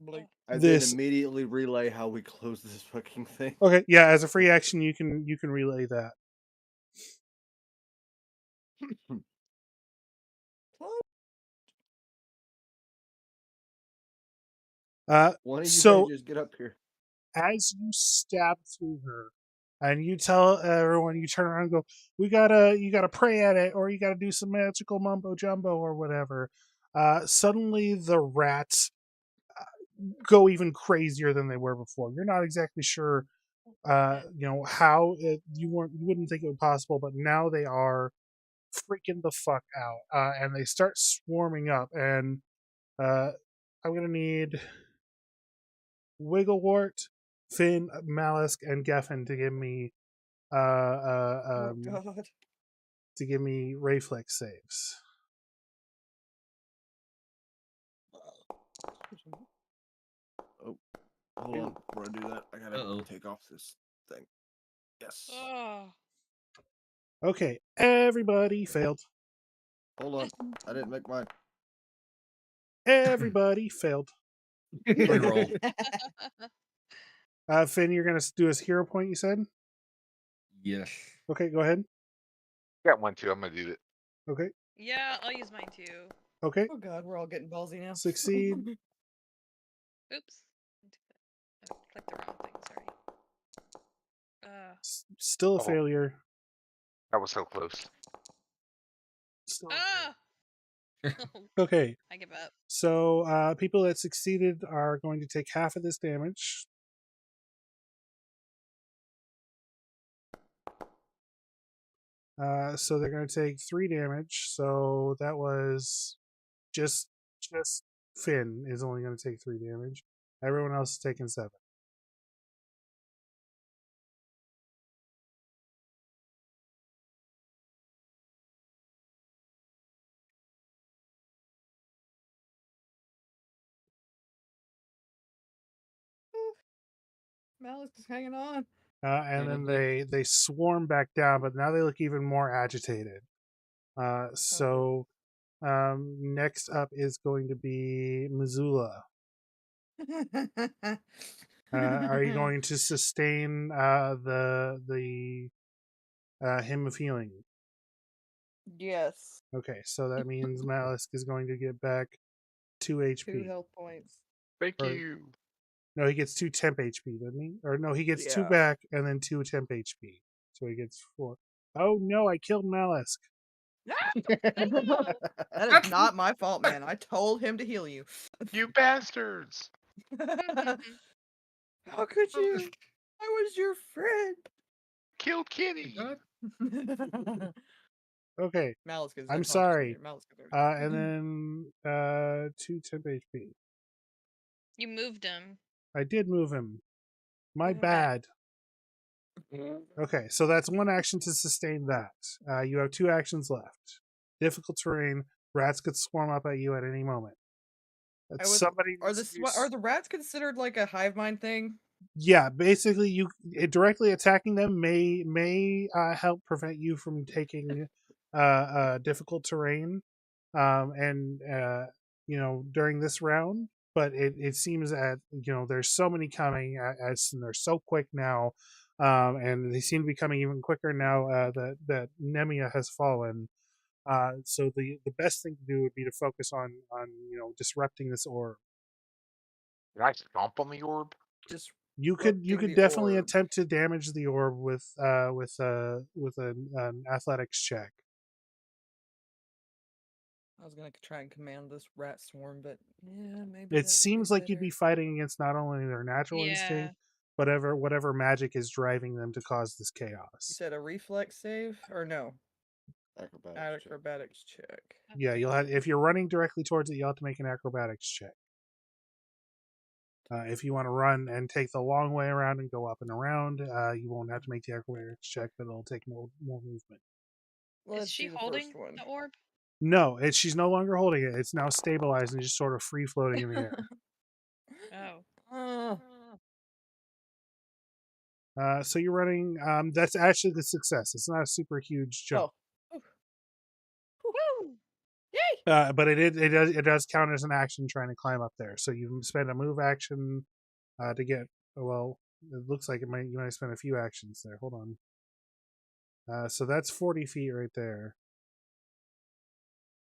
Blink. I This- then immediately relay how we close this fucking thing. Okay, yeah, as a free action, you can relay that. One of you So guys just get up here. as you stab through her, and you tell everyone, you turn around and go, you gotta pray at it, or you gotta do some magical mumbo jumbo or whatever. Suddenly the rats go even crazier than they were before. You're not exactly sure, how you wouldn't think it was possible, but now they are freaking the fuck out, and they start swarming up. And I'm gonna need Wigglewort, Finn, Mallisk, and Gefn to give me Oh god. to give me reflex saves. Oh, hold on. Before I do that, I gotta Uh-oh. take off this thing. Yes. Oh. Okay, everybody failed. Hold on. I didn't make mine. Everybody failed. Reroll. Finn, you're gonna do his hero point. You said. Yes. Okay, go ahead. Got one too. I'm gonna do it. Okay. Yeah, I'll use mine too. Okay. Oh god, we're all getting ballsy now. Succeed. Oops. I clicked the wrong thing, sorry. Still a Oh. failure. That was so close. Still a Ah! failure. Okay. I give up. So people that succeeded are going to take half of this damage. So they're going to take 3 damage. So that was just Finn is only going to take 3 damage. Everyone else is taking 7. Mallisk is hanging on. And then they swarm back down, but now they look even more agitated. So next up is going to be Mazula. Are you going to sustain the Hymn of Healing? Yes. Okay, so that means Mallisk is going to get back 2 HP. 2 health points. Thank you. No, he gets 2 temp HP, doesn't he? Or no, he gets 2 Yeah. back and then 2 temp HP. So he gets 4. Oh no, I killed Mallisk. That is not my fault, man. I told him to heal you. You bastards! How could you? I was your friend. Killed Kenny. Okay, Mallisk is I'm unconscious sorry. here. Mallisk is already- And then 2 temp HP. You moved him. I did move him. My Move him back. bad. Okay, so that's 1 action to sustain that. You have 2 actions left. Difficult terrain. Rats could swarm up at you at any moment. Somebody are the rats considered like a hive mind thing? Yeah, basically, directly attacking them may help prevent you from taking difficult terrain, and during this round. But it seems that there's so many coming, and they're so quick now, and they seem to be coming even quicker now that Nemia has fallen. So the best thing to do would be to focus on disrupting this orb. Did I stomp on the orb? You could definitely attempt to damage the orb with an athletics check. I was gonna try and command this rat swarm, but yeah, maybe. It seems like you'd be fighting against not only their natural instinct, but whatever magic is driving them to cause this chaos. You said a reflex save or no? Acrobatics check. Yeah, you'll have, if you're running directly towards it, you'll have to make an acrobatics check. If you want to run and take the long way around and go up and around, you won't have to make the acrobatics check, but it'll take more movement. Is she holding the orb? No, she's no longer holding it. It's now stabilized and just sort of free floating in the air. So you're running. That's actually the success. It's not a super huge jump. Woo! Yay! But it does count as an action trying to climb up there. So you spend a move action to get. Well, it looks like you might spend a few actions there. Hold on. So that's 40 feet right there.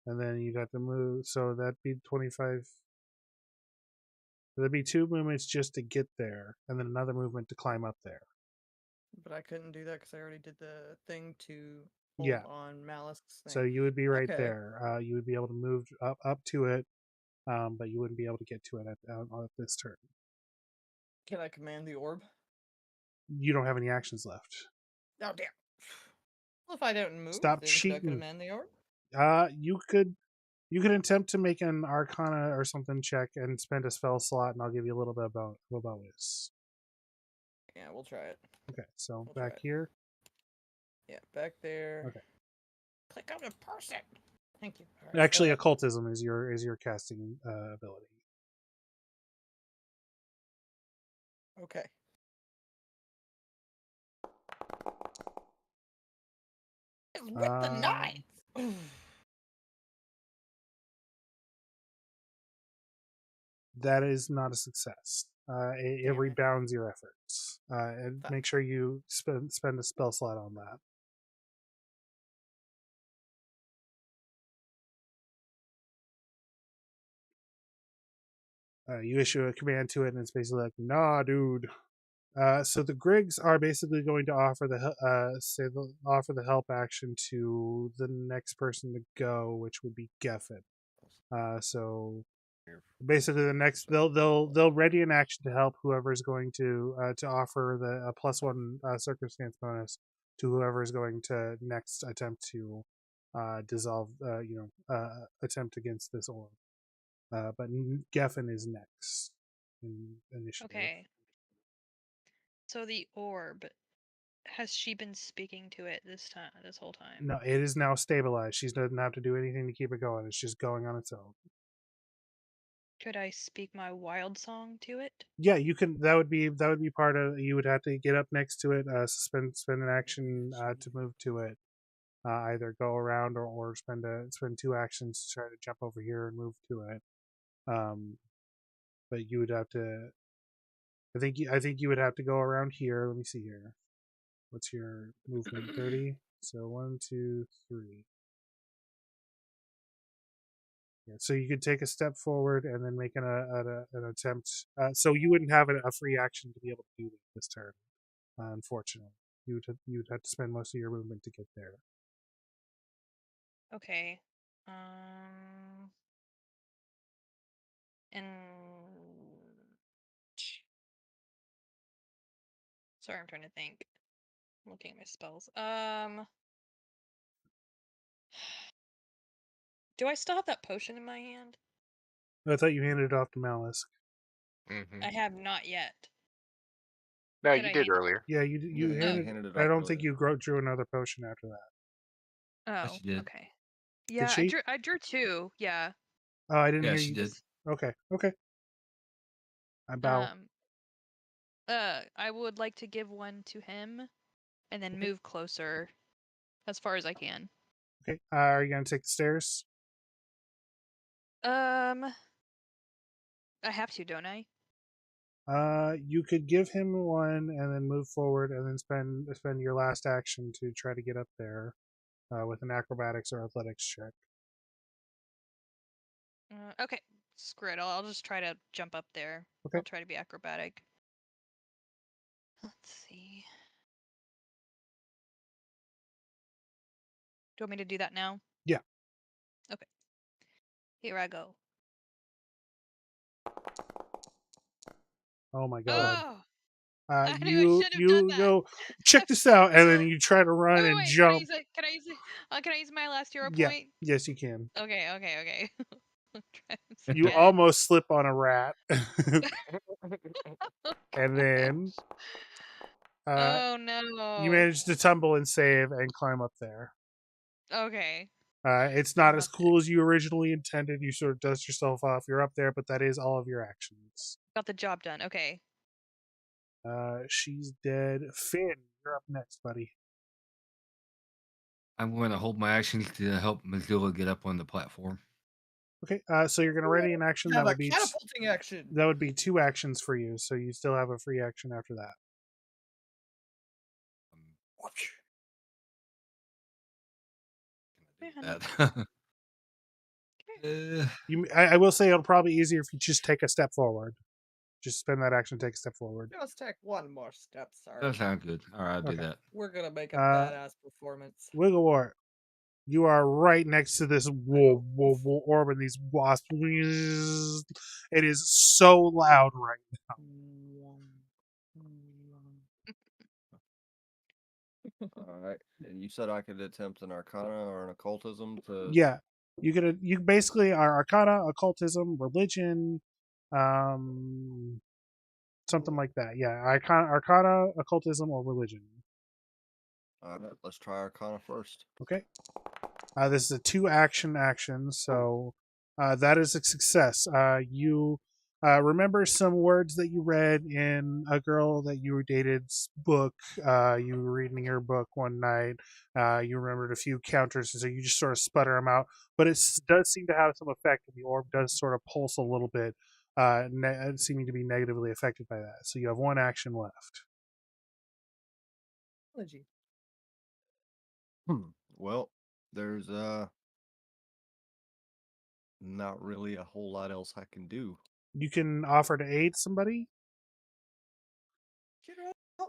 And then you'd have to move. So that'd be 25. There'd be 2 movements just to get there, and then another movement to climb up there. But I couldn't do that because I already did the thing to hold on Mallisk's thing. So you would be right there. You would be able to move up to it, but you wouldn't be able to get to it at this turn. Can I command the orb? You don't have any actions left. Oh, damn. Well, if I don't move, Stop then cheating. Should I command the orb? You could attempt to make an Arcana or something check and spend a spell slot, and I'll give you a little bit about bonus. Yeah, we'll try it. Okay, so back here. Yeah, back there. Okay. Click on the person. Thank you. Right, actually, occultism is your casting ability. Okay. With the knife. That is not a success. It rebounds your efforts. And make sure you spend a spell slot on that. You issue a command to it, and it's basically like, "Nah, dude." So the Griggs are basically going to offer the help action to the next person to go, which would be Gefn. So basically, the next they'll ready an action to help whoever is going to offer the +1 circumstance bonus to whoever is going to next attempt to dissolve attempt against this orb. But Gefn is next in initiative. Okay. So the orb, has she been speaking to it this whole time? No, it is now stabilized. She doesn't have to do anything to keep it going. It's just going on its own. Could I speak my wild song to it? Yeah, you can. That would be part of. You would have to get up next to it, spend an action to move to it. Either go around or spend 2 actions to try to jump over here and move to it. But you would have to. I think you would have to go around here. Let me see here. What's your movement? 30. So 1, 2, 3. Yeah, so you could take a step forward and then make an attempt. So you wouldn't have a free action to be able to do this turn, unfortunately. You'd have to spend most of your movement to get there. Okay. And sorry, I'm trying to think. I'm looking at my spells. Do I still have that potion in my hand? I thought you handed it off to Mallisk. I have not yet. No, Could you I did hand it? earlier. Yeah, you handed it. I don't think you drew another potion after that. Oh, Yes, she did. okay. Yeah, Did she? I drew 2. Yeah. Oh, I didn't Yeah, hear she you. did. Okay. I bow. I would like to give one to him, and then move closer, as far as I can. Okay. Are you gonna take the stairs? I have to, don't I? You could give him one and then move forward and then spend your last action to try to get up there with an acrobatics or athletics check. Okay, screw it. I'll just try to jump up there. Okay. I'll try to be acrobatic. Let's see. Do you want me to do that now? Yeah. Okay. Here I go. Oh my god. Oh! I knew I should have You done that. go check this out, and then you try to run and Wait, jump. Can I use my last hero Yeah. point? Yes, you can. Okay. You almost slip on a rat, and then oh no! you manage to tumble and save and climb up there. Okay. It's not as cool as you originally intended. You sort of dust yourself off. You're up there, but that is all of your actions. Got the job done. Okay. She's dead. Finn, you're up next, buddy. I'm going to hold my actions to help Mazula get up on the platform. Okay, so you're going to ready an action. That would be catapulting action. That would be 2 actions for you, so you still have a free action after that. I will say it'll probably be easier if you just take a step forward. Just spend that action, take a step forward. Just take one more step, sir. That sounds good. All right, I'll do that. We're gonna make a badass performance. Wigglewort, you are right next to this orb and these wasps. It is so loud right now. All right. And you said I could attempt an Arcana or an Occultism to. Yeah, you basically are Arcana, Occultism, Religion, something like that. Yeah, Arcana, Occultism, or Religion. All right, let's try Arcana first. Okay. This is a 2 action, so that is a success. You remember some words that you read in a girl that you dated's book. You were reading her book one night. You remembered a few counters, and so you just sort of sputter them out. But it does seem to have some effect, and the orb does sort of pulse a little bit, seeming to be negatively affected by that. So you have 1 action left. Well, there's not really a whole lot else I can do. You can offer to aid somebody.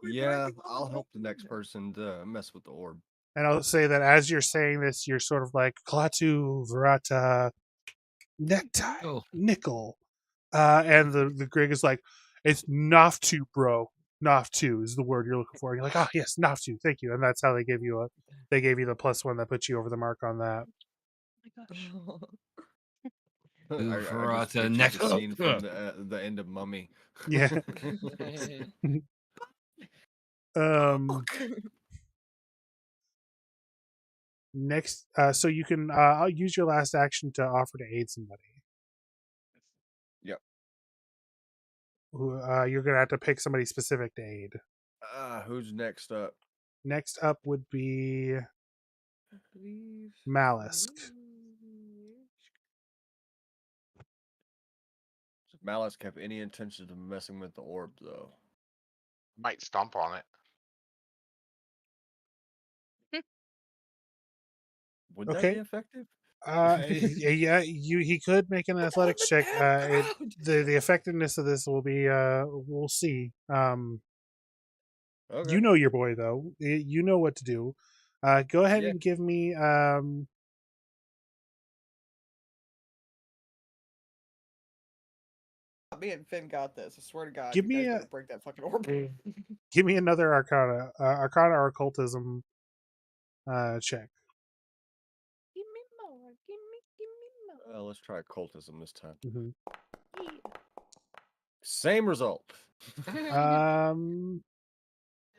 Yeah, I'll help the next person to mess with the orb. And I'll say that as you're saying this, you're sort of like Klaatu, Verata, necktie, nickel. And the Grig is like, it's Naftu, bro. Naftu is the word you're looking for. And you're like, oh yes, Naftu, thank you. And that's how they gave you the +1 that puts you over the mark on that. Oh my gosh. I just pictured the scene from the end of Mummy. Yeah. Next, so you can use your last action to offer to aid somebody. you're gonna have to pick somebody specific to aid. Who's next up? Next up would be Mallisk. Does Mallisk have any intention of messing with the orb, though? Might stomp on it. Would that be effective? Yeah, he could make an athletics check. The effectiveness of this will be we'll see. Okay. You know your boy though. You know what to do. Go ahead and give me Me and Finn got this. I swear to God, give you me guys a better break that fucking orb. give me another Arcana, Arcana or Occultism check. Give me more. Give me more. Let's try occultism this time. Mm-hmm. Yeah. Same result.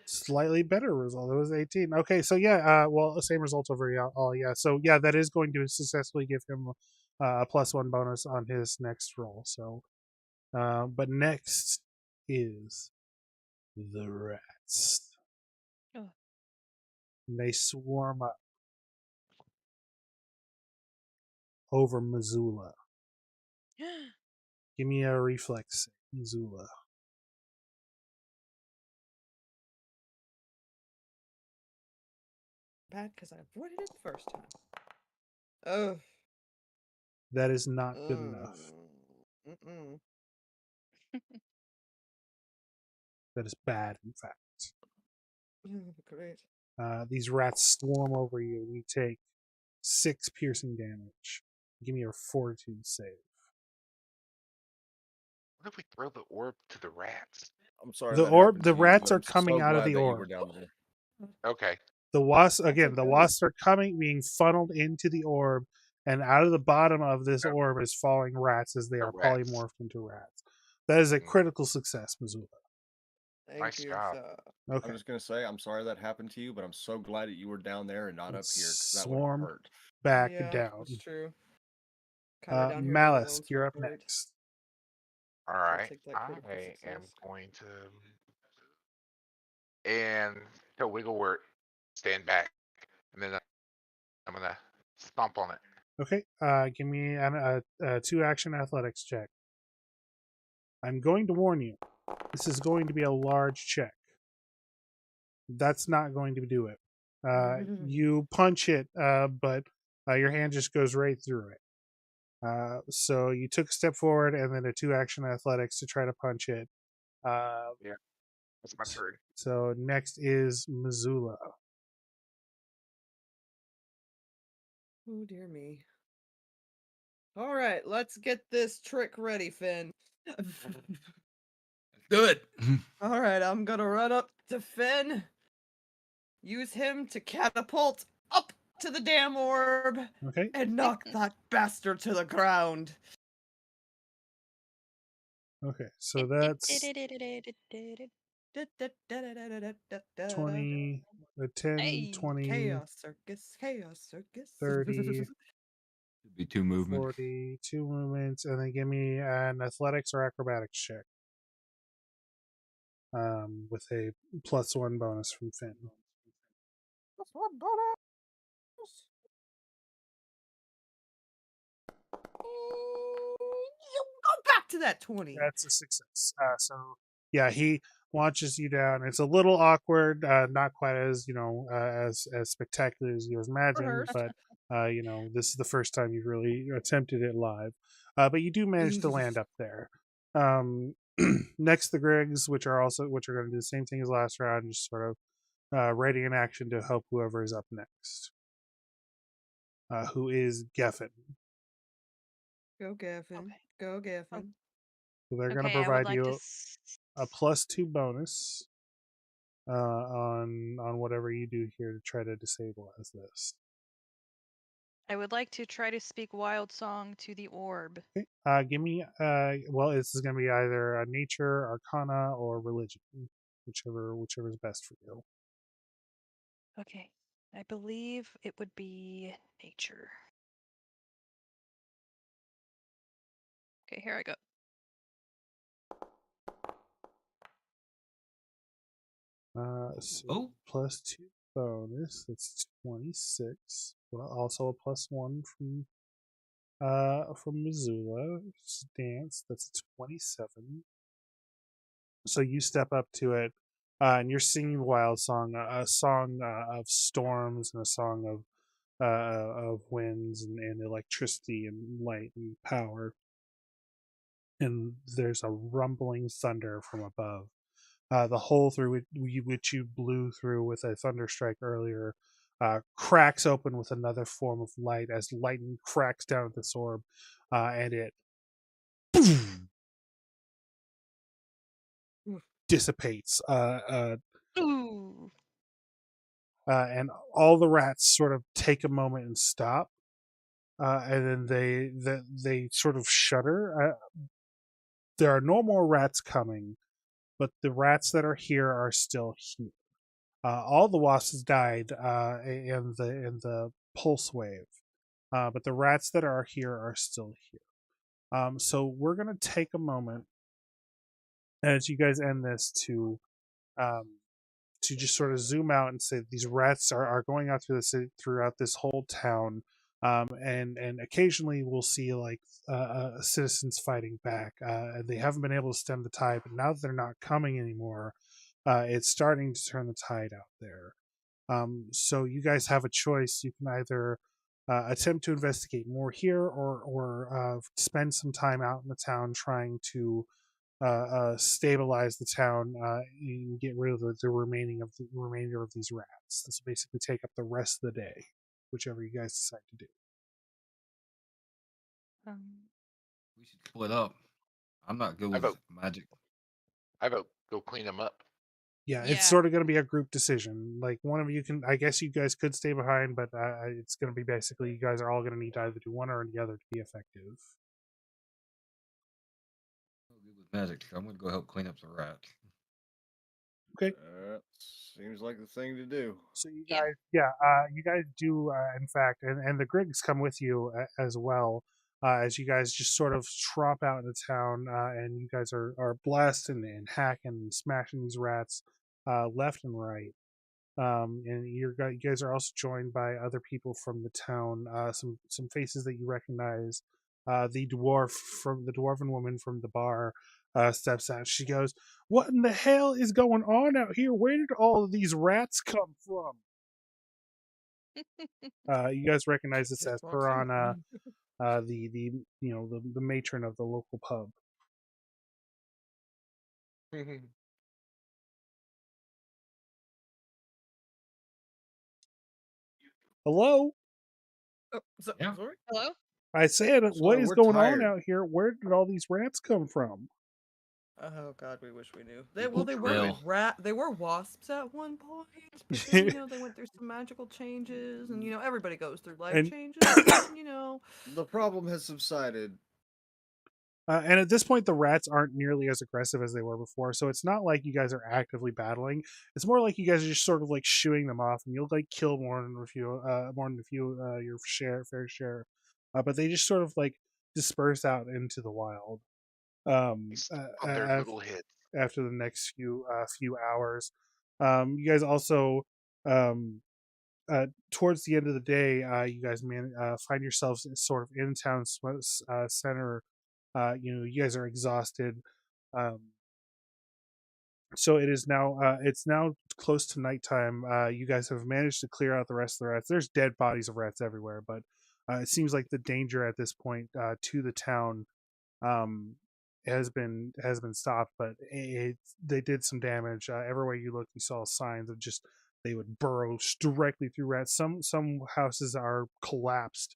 Slightly better result. It was 18. Okay, so yeah, well, same result over all. Yeah, so yeah, that is going to successfully give him a +1 bonus on his next roll. So, but next is the rats. Oh. And they swarm up over Mazula. Give me a reflex, Mazula. Bad because I avoided it the first time. Oh. That is not good enough. That is bad, in fact. Great. These rats swarm over you. You take 6 piercing damage. Give me your fortitude save. What if we throw the orb to the rats? I'm sorry. The rats are coming out of the orb. Okay. The wasps are being funneled into the orb, and out of the bottom of this orb is falling rats as they are polymorphed into rats. That is a critical success, Mazula. Nice job. Okay. I'm just gonna say I'm sorry that happened to you, but I'm so glad that you were down there and not up here because that would Swarm hurt. back Yeah, down. that's true. Kinda down here on my Mallisk, own, you're so up great. next. All So right. take that I critical am success. going to and tell Wigglewort stand back, and then I'm gonna stomp on it. Okay. Give me a 2-action athletics check. I'm going to warn you. This is going to be a large check. That's not going to do it. You punch it, but your hand just goes right through it. So you took a step forward and then a 2-action athletics to try to punch it. Yeah, that's my turn. So next is Mazula. Oh dear me. All right, let's get this trick ready, Finn. Do it. All right, I'm gonna run up to Finn. Use him to catapult up to the damn orb. Okay. And knock that bastard to the ground. Okay, so that's 20, 10, Hey. 20, Chaos circus, chaos circus. 30, Should be 2 movements. 40, 2 movements, and then give me an athletics or acrobatics check. With a +1 bonus from Finn. +1 bonus. You go back to that 20. That's a success. So yeah, he launches you down. It's a little awkward, not quite as as spectacular as you imagined, but this is the first time you've really attempted it live. But you do manage to land up there. Next, the Griggs, which are going to do the same thing as last round, just sort of ready in action to help whoever is up next. Who is Gefn? Go Gefn. Go Gefn. So they're going to provide you a +2 bonus on whatever you do here to try to disabilize this. I would like to try to speak Wild Song to the orb. Okay. Give me well, this is going to be either nature, arcana, or religion, whichever is best for you. Okay, I believe it would be nature. Okay, here I go. So +2 bonus. That's 26. Well, also a +1 from Mazula dance. That's 27. So you step up to it, and you're singing the wild song, a song of storms and a song of winds and electricity and light and power. And there's a rumbling thunder from above. The hole through which you blew through with a thunderstrike earlier cracks open with another form of light as lightning cracks down at this orb, and it dissipates. And all the rats sort of take a moment and stop, and then they sort of shudder. There are no more rats coming, but the rats that are here are still here. All the wasps died in the pulse wave, but the rats that are here are still here. So we're gonna take a moment as you guys end this to just sort of zoom out and say these rats are going out through the city, throughout this whole town, and occasionally we'll see like citizens fighting back. They haven't been able to stem the tide, but now that they're not coming anymore, it's starting to turn the tide out there. So you guys have a choice. You can either attempt to investigate more here, or spend some time out in the town trying to stabilize the town and get rid of the remainder of these rats. This will basically take up the rest of the day, whichever you guys decide to do. We should split up. I'm not good with magic. I vote go clean them up. Yeah, it's sort of going to be a group decision. Like one of you can, I guess you guys could stay behind, but it's going to be basically you guys are all going to need to either do one or the other to be effective. I'm good with magic, so I'm going to go help clean up the rats. Okay. Seems like the thing to do. So you guys, you guys do, in fact, and the Griggs come with you as well, as you guys just sort of tromp out into town, and you guys are blasting and hacking and smashing these rats left and right. And you guys are also joined by other people from the town, some faces that you recognize. The dwarven woman from the bar steps out. She goes, "What in the hell is going on out here? Where did all of these rats come from?" You guys recognize this as Piranha, the matron of the local pub. Hello? Oh, Yeah. sorry? Hello? I said, Sorry, what is we're going tired. on out here? Where did all these rats come from? Oh God, we wish we knew. They were wasps at one point, but then they went through some magical changes, and everybody goes through life changes. And, the problem has subsided. And at this point, the rats aren't nearly as aggressive as they were before, so it's not like you guys are actively battling. It's more like you guys are just sort of like shooing them off, and you'll like kill more than a few, your fair share. But they just sort of like disperse out into the wild. On their little heads. After the next few hours, you guys also towards the end of the day, you guys find yourselves sort of in town center. You guys are exhausted, so it's now close to nighttime. You guys have managed to clear out the rest of the rats. There's dead bodies of rats everywhere, but it seems like the danger at this point to the town has been stopped. But they did some damage. Everywhere you look, you saw signs of just they would burrow directly through rats. Some houses are collapsed.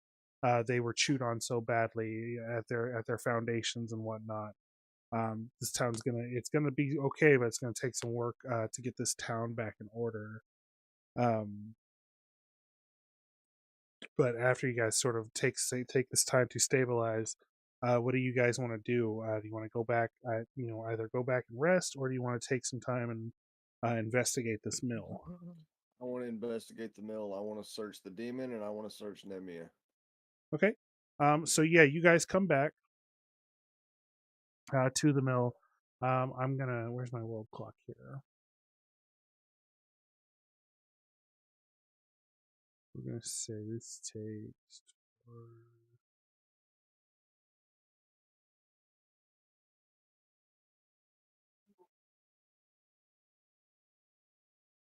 They were chewed on so badly at their foundations and whatnot. This town's gonna be okay, but it's gonna take some work to get this town back in order. But after you guys sort of take this time to stabilize, what do you guys want to do? Do you want to go back? Either go back and rest, or do you want to take some time and investigate this mill? I want to investigate the mill. I want to search the demon, and I want to search Nemia. Okay. So yeah, you guys come back to the mill. Where's my world clock here? We're gonna say this takes.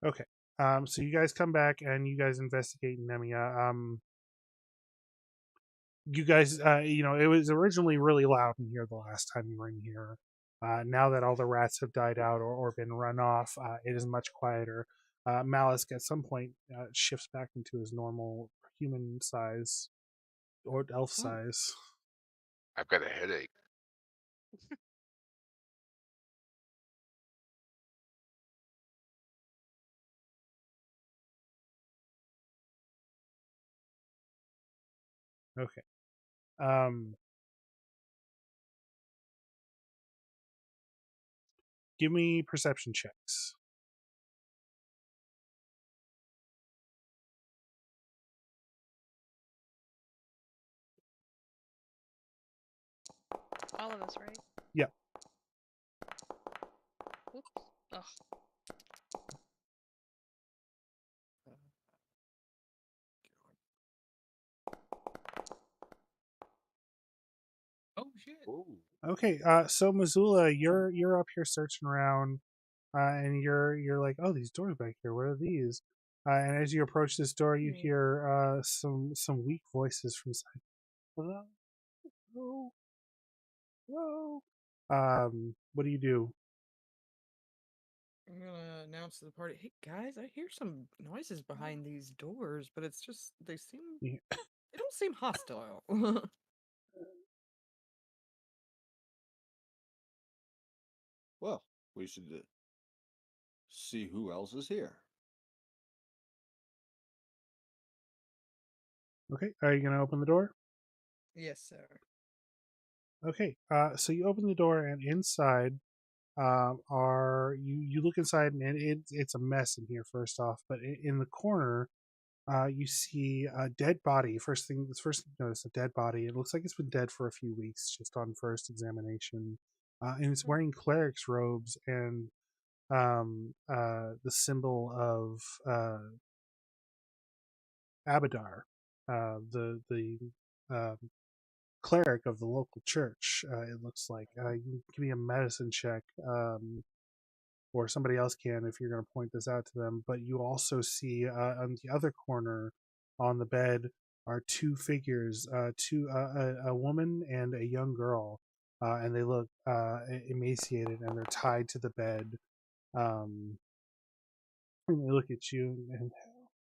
Okay. So you guys come back and you guys investigate Nemia. You guys, it was originally really loud in here the last time you were in here. Now that all the rats have died out or been run off, it is much quieter. Mallisk at some point shifts back into his normal human size or elf size. I've got a headache. Okay. Give me perception checks. All of us, right? Yeah. Whoops. Ugh. Oh shit. Ooh. Okay. So Mazula, you're up here searching around, and you're like, oh, these doors back here. What are these? And as you approach this door, you hear some weak voices from inside. Hello, hello, hello. What do you do? I'm gonna announce to the party, hey guys, I hear some noises behind these doors, but it's just they don't seem hostile. Well, we should see who else is here. Okay, are you gonna open the door? Yes, sir. Okay, so you open the door, and inside are you look inside, and it's a mess in here. First off, but in the corner, you see a dead body. First thing you notice, a dead body. It looks like it's been dead for a few weeks, just on first examination, and it's wearing cleric's robes and the symbol of Abadar, the cleric of the local church. It looks like you can give me a medicine check, or somebody else can if you're going to point this out to them. But you also see on the other corner on the bed are two figures, a woman and a young girl, and they look emaciated, and they're tied to the bed. And they look at you,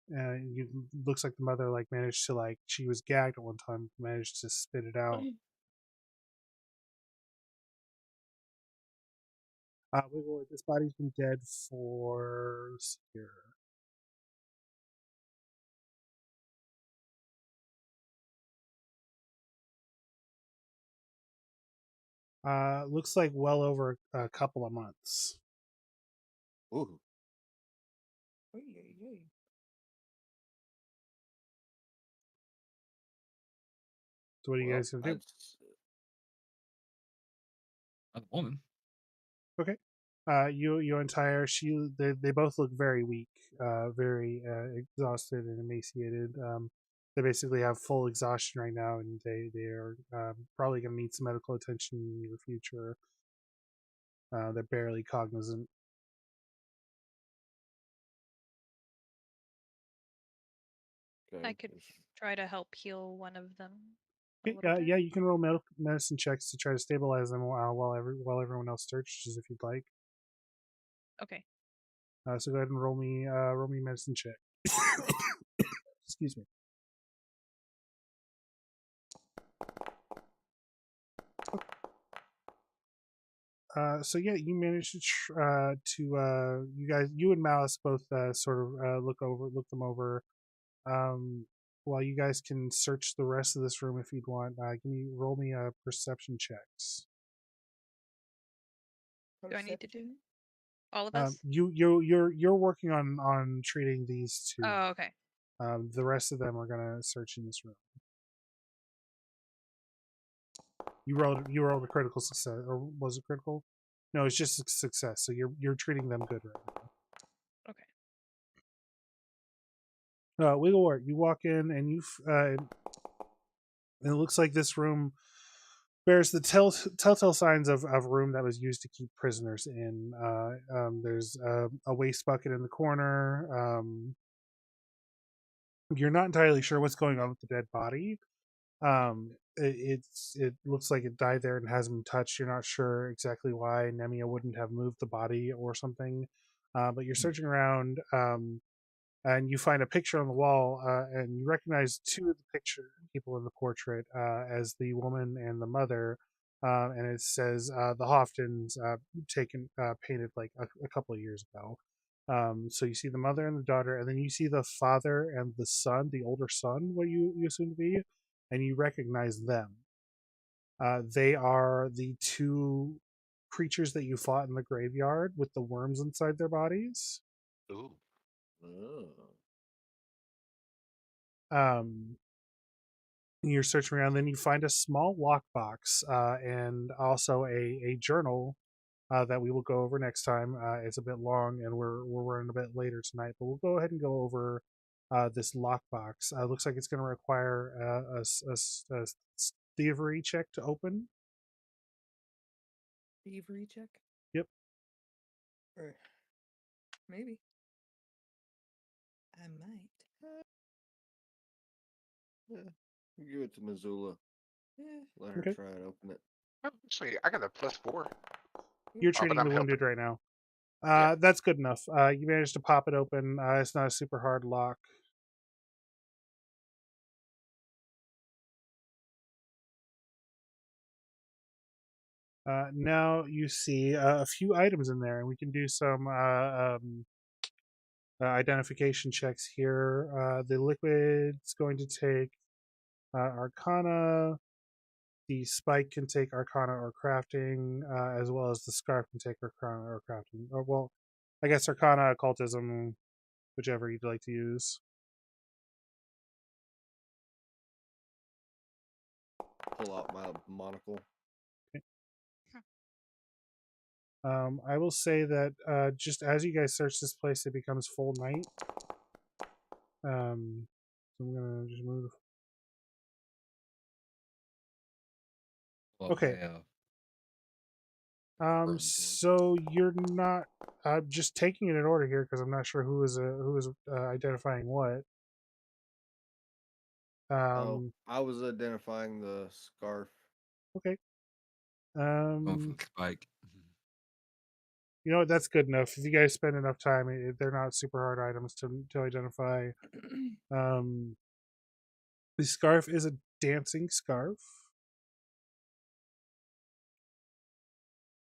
and you looks like the mother managed to she was gagged at one time, managed to spit it out. Wait, this body's been dead for here. Looks like well over a couple of months. Ooh. So what are you guys gonna do? A woman. Okay. You entire they both look very weak, very exhausted and emaciated. They basically have full exhaustion right now, and they are probably going to need some medical attention in the near future. They're barely cognizant. Okay. I could try to help heal one of them. Okay, yeah, you can roll medicine checks to try to stabilize them while everyone else searches if you'd like. Okay. So go ahead and roll me medicine check. Excuse me. So yeah, you managed to you and Malice both sort of look them over. While you guys can search the rest of this room if you'd want, roll me perception checks. Do I need to do all of us? You're working on treating these two. Oh, okay. The rest of them are gonna search in this room. You rolled a critical success, or was it critical? No, it's just a success. So you're treating them good right now. Wigglewort, you walk in and it looks like this room bears the telltale signs of a room that was used to keep prisoners in. There's a waste bucket in the corner. You're not entirely sure what's going on with the dead body. It looks like it died there and hasn't been touched. You're not sure exactly why Nemia wouldn't have moved the body or something. But you're searching around, and you find a picture on the wall, and you recognize two of the people in the portrait as the woman and the mother. And it says the Hoftons painted like a couple of years ago. So you see the mother and the daughter, and then you see the father and the son, the older son, what you assume to be, and you recognize them. They are the two creatures that you fought in the graveyard with the worms inside their bodies. Ooh. You're searching around, then you find a small lockbox and also a journal that we will go over next time. It's a bit long, and we're running a bit later tonight, but we'll go ahead and go over this lockbox. Looks like it's going to require a thievery check to open. Thievery check? Yep. Or maybe. I might. Give it to Mazula. Let her Okay. try and open it. Oh, actually, I got a +4. You're but treating I'm the wounded helping. right now. Yeah. That's good enough. You managed to pop it open. It's not a super hard lock. Now you see a few items in there, and we can do some identification checks here. The liquid's going to take Arcana. The spike can take Arcana or Crafting, as well as the scarf can take Arcana or Crafting. Or, well, I guess Arcana, Occultism, whichever you'd like to use. Pull out my monocle. I will say that just as you guys search this place, it becomes full night. So I'm gonna just move. Okay. So you're not just taking it in order here because I'm not sure who is identifying what. I was identifying the scarf. Okay. Spike. You know what? That's good enough. If you guys spend enough time, they're not super hard items to identify. The scarf is a dancing scarf.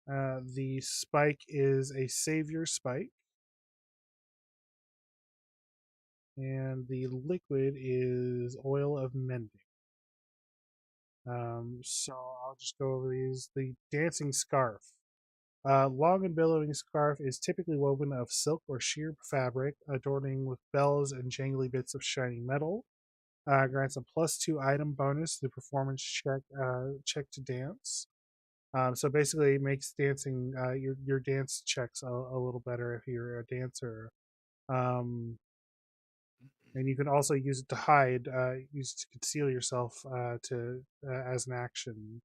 The spike is a savior spike. And the liquid is oil of mending. So I'll just go over these. The dancing scarf. Long and billowing scarf is typically woven of silk or sheer fabric, adorning with bells and jangly bits of shiny metal. Grants a +2 item bonus to the performance check to dance. So basically, it makes dancing your dance checks a little better if you're a dancer. And you can also use it to hide, use it to conceal yourself as an action.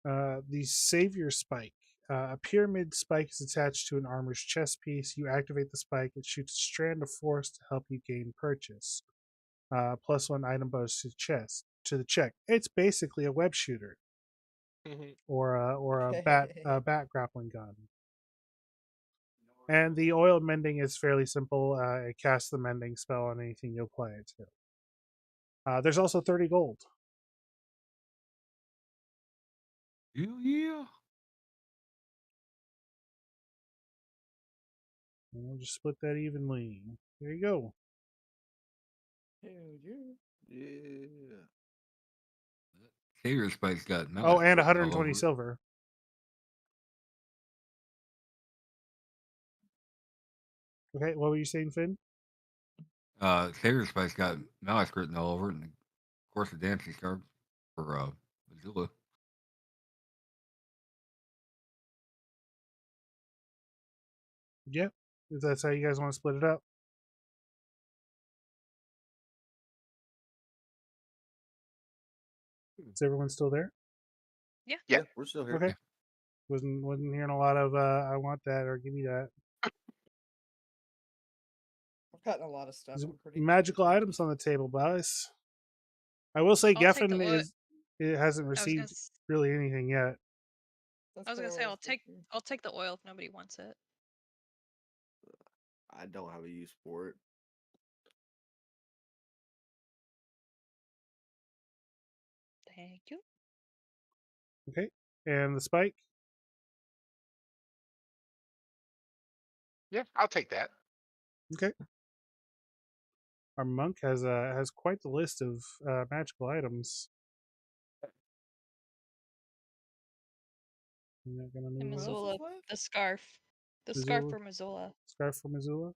The Savior Spike. A pyramid spike is attached to an armor's chest piece. You activate the spike, it shoots a strand of force to help you gain purchase. +1 item bonus to the check. It's basically a web shooter, or a bat grappling gun. And the oil mending is fairly simple. It casts the mending spell on anything you apply it to. There's also 30 gold. Yeah. And we'll just split that evenly. There you go. Hell yeah. Yeah. Savior Spike's got Mallisk. Oh, and written all 120 over it. silver. Okay, what were you saying, Finn? Savior Spike's got Mallisk written all over it, and of course the dancing scarf for Mazula. Yeah, if that's how you guys want to split it up. Is everyone still there? Yeah. Yeah. We're still here. Okay. Wasn't hearing a lot of I want that or give me that. I've gotten a lot of stuff. There's I'm pretty magical items on the table, guys. I will say I'll take the Gefn oil. it hasn't received really anything yet. That's I was gonna kinda say what I'll take the oil if nobody wants it. I don't have a use for it. Thank you. Okay. And the spike? Yeah, I'll take that. Okay. Our monk has quite the list of magical items. I'm not gonna And move on. Mazula, the scarf. The scarf for Mazula. Scarf for Mazula?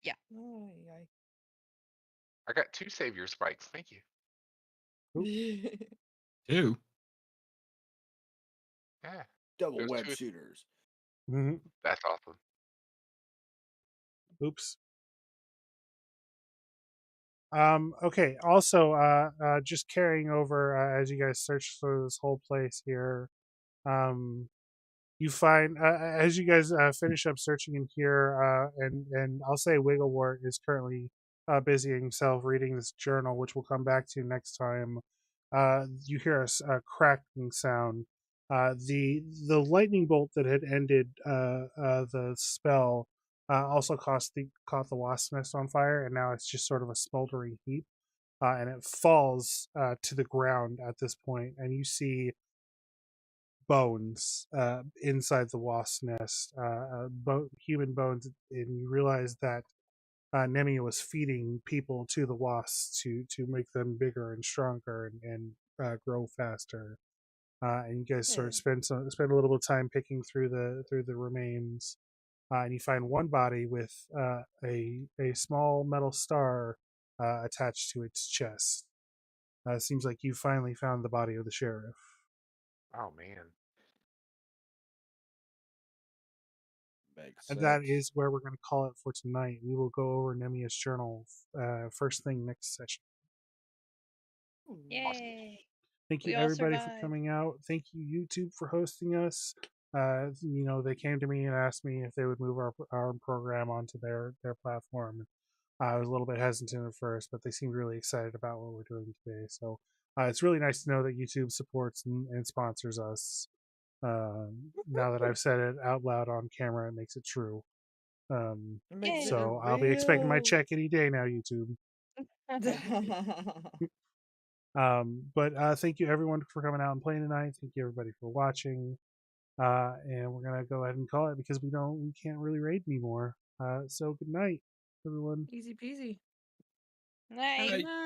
Yeah. Oh, I got 2 savior spikes. Thank you. yay. 2. Yeah. Double Those web 2 shooters. Mm-hmm. That's awesome. Oops. Okay. Also, just carrying over as you guys search through this whole place here. You find as you guys finish up searching in here, and I'll say Wigglewort is currently busying himself reading this journal, which we'll come back to next time. You hear a cracking sound. The lightning bolt that had ended the spell also caught the wasp nest on fire, and now it's just sort of a smoldering heap. And it falls to the ground at this point, and you see bones inside the wasp nest, human bones, and you realize that Nemi was feeding people to the wasps to make them bigger and stronger and grow faster. And you guys sort of spend a little bit of time picking through the remains, and you find one body with a small metal star attached to its chest. It seems like you finally found the body of the sheriff. Oh man. Makes And sense. that is where we're going to call it for tonight. We will go over Nemia's journal first thing next session. Yay. Thank you, We all everybody, for survived. coming out. Thank you, YouTube, for hosting us. They came to me and asked me if they would move our program onto their platform. I was a little bit hesitant at first, but they seemed really excited about what we're doing today. So it's really nice to know that YouTube supports and sponsors us. Now that I've said it out loud on camera, it makes it true. So I'll be expecting my check any day now, YouTube. But thank you everyone for coming out and playing tonight. Thank you everybody for watching. And we're gonna go ahead and call it because we can't really raid anymore. So good night, everyone. Easy peasy. Night.